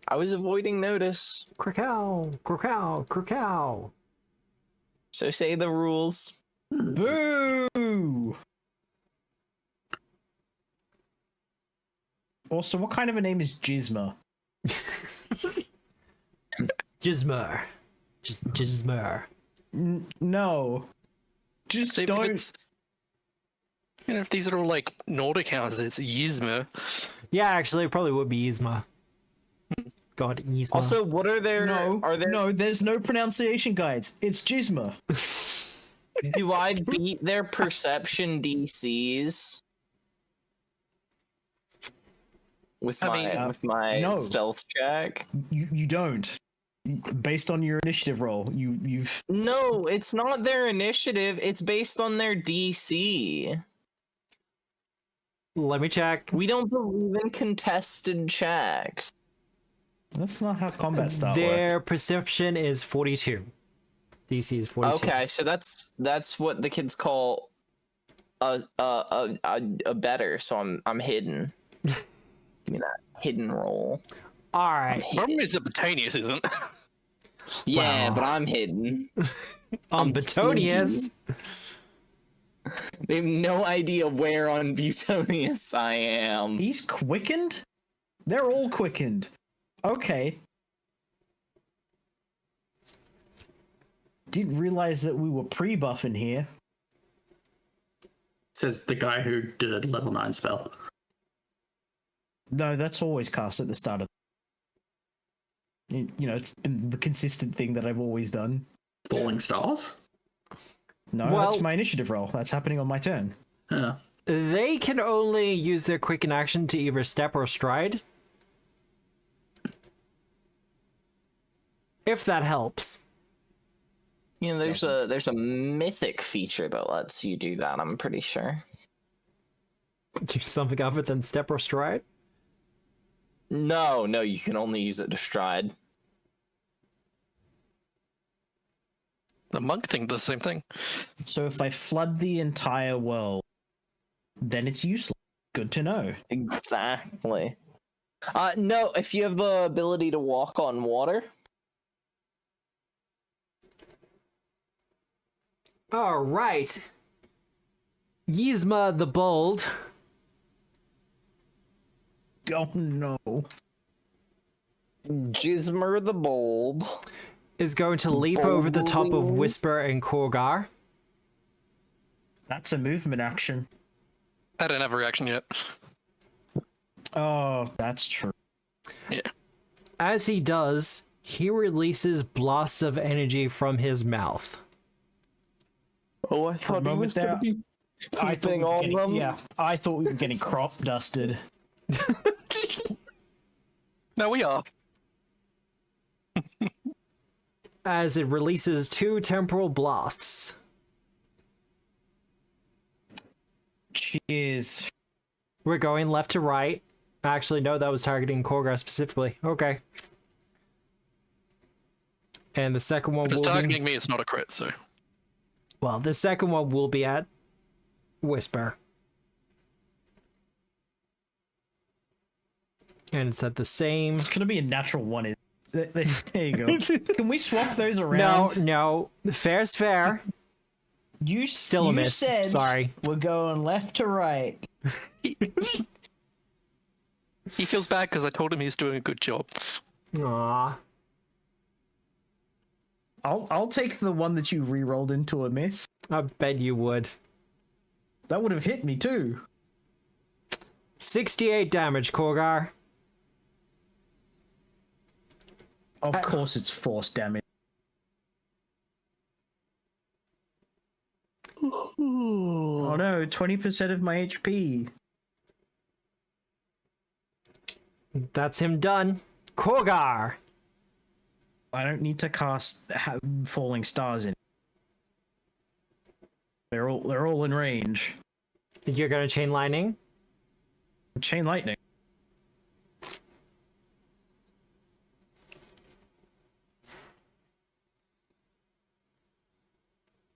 I was avoiding notice. Krakow, krakow, krakow. So say the rules. Boo! Also, what kind of a name is Gizma? Gizmer. Just Gizmer. No. Just See, don't. You know, if these are all like Nordic houses, it's Yzma. Yeah, actually, it probably would be Yzma. God, Yzma. Also, what are there? Are there? No, there's no pronunciation guides. It's Gizma. Do I beat their perception DCs with my no. stealth check? You don't. Based on your initiative roll, you've. No, it's not their initiative. It's based on their DC. Let me check. We don't believe in contested checks. That's not how combat style Their works. perception is 42. DC is 42. Okay, so that's what the kids call a better. So I'm hidden. Give me that hidden roll. All right. Problem is that Botanius isn't. Yeah, Wow. but I'm hidden. On I'm Betonius. They have no idea where on Butonius I am. He's quickened? They're all quickened. Okay. Didn't realize that we were pre-buffing here. Says the guy who did a level 9 spell. No, that's always cast at the start of. You know, it's been the consistent thing that I've always done. Falling Stars? No, Well- that's my initiative roll. That's happening on my turn. Yeah. They can only use their quicken action to either step or stride. If that helps. You know, there's a mythic feature that lets you do that. I'm pretty sure. Do something other than step or stride? No, you can only use it to stride. The monk thing does the same thing. So if I flood the entire world, then it's useless. Good to know. Exactly. No, if you have the ability to walk on water. All right. Yzma the Bold Oh no. Gizmer the Bold. is going to leap over the top of Boldly. Whisper and Korgar. That's a movement action. I don't have a reaction yet. Oh, that's true. Yeah. As he does, he releases blasts of energy from his mouth. Oh, I thought he was gonna be I thought we peeping were on getting, them. yeah, I thought we were getting crop dusted. No, we are. As it releases 2 temporal blasts. Cheers. We're going left to right. Actually, no, that was targeting Korgar specifically. Okay. And the second one If it's will targeting be... me, it's not a crit, so. Well, the second one will be at Whisper. And it's at the same... It's gonna be a natural one. There you go. Can we swap those around? No. Fair's fair. You Still a miss. Said Sorry. We're going left to right. He feels bad because I told him he's doing a good job. Aww. I'll take the one that you re-rolled into a miss. I bet you would. That would have hit me too. 68 damage, Korgar. Of course, it's force damage. Oh no, 20% of my HP. That's him done. Korgar! I don't need to cast falling stars in. They're all in range. You're gonna chain lightning? Chain lightning.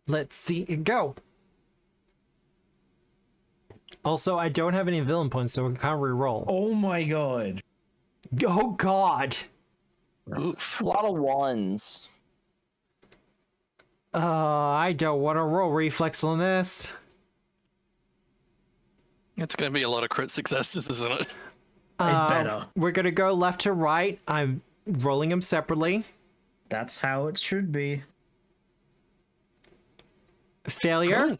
Let's see it go. Also, I don't have any villain points, so I can't re-roll. Oh my god. Oh god! Oof. A lot of ones. I don't want to roll reflex on this. It's going to be a lot of crit successes, isn't it? Better. We're gonna go left to right. I'm rolling them separately. That's how it should be. Failure. Cool.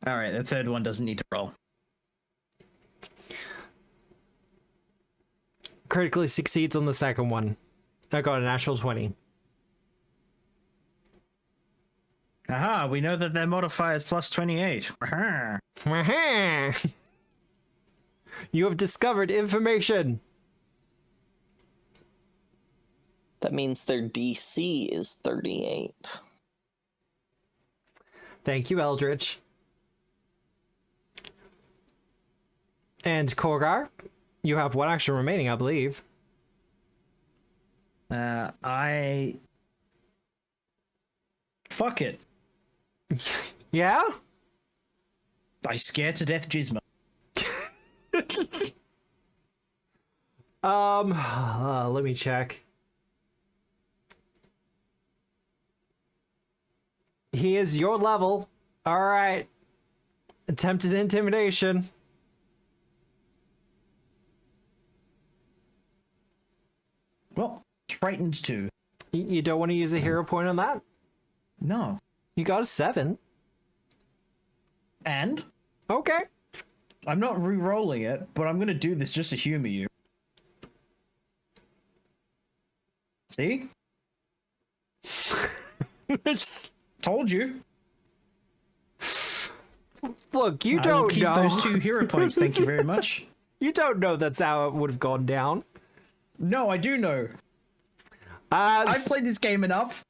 All right, the third one doesn't need to roll. Critically succeeds on the second one. I got a natural 20. Aha, we know that their modifier is plus 28. Aha. You have discovered information. That means their DC is 38. Thank you, Eldritch. And Korgar, you have one action remaining, I believe. Fuck it. Yeah? I scare to death Gizmo. Let me check. He is your level. All right. Attempted intimidation. Well, frightened too. You don't want to use a hero point on that? No. You got a 7. And Okay. I'm not re-rolling it, but I'm gonna do this just to humor you. See? Told you. Look, you I will don't keep know. those 2 hero points, thank you very much. You don't know that's how it would have gone down. No, I do know. I've played this game enough.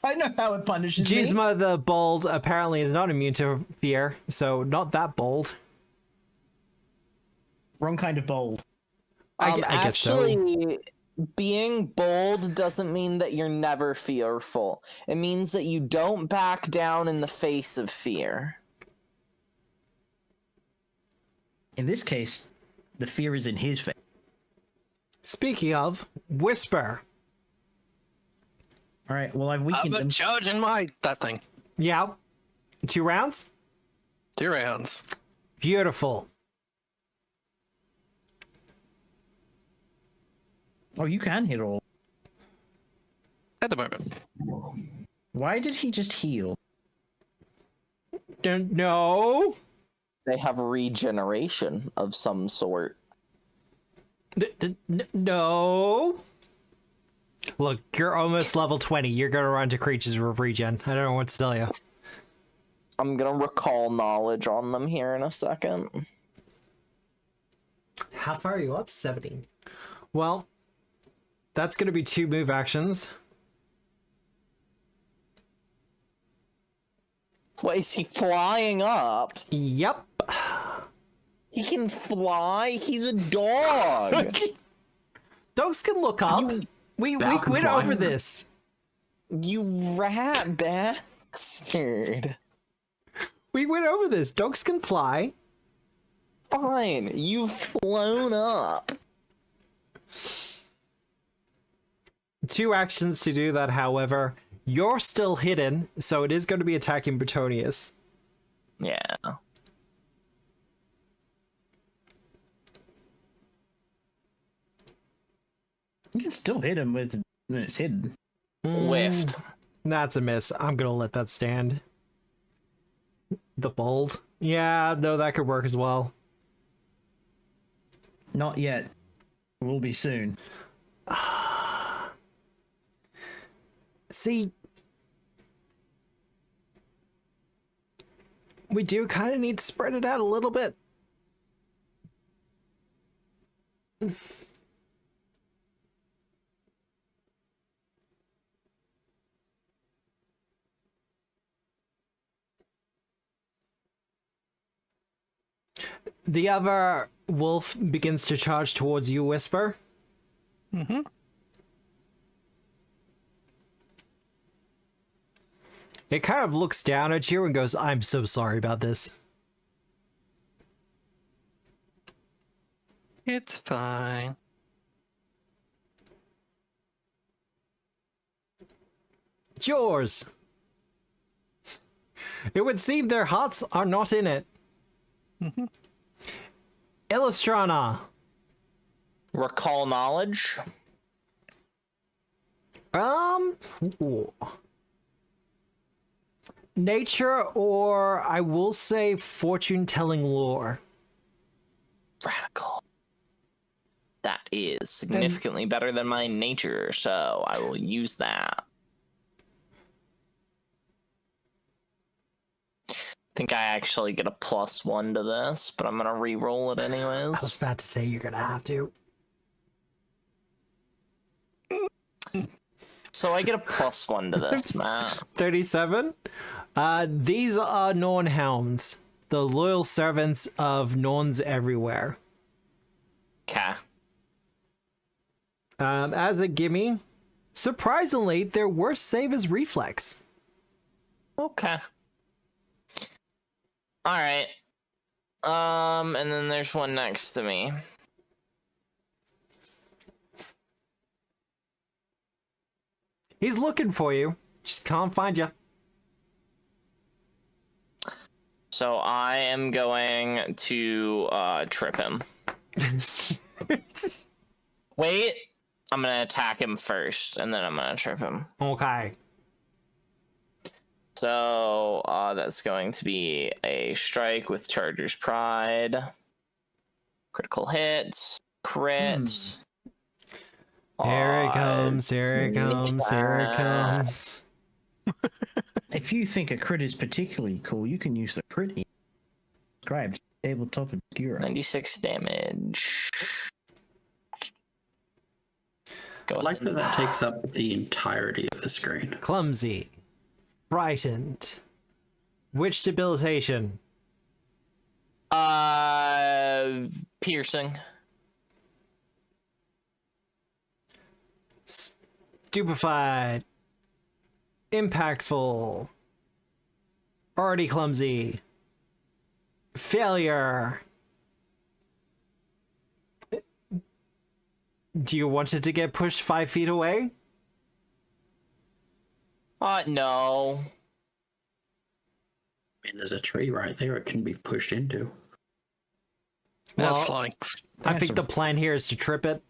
I know how it punishes me. Gizmo the Bold apparently is not immune to fear, so not that bold. Wrong kind of bold. I guess so. Actually, being bold doesn't mean that you're never fearful. It means that you don't back down in the face of fear. In this case, the fear is in his face. Speaking of, Whisper. All right, well, I've weakened him. Charging that thing. Yeah. 2 rounds? 2 rounds. Beautiful. Oh, you can hit all. At the moment. Why did he just heal? No. They have regeneration of some sort. No. Look, you're almost level 20. You're going to run to creatures with regen. I don't know what to tell you. I'm gonna recall knowledge on them here in a second. How far are you up? 70. Well, that's going to be 2 move actions. What, is he flying up? Yep. He can fly? He's a dog! Dogs can look up. We Val can went fly. over this. You rat bastard. We went over this. Dogs can fly. Fine, you've flown up. 2 actions to do that, however. You're still hidden, so it is going to be attacking Bretonius. Yeah. You can still hit him when it's hidden. Whiffed. That's a miss. I'm going to let that stand. The Bold. Yeah, no, that could work as well. Not yet. Will be soon. See, we do kind of need to spread it out a little bit. The other wolf begins to charge towards you, Whisper. Mm-hmm. It kind of looks down at you and goes, I'm so sorry about this. It's fine. It's yours. It would seem their hearts are not in it. Mm-hmm. Illustrana. Recall knowledge? Ooh. nature, or I will say fortune-telling lore. Radical. That is significantly better than my nature, so I will use that. I think I actually get a +1 to this, but I'm gonna re-roll it anyways. I was about to say you're gonna have to. So I get a +1 to this, Matt. 37. These are Norn hounds, the loyal servants of Norns everywhere. Okay. As a gimme, surprisingly, their worst save is reflex. Okay. Alright. And then there's one next to me. He's looking for you, just can't find you. So I am going to trip him. Wait, I'm gonna attack him first, and then I'm gonna trip him. Okay. So that's going to be a strike with Charger's Pride. Critical hit. Crit. Here it comes, here it comes, here it comes. If you think a crit is particularly cool, you can use the crit described tabletop obscura. 96 damage. Go I like ahead. that takes up the entirety of the screen. Clumsy. Frightened. Witch debilitation. Piercing. Stupefied. Impactful. Already clumsy. Failure. Do you want it to get pushed 5 feet away? No. I mean, there's a tree right there it can be pushed into. That's Well, flying. I think the plan here is to trip it.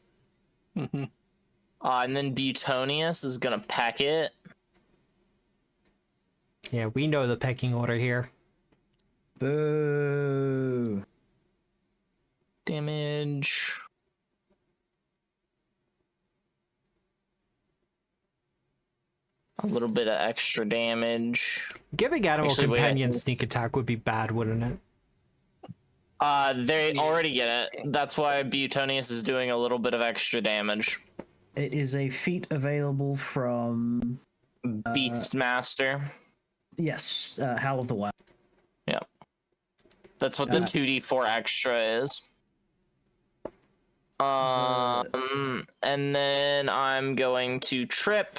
And then Butonius is gonna peck it. Yeah, we know the pecking order here. Boo. Damage. A little bit of extra damage. Giving Animal Actually, wait, Companion sneak attack would be bad, wouldn't it? They already get it. That's why Butonius is doing a little bit of extra damage. It is a feat available from Beastmaster. yes, Howl of the Wild. Yep. That's what the 2d4 extra is. And then I'm going to trip.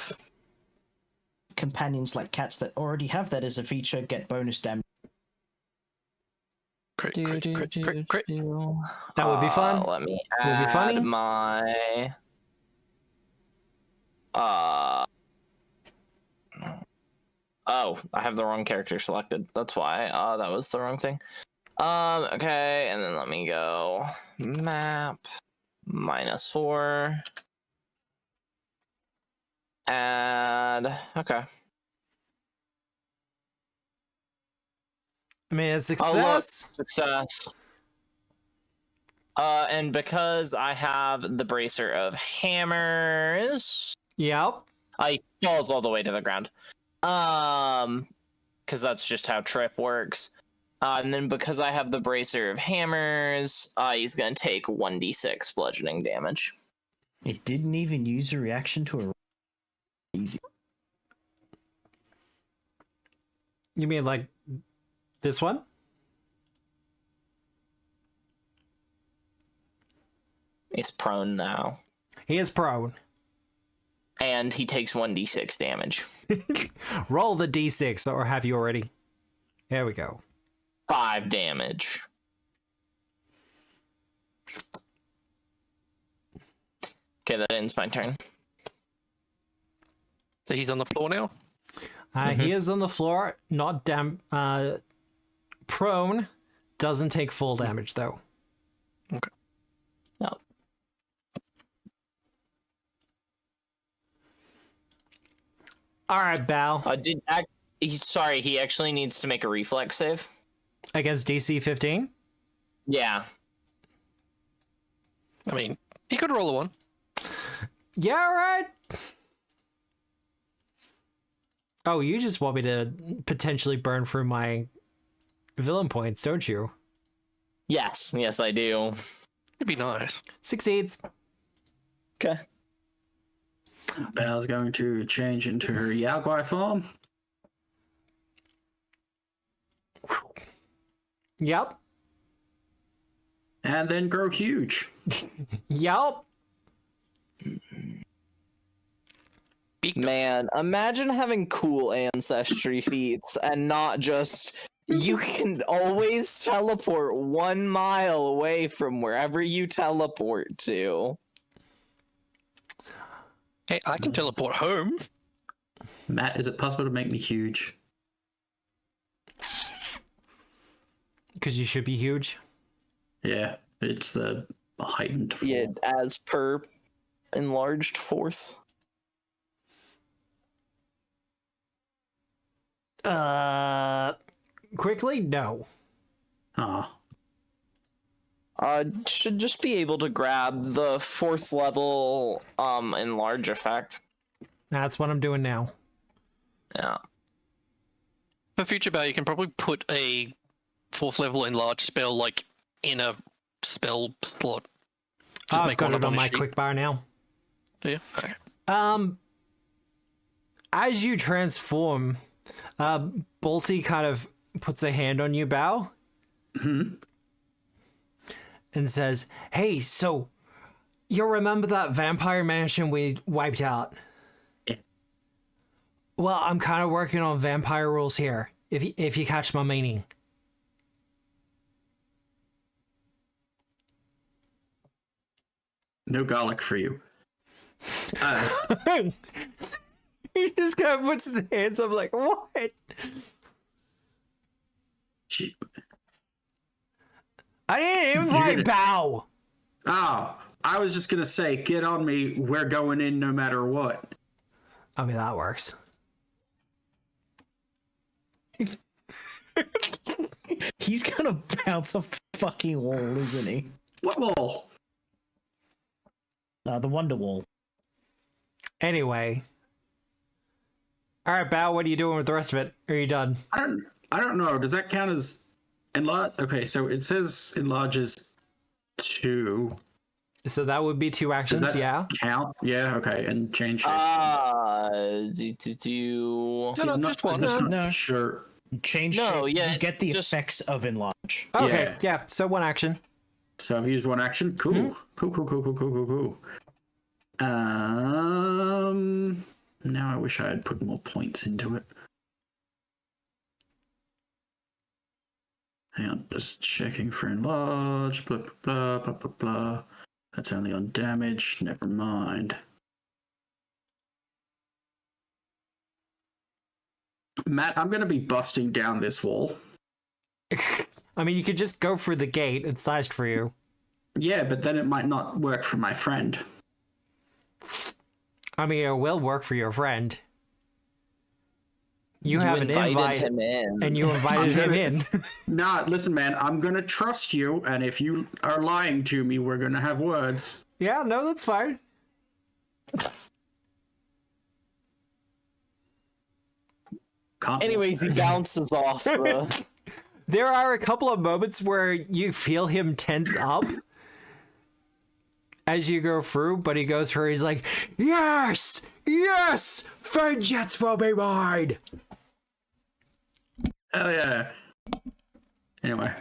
Companions like cats that already have that as a feature get bonus damage. Crit, crit, crit, crit, crit. That would be fun. Let me Would be funny. add my oh, I have the wrong character selected. That's why that was the wrong thing. Okay, and then let me go map -4. Add okay. I mean, a Oh, look, success. success. And because I have the bracer of hammers, Yep. he falls all the way to the ground. Because that's just how trip works. And then because I have the bracer of hammers, he's gonna take 1d6 bludgeoning damage. It didn't even use a reaction to a easy. You mean like this one? He's prone now. He is prone. And he takes 1d6 damage. Roll the d6, or have you already? There we go. 5 damage. Okay, that ends my turn. So he's on the floor now? He is on the floor, not prone. Doesn't take full damage though. Okay. No. All right, Bal. Sorry, he actually needs to make a reflex save. Against DC 15? Yeah. I mean, he could roll a 1. Yeah, right. Oh, you just want me to potentially burn through my villain points, don't you? Yes, I do. It'd be nice. Succeeds. Okay. Belle's going to change into her Yaguai form. Yep. And then grow huge. Yep. Man, imagine having cool ancestry feats and not just you can always teleport 1 mile away from wherever you teleport to. Hey, I can teleport home. Matt, is it possible to make me huge? Because you should be huge. Yeah, it's the heightened form. Yeah, as per enlarged fourth. Quickly? No. Ah, Should just be able to grab the 4th level enlarge effect. That's what I'm doing now. Yeah. For future Bell, you can probably put a 4th level enlarged spell like in a spell slot. Just I've make got one it up on a my sheet. quick bar now. Yeah. Okay. As you transform, Bolty kind of puts a hand on you, Bao, and says, "Hey, so you'll remember that vampire mansion we wiped out? Yeah. Well, I'm kind of working on vampire rules here. If you catch my meaning." no garlic for you. He just kind of puts his hands up like, what? She- I didn't invite Bao. Oh, I was just gonna say, get on me. We're going in no matter what. I mean, that works. He's gonna bounce off the fucking wall, isn't he? What wall? The Wonder Wall. Anyway. All right, Bao, what are you doing with the rest of it? Are you done? I don't know. Does that count as enlarge? Okay, so it says enlarges 2. So that would be 2 actions, Does that yeah? count? Yeah. Okay, and change shape. No, No, just one. No. Sure. Change No, shape, yeah, you get the just- effects of enlarge. Okay, Yeah. yeah, so 1 action. So I've used 1 action. Cool. Cool. Now I wish I had put more points into it. Hang on, just checking for enlarge. Blah blah blah blah blah blah. That's only on damage. Never mind. Matt, I'm gonna be busting down this wall. I mean, you could just go through the gate. It's sized for you. Yeah, but then it might not work for my friend. I mean, it will work for your friend. You have an invited invite, him in. and you invited him in. Nah, listen, man, I'm gonna trust you, and if you are lying to me, we're gonna have words. Yeah, no, that's fine. Can't Anyways, he bounces off the... There are a couple of moments where you feel him tense up as you go through, but he goes through, he's like, yes! Yes! Vengeance will be mine! Hell yeah. Anyway.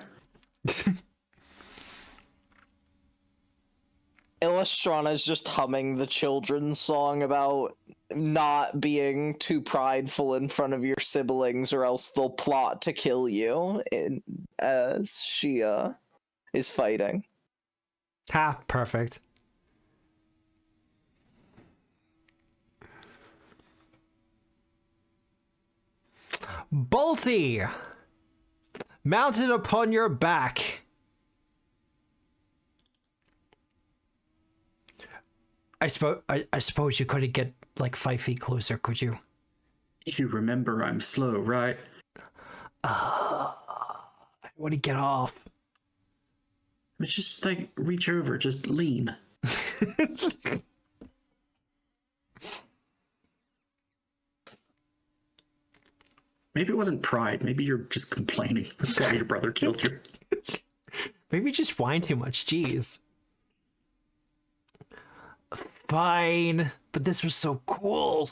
Illustrana's just humming the children's song about not being too prideful in front of your siblings or else they'll plot to kill you as she is fighting. Ha, perfect. Bolty! Mounted upon your back. I suppose you couldn't get like 5 feet closer, could you? You remember I'm slow, right? I want to get off. But just like reach over, just lean. Maybe it wasn't pride. Maybe you're just complaining. That's why your brother killed you. Maybe you just whine too much. Jeez. Fine, but this was so cool.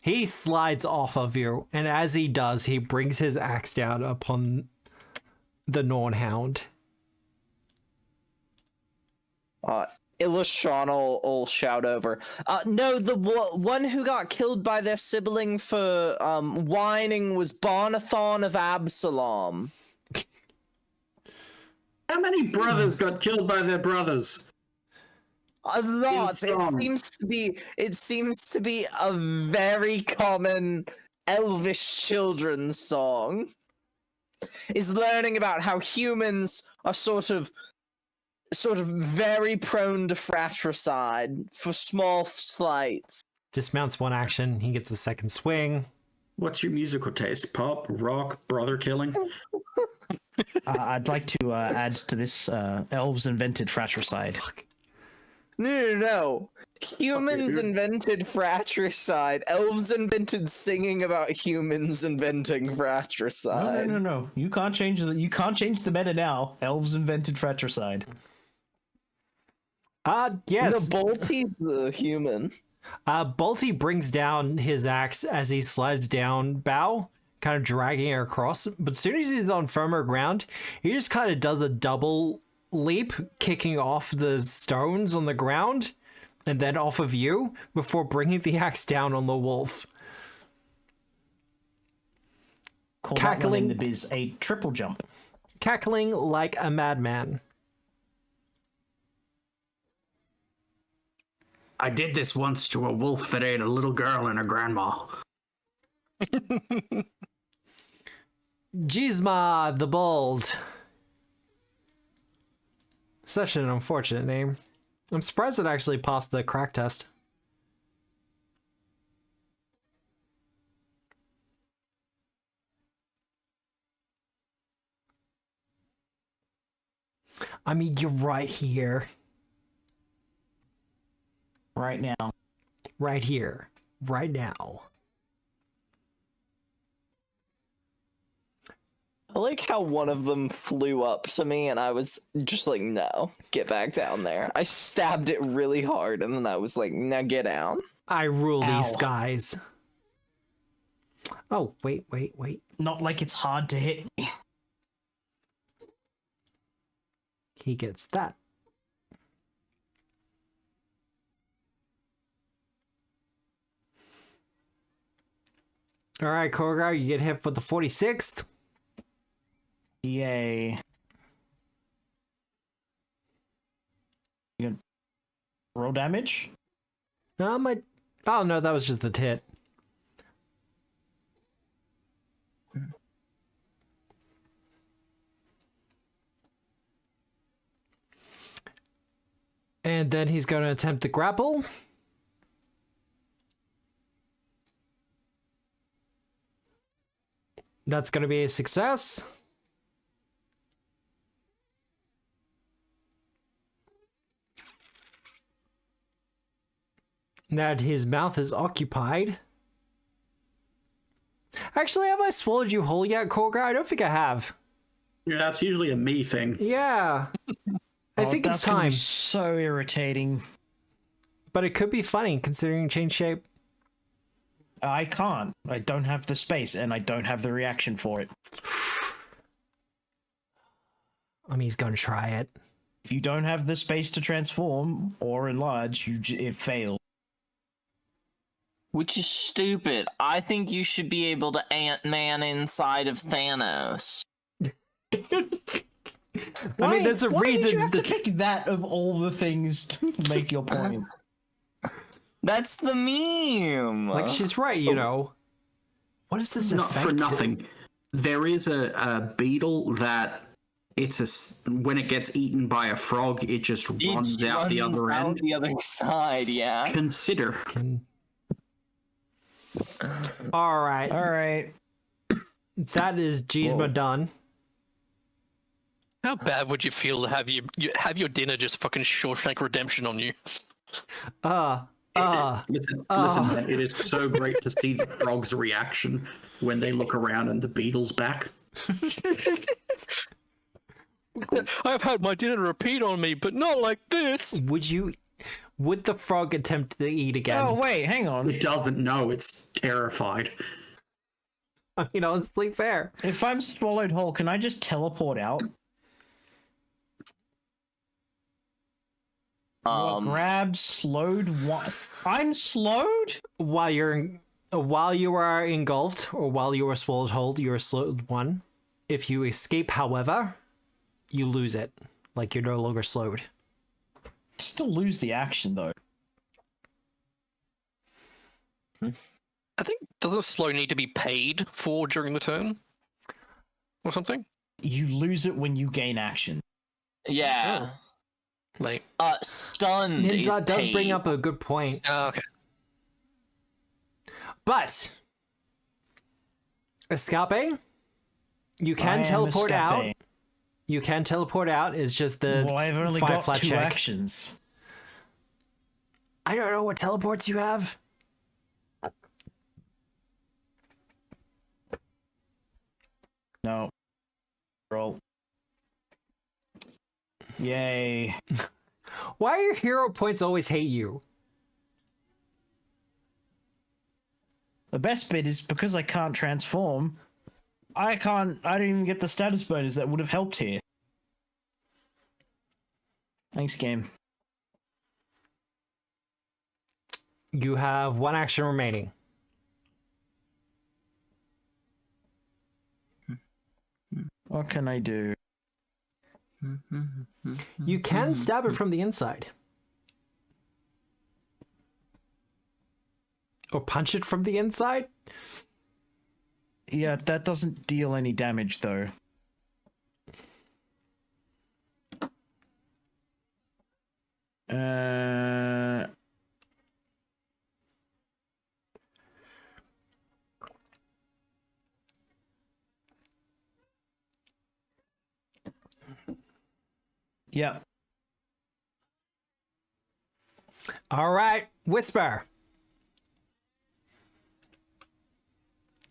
He slides off of you, and as he does, he brings his axe down upon the Norn hound. Illustron will shout over. No, the one who got killed by their sibling for whining was Barnathon of Absalom. How many brothers got killed by their brothers? A lot. It seems to be a very common elvish children's song. Is learning about how humans are sort of very prone to fratricide for small slights. Dismounts one action. He gets a second swing. What's your musical taste? Pop, rock, brother killing? I'd like to add to this elves invented fratricide. Fuck. No. Humans invented fratricide. Elves invented singing about humans inventing fratricide. No. You can't change the meta now. Elves invented fratricide. Yes. The Bolty's the human. Bolty brings down his axe as he slides down Bow, kind of dragging it across. But as soon as he's on firmer ground, he just kind of does a double leap, kicking off the stones on the ground and then off of you before bringing the axe down on the wolf. Call that one in the biz a triple jump. Cackling like a madman. I did this once to a wolf that ate a little girl and her grandma. Gizma the Bold. Such an unfortunate name. I'm surprised it actually passed the crack test. I mean, you're right here. Right now. Right here. Right now. I like how one of them flew up to me and I was just like, no, get back down there. I stabbed it really hard and then I was like, now get down. I rule these Ow. guys. Oh, wait. Not like it's hard to hit me. He gets that. All right, Korgar, you get hit with the 46th. Yay. You gonna roll damage? Oh no, that was just the hit. And then he's going to attempt the grapple. That's going to be a success. Now his mouth is occupied. Actually, have I swallowed you whole yet, Korgar? I don't think I have. Yeah, that's usually a me thing. Yeah. I think it's that's gonna time. be so irritating. But it could be funny considering change shape. I can't. I don't have the space, and I don't have the reaction for it. I mean, he's gonna try it. If you don't have the space to transform or enlarge, it fails. Which is stupid. I think you should be able to Ant-Man inside of Thanos. I mean, there's a Why reason did you have to that- pick that of all the things to make your point? That's the meme. Like, she's right, you know. What is this Not effect? for nothing. There is a beetle that when it gets eaten by a frog, it just runs out the other end. The other side, yeah. Consider. All right. All right. That is Gizmo done. How bad would you feel to have have your dinner just fucking Shawshank Redemption on you? Listen, man, it is so great to see the frog's reaction when they look around and the beetle's back. I've had my dinner repeat on me, but not like this. Would the frog attempt to eat again? Oh, wait, hang on. It doesn't know, it's terrified. I mean, honestly, fair. If I'm swallowed whole, can I just teleport out? Grab, slowed, one. I'm slowed? While you are engulfed, or while you are swallowed whole, you are slowed 1. If you escape, however, you lose it. Like, you're no longer slowed. Still lose the action, though. I think does the slow need to be paid for during the turn? Or something? You lose it when you gain action. Yeah. Like, Stunned is Ninja does paid. bring up a good point. okay. But escaping, you I can am teleport out. escaping. You can teleport out. It's just the Well, I've only 5 got flat 2 check. actions. I don't know what teleports you have. No. Roll. Yay. Why are your hero points always hate you? The best bit is because I can't transform, I don't even get the status bonus that would have helped here. Thanks, game. You have 1 action remaining. What can I do? You can stab it from the inside. Or punch it from the inside? Yeah, that doesn't deal any damage, though. Yeah. All right, Whisper.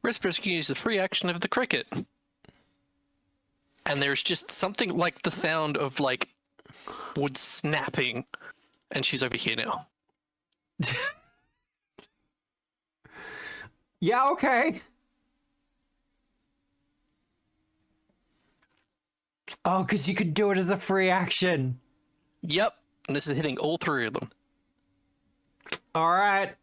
Whisper's can use the free action of the cricket. And there's just something like the sound of, like, wood snapping. And she's over here now. Yeah, okay. Oh, because you could do it as a free action. Yep. And this is hitting all 3 of them. All right.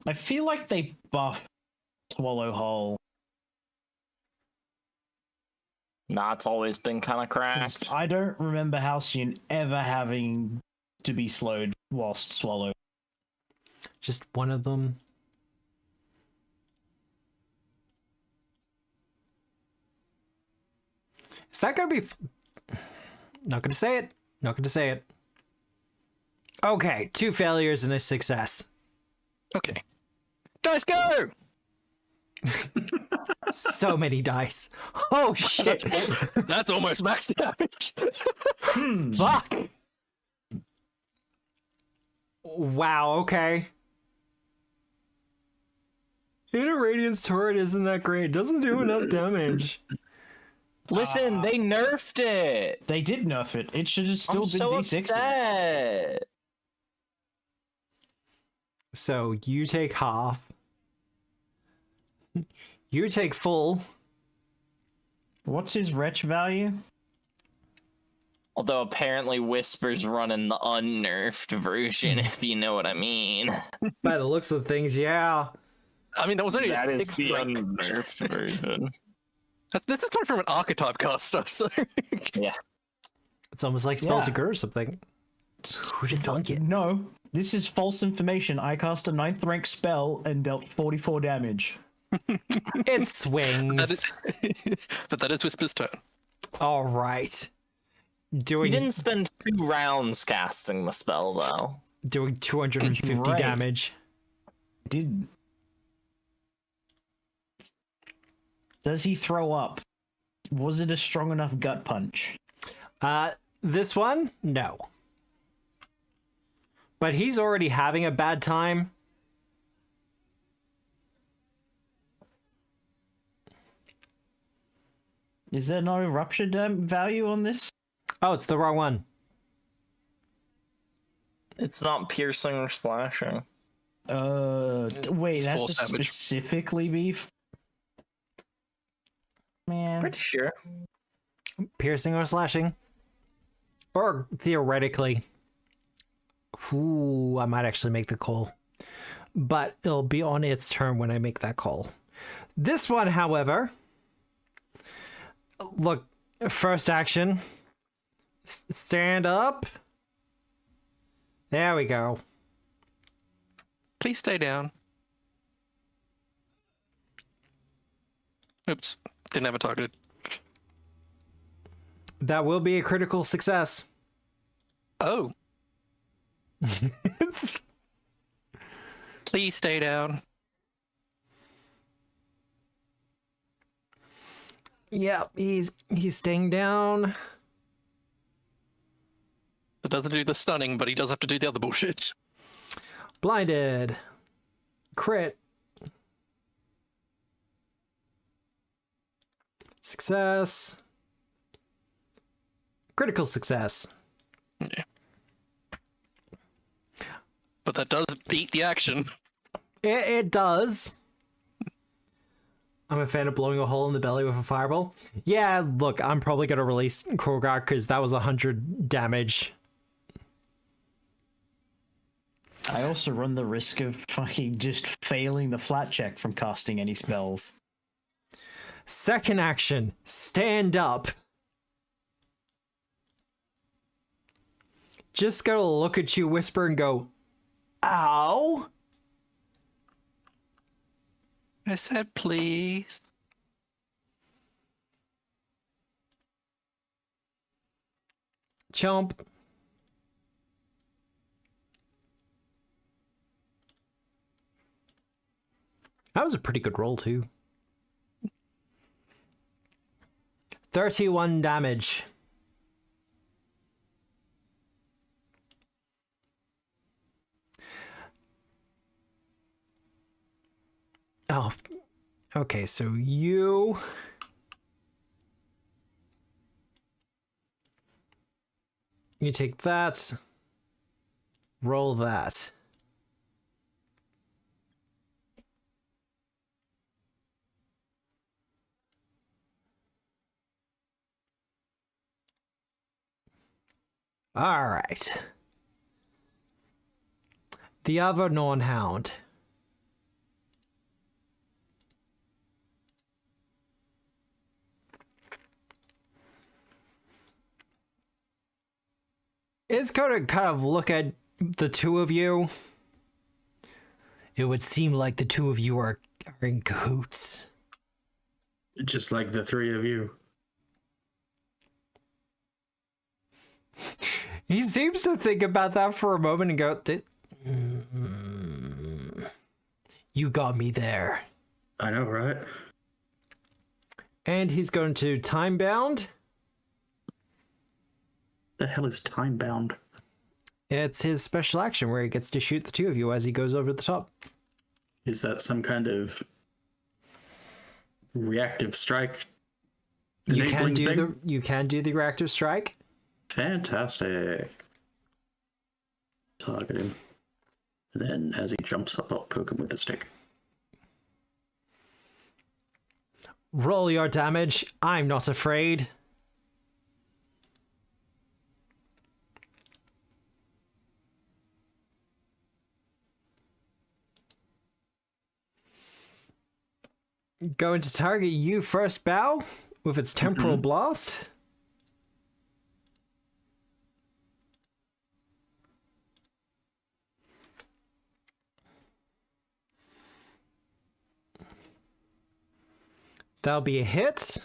I feel like they buff Swallow Whole. Nah, it's always been kind of cracked. I don't remember Halcyon ever having to be slowed whilst swallowed. Just one of them. Is that going to be... Not going to say it. Not going to say it. Okay, 2 failures and a success. Okay. Dice go! So many dice. Oh, shit. That's almost max damage. Fuck. Wow, okay. Inner Radiance Turret isn't that great. It doesn't do enough damage. Listen, they nerfed it. They did nerf it. It should have still I'm been so D60. upset. So you take half. You take full. What's his retch value? Although apparently Whisper's running the unnerfed version, if you know what I mean. By the looks of things, yeah. I mean, that was only That a is 6th the rank. unnerfed version. This is coming from an archetype caster, so... Yeah. It's almost like Spells Yeah. of Gur or something. Who'd have thunk it? No, this is false information. I cast a 9th rank spell and dealt 44 damage. It swings. But that is Whisper's turn. All right. You Doing didn't spend 2 rounds casting the spell, though. doing 250 Right. damage. Does he throw up? Was it a strong enough gut punch? This one, no. But he's already having a bad time. Is there no rupture value on this? Oh, it's the wrong one. It's not piercing or slashing. Wait, that's force damage. specifically beef. Man, Pretty sure. Piercing or slashing. Or theoretically. Ooh, I might actually make the call. But it'll be on its turn when I make that call. This one, however. Look, first action. Stand up. There we go. Please stay down. Oops. Didn't have it targeted. That will be a critical success. Oh. Please stay down. Yeah, he's staying down. It doesn't do the stunning, but he does have to do the other bullshit. Blinded. Crit. Success. Critical success. Yeah. But that does beat the action. It does. I'm a fan of blowing a hole in the belly with a fireball. Yeah, look, I'm probably going to release Korgok because that was 100 damage. I also run the risk of fucking just failing the flat check from casting any spells. Second action, stand up. Just gotta look at you, whisper, and go, ow. I said please. Chomp. That was a pretty good roll, too. 31 damage. Oh, okay, so you take that, roll that. All right. The other Norn Hound. It's going to kind of look at the two of you. It would seem like the two of you are in cahoots. Just like the three of you. He seems to think about that for a moment and go, you got me there. I know, right? And he's going to time bound. The hell is time bound? It's his special action where he gets to shoot the two of you as he goes over the top. Is that some kind of reactive strike? You can enabling thing? you can do the reactive strike. Fantastic. Target him. And then as he jumps up, I'll poke him with the stick. Roll your damage. I'm not afraid. Going to target you first, Bow, with its temporal blast. That'll be a hit.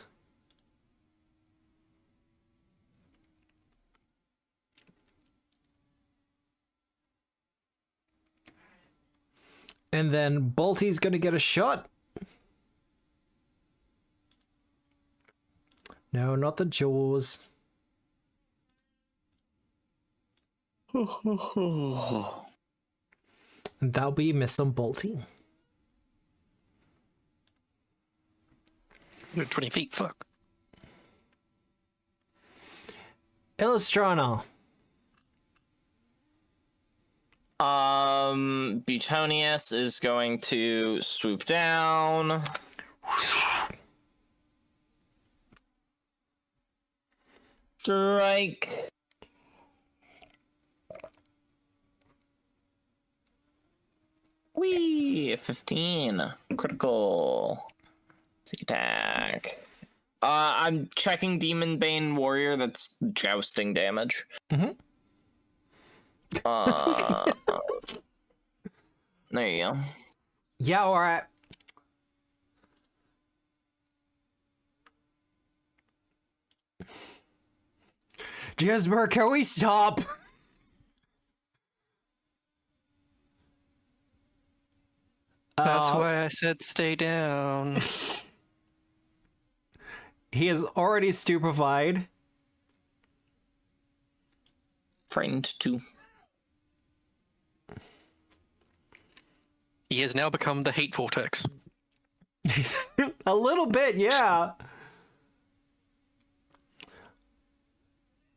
And then Bolty's gonna get a shot. No, not the jaws. And that'll be a miss on Bolty. 20 feet, fuck. Illustrana. Butonius is going to swoop down. Strike. Whee! 15. Critical. Sneak attack. I'm checking Demon Bane Warrior. That's jousting damage. Mm-hmm. There you go. Yeah, alright. Jesmer, can we stop? That's why I said stay down. He is already stupefied. Frightened 2. He has now become the hate vortex. A little bit, yeah.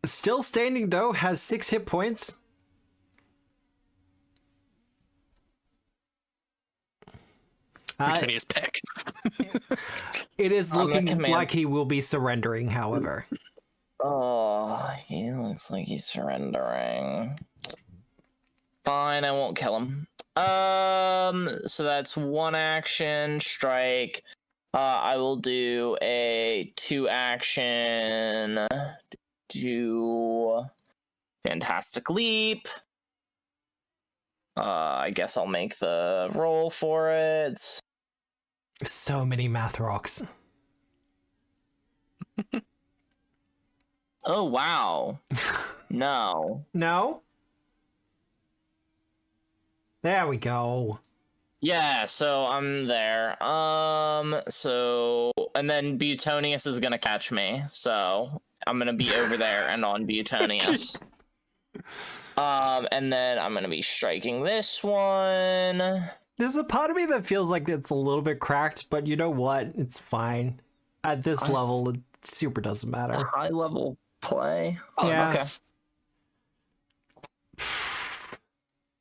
Still standing though, has 6 hit points. Butonius peck. It is looking like he will be surrendering, however. Oh, he looks like he's surrendering. Fine, I won't kill him. So that's 1 action strike. I will do a 2 action. Do fantastic leap. I guess I'll make the roll for it. So many math rocks. Oh wow. No. No? There we go. Yeah, so I'm there. So and then Butonius is gonna catch me, so I'm gonna be over there and on Butonius. And then I'm gonna be striking this one. There's a part of me that feels like it's a little bit cracked, but you know what? It's fine. At this level, it super doesn't matter. High level play. Yeah. Okay.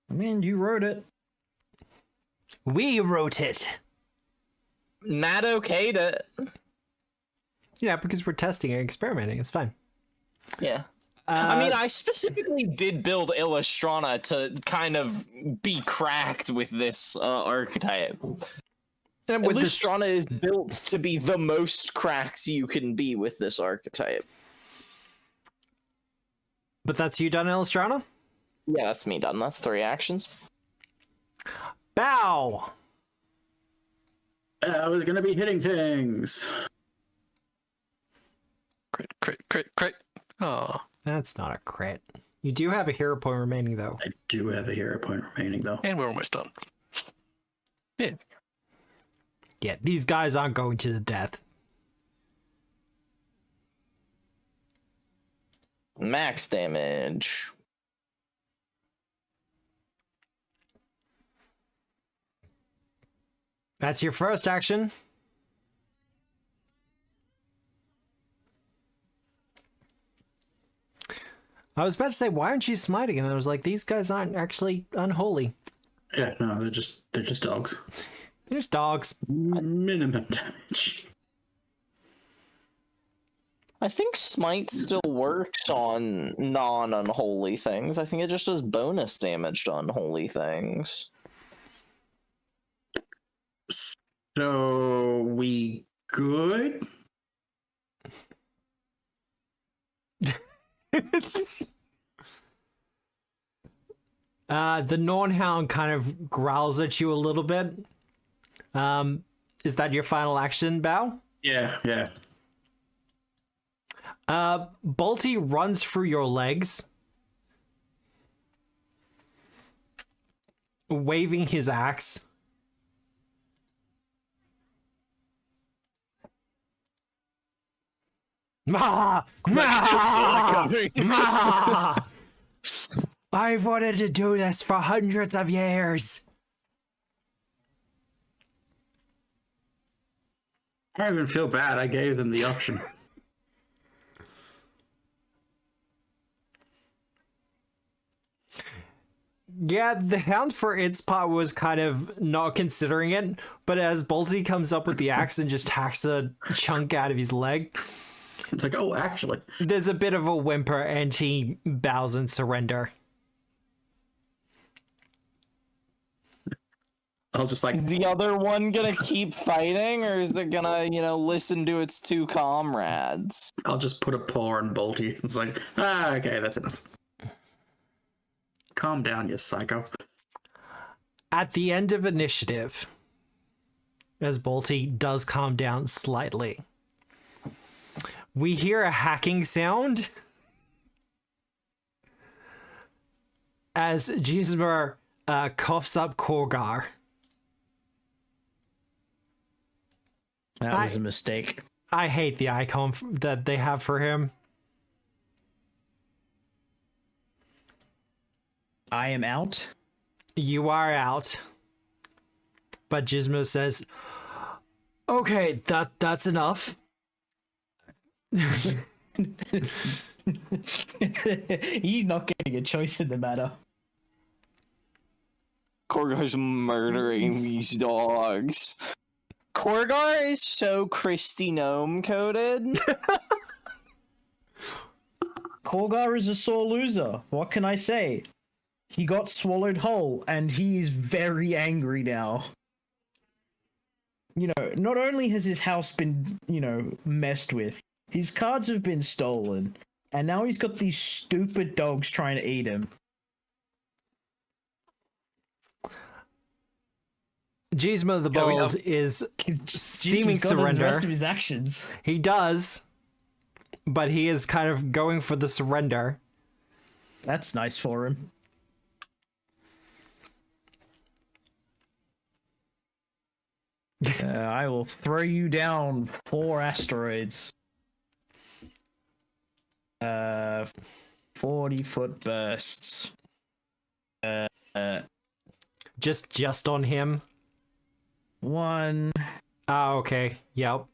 I mean, you wrote it. We wrote it. Not okay to. Yeah, because we're testing and experimenting. It's fine. Yeah. I mean, I specifically did build Illustrana to kind of be cracked with this archetype. And with Illustrana is built to be the most cracked you can be with this archetype. But that's you done, Illustrana? Yeah, that's me done. That's 3 actions. Bow! I was gonna be hitting things. Crit, crit, crit, crit. Oh. That's not a crit. You do have a hero point remaining, though. I do have a hero point remaining, though. And we're almost done. Yeah. Yeah, these guys aren't going to the death. Max damage. That's your first action. I was about to say, why aren't you smiting? And I was like, these guys aren't actually unholy. Yeah, no, they're just dogs. They're just dogs. Minimum damage. I think Smite still works on non-unholy things. I think it just does bonus damage to unholy things. So we good? The Nornhound kind of growls at you a little bit. Is that your final action, Bao? Yeah. Bolty runs through your legs, waving his axe. Ma! Ma! Ma! I've wanted to do this for hundreds of years. I don't even feel bad. I gave them the option. Yeah, the hound for its part was kind of not considering it, but as Bolty comes up with the axe and just hacks a chunk out of his leg, It's like, oh, actually. there's a bit of a whimper and he bows in surrender. I'll just like, Is the other one gonna keep fighting, or is it gonna, listen to its two comrades? I'll just put a paw on Bolty. It's like, okay, that's enough. Calm down, you psycho. At the end of initiative, as Bolty does calm down slightly, we hear a hacking sound as Gizmer coughs up Korgar. That was a mistake. I hate the icon that they have for him. I am out. You are out. But Gizmo says, okay, that's enough. He's not getting a choice in the matter. Korgar's murdering these dogs. Korgar is so Christy Gnome coded. Korgar is a sore loser. What can I say? He got swallowed whole, and he's very angry now. Not only has his house been, messed with, his cards have been stolen, and now he's got these stupid dogs trying to eat him. Gizmo the Bold is seeming got surrender. The rest of his actions. He does, but he is kind of going for the surrender. That's nice for him. I will throw you down 4 asteroids. 40-foot bursts. Just on him. 1. Ah, okay. Yep.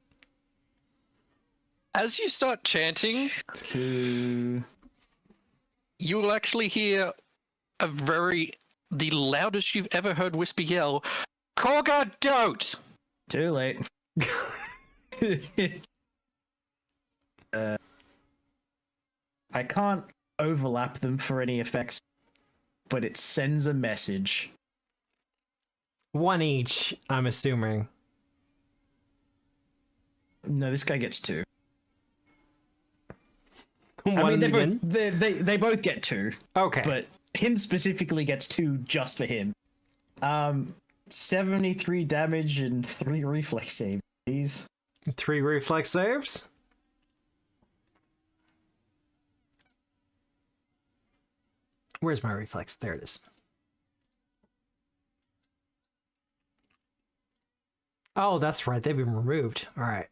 As you start chanting, 2. you will actually hear the loudest you've ever heard Wispy yell, Korgar, don't! Too late. I can't overlap them for any effects, but it sends a message. 1 each, I'm assuming. No, this guy gets 2. One they both get 2. Okay. But him specifically gets 2 just for him. 73 damage and 3 reflex saves, please. 3 reflex saves. Where's my reflex? There it is. Oh, that's right. They've been removed. All right.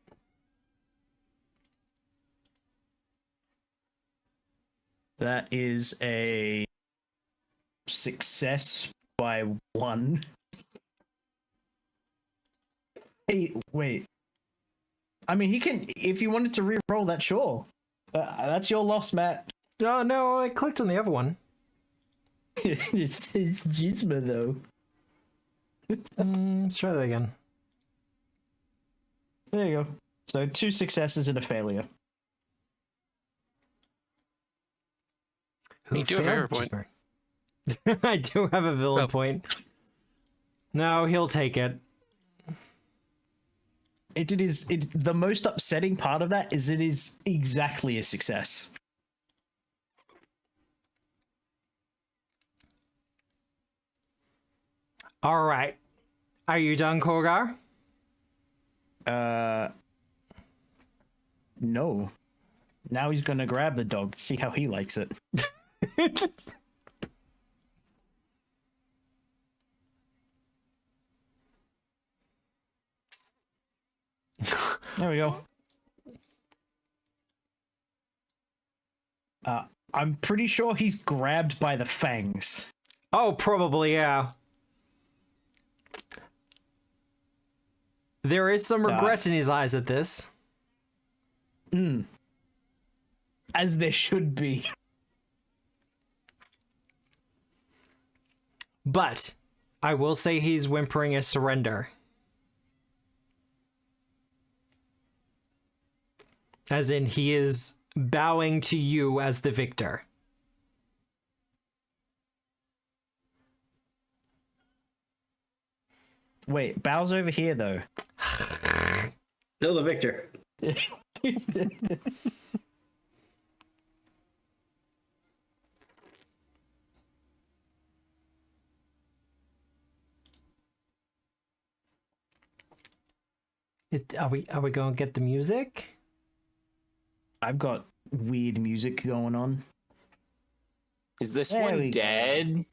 That is a success by 1. Hey, wait. I mean, he can, if you wanted to re-roll that, sure. That's your loss, Matt. Oh, no, I clicked on the other one. It's Gizmo, though. Let's try that again. There you go. So 2 successes and a failure. Who You do have a failed? hero point. Just I do have a villain Oh. point. No, he'll take it. The most upsetting part of that is it is exactly a success. All right. Are you done, Korgar? No. Now he's gonna grab the dog to see how he likes it. There we go. I'm pretty sure he's grabbed by the fangs. Oh, probably, yeah. There is some regret in his eyes at this. As there should be. But I will say he's whimpering a surrender. As in, he is bowing to you as the victor. Wait, Bow's over here, though. Still the victor. Are we going to get the music? I've got weird music going on. Is this There we one go. dead?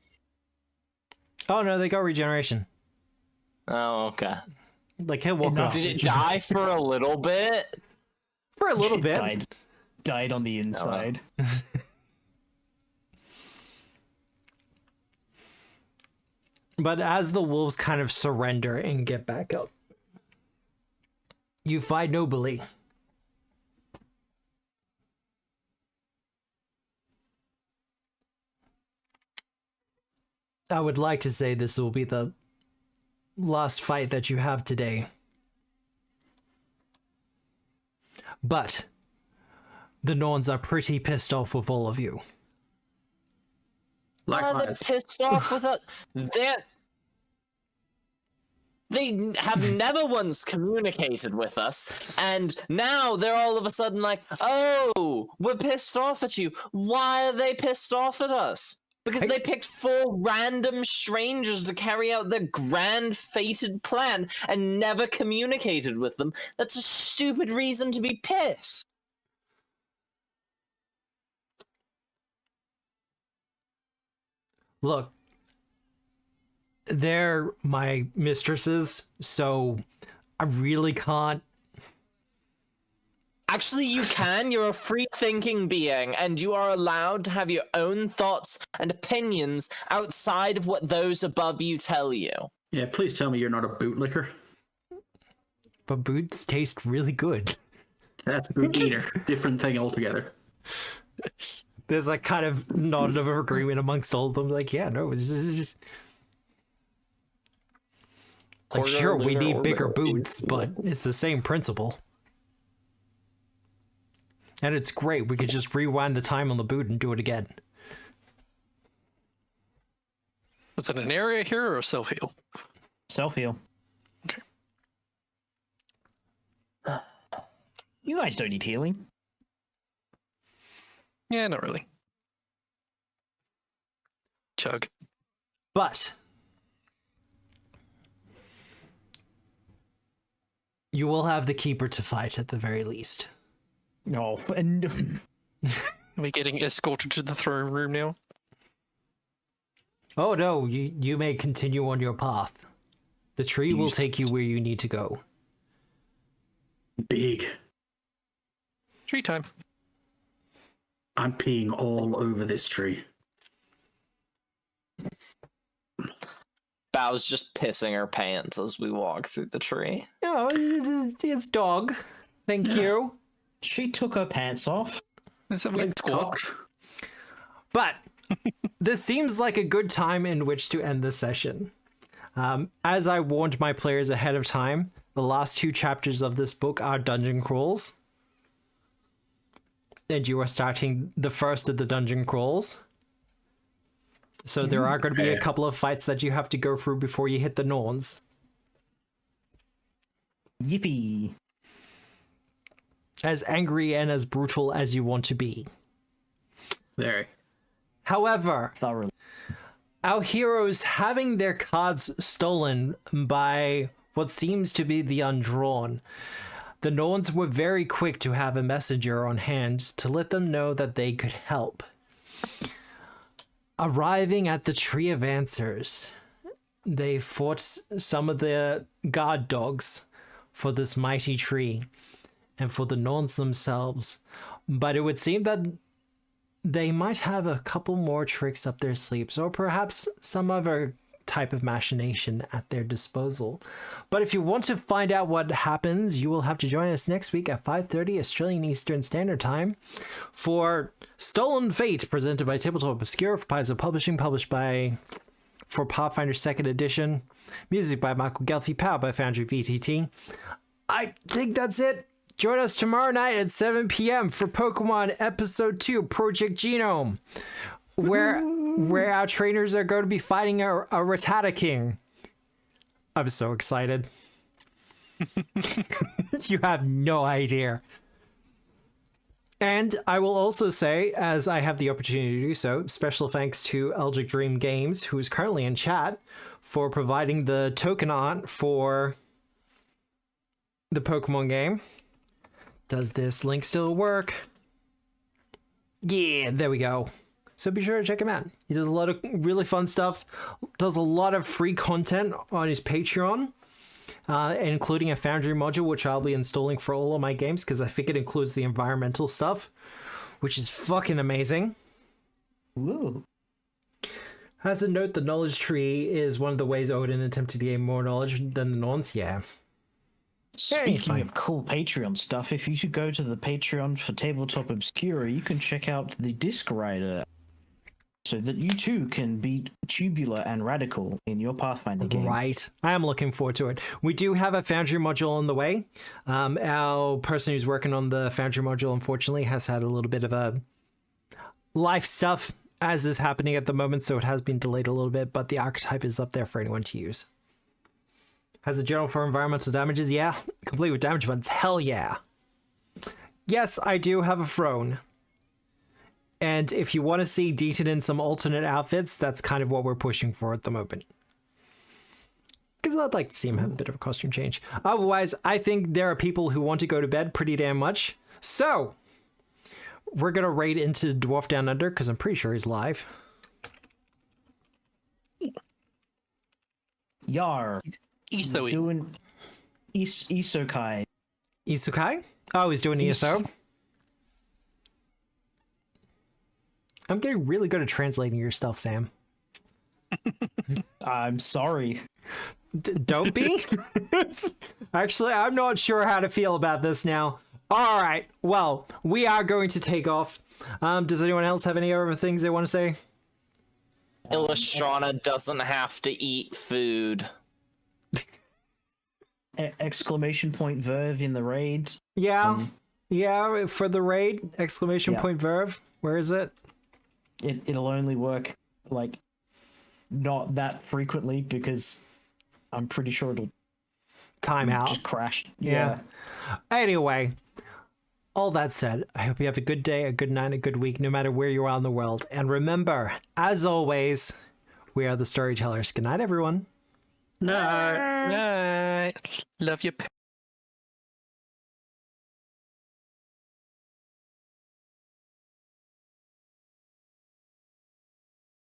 Oh no, they got regeneration. Oh, okay. Like he'll walk Enough. off. Did it die for a little bit? For a little It bit. died on the inside. But as the wolves kind of surrender and get back up, you fight nobly. I would like to say this will be the last fight that you have today. But the Norns are pretty pissed off with all of you. Why are they Likewise. pissed off with us? They have never once communicated with us, and now they're all of a sudden like, oh, we're pissed off at you. Why are they pissed off at us? Because they picked 4 random strangers to carry out their grand fated plan and never communicated with them. That's a stupid reason to be pissed. Look, they're my mistresses, so I really can't. Actually, you can. You're a free-thinking being, and you are allowed to have your own thoughts and opinions outside of what those above you tell you. Yeah, please tell me you're not a bootlicker. But boots taste really good. That's boot eater. Different thing altogether. There's like kind of nod of agreement amongst all of them. Like, yeah, no, this is just. Like, Quarter, sure, we lunar, need bigger orbital. boots, but it's the same principle. And it's great. We could just rewind the time on the boot and do it again. Was it an area here or a self heal? Self-heal. Okay. You guys don't need healing. Yeah, not really. Chug. But you will have the keeper to fight at the very least. No, and Are we getting escorted to the throne room now? Oh no, you may continue on your path. The tree will take you where you need to go. Big. Tree time. I'm peeing all over this tree. Bow's just pissing her pants as we walk through the tree. No, it's dog. Thank you. she took her pants off. Is that weird It's squat? cocked. But this seems like a good time in which to end the session. As I warned my players ahead of time, the last 2 chapters of this book are dungeon crawls. And you are starting the first of the dungeon crawls. So there are going to be a couple of fights that you have to go through before you hit the Norns. Yippee. As angry and as brutal as you want to be. Very. However, Thoroughly. our heroes having their cards stolen by what seems to be the Undrawn The Norns were very quick to have a messenger on hand to let them know that they could help. Arriving at the Tree of Answers, they fought some of the guard dogs for this mighty tree and for the Norns themselves. But it would seem that they might have a couple more tricks up their sleeves, or perhaps some other type of machination at their disposal. But if you want to find out what happens, you will have to join us next week at 5:30 Australian Eastern Standard Time for Stolen Fate, presented by Tabletop Obscura for Paizo Publishing, published for Pathfinder 2nd Edition. Music by Michael Gelfi, powered by Foundry VTT. I think that's it. Join us tomorrow night at 7 p.m. for Pokemon Episode 2 Project Genome, where our trainers are going to be fighting a Rattata King. I'm so excited. You have no idea. And I will also say, as I have the opportunity to do so, special thanks to Eldritch Dream Games, who is currently in chat, for providing the token art for the Pokemon game. Does this link still work? Yeah, there we go. So be sure to check him out. He does a lot of really fun stuff, does a lot of free content on his Patreon, including a Foundry module, which I'll be installing for all of my games, because I think it includes the environmental stuff, which is fucking amazing. Woo. As a note, the knowledge tree is one of the ways Odin attempted to gain more knowledge than the Norns. Yeah. Speaking of cool Patreon stuff, if you should go to the Patreon for Tabletop Obscura, you can check out the Disc Rider so that you too can beat Tubular and Radical in your Pathfinder game. Right. I am looking forward to it. We do have a Foundry module on the way. Our person who's working on the Foundry module, unfortunately, has had a little bit of a life stuff as is happening at the moment, so it has been delayed a little bit, but the archetype is up there for anyone to use. Has a journal for environmental damages? Yeah. Complete with damage buttons? Hell yeah. Yes, I do have a throne. And if you want to see Deaton in some alternate outfits, that's kind of what we're pushing for at the moment. Because I'd like to see him have a bit of a costume change. Otherwise, I think there are people who want to go to bed pretty damn much. So, we're going to raid into Dwarf Down Under, because I'm pretty sure he's live. Yar. ESO. Doing Isokai. Isukai? Oh, he's doing ESO? I'm getting really good at translating your stuff, Sam. I'm sorry. Don't be? Actually, I'm not sure how to feel about this now. All right. Well, we are going to take off. Does anyone else have any other things they want to say? Illustrana doesn't have to eat food. Exclamation point Verve in the raid. Yeah. Yeah, for the raid. Exclamation point Verve. Where is it? It'll only work, like, not that frequently, because I'm pretty sure it'll time out. Just crash. Yeah. Anyway, all that said, I hope you have a good day, a good night, a good week, no matter where you are in the world. And remember, as always, we are the storytellers. Good night, everyone. Night. Love you.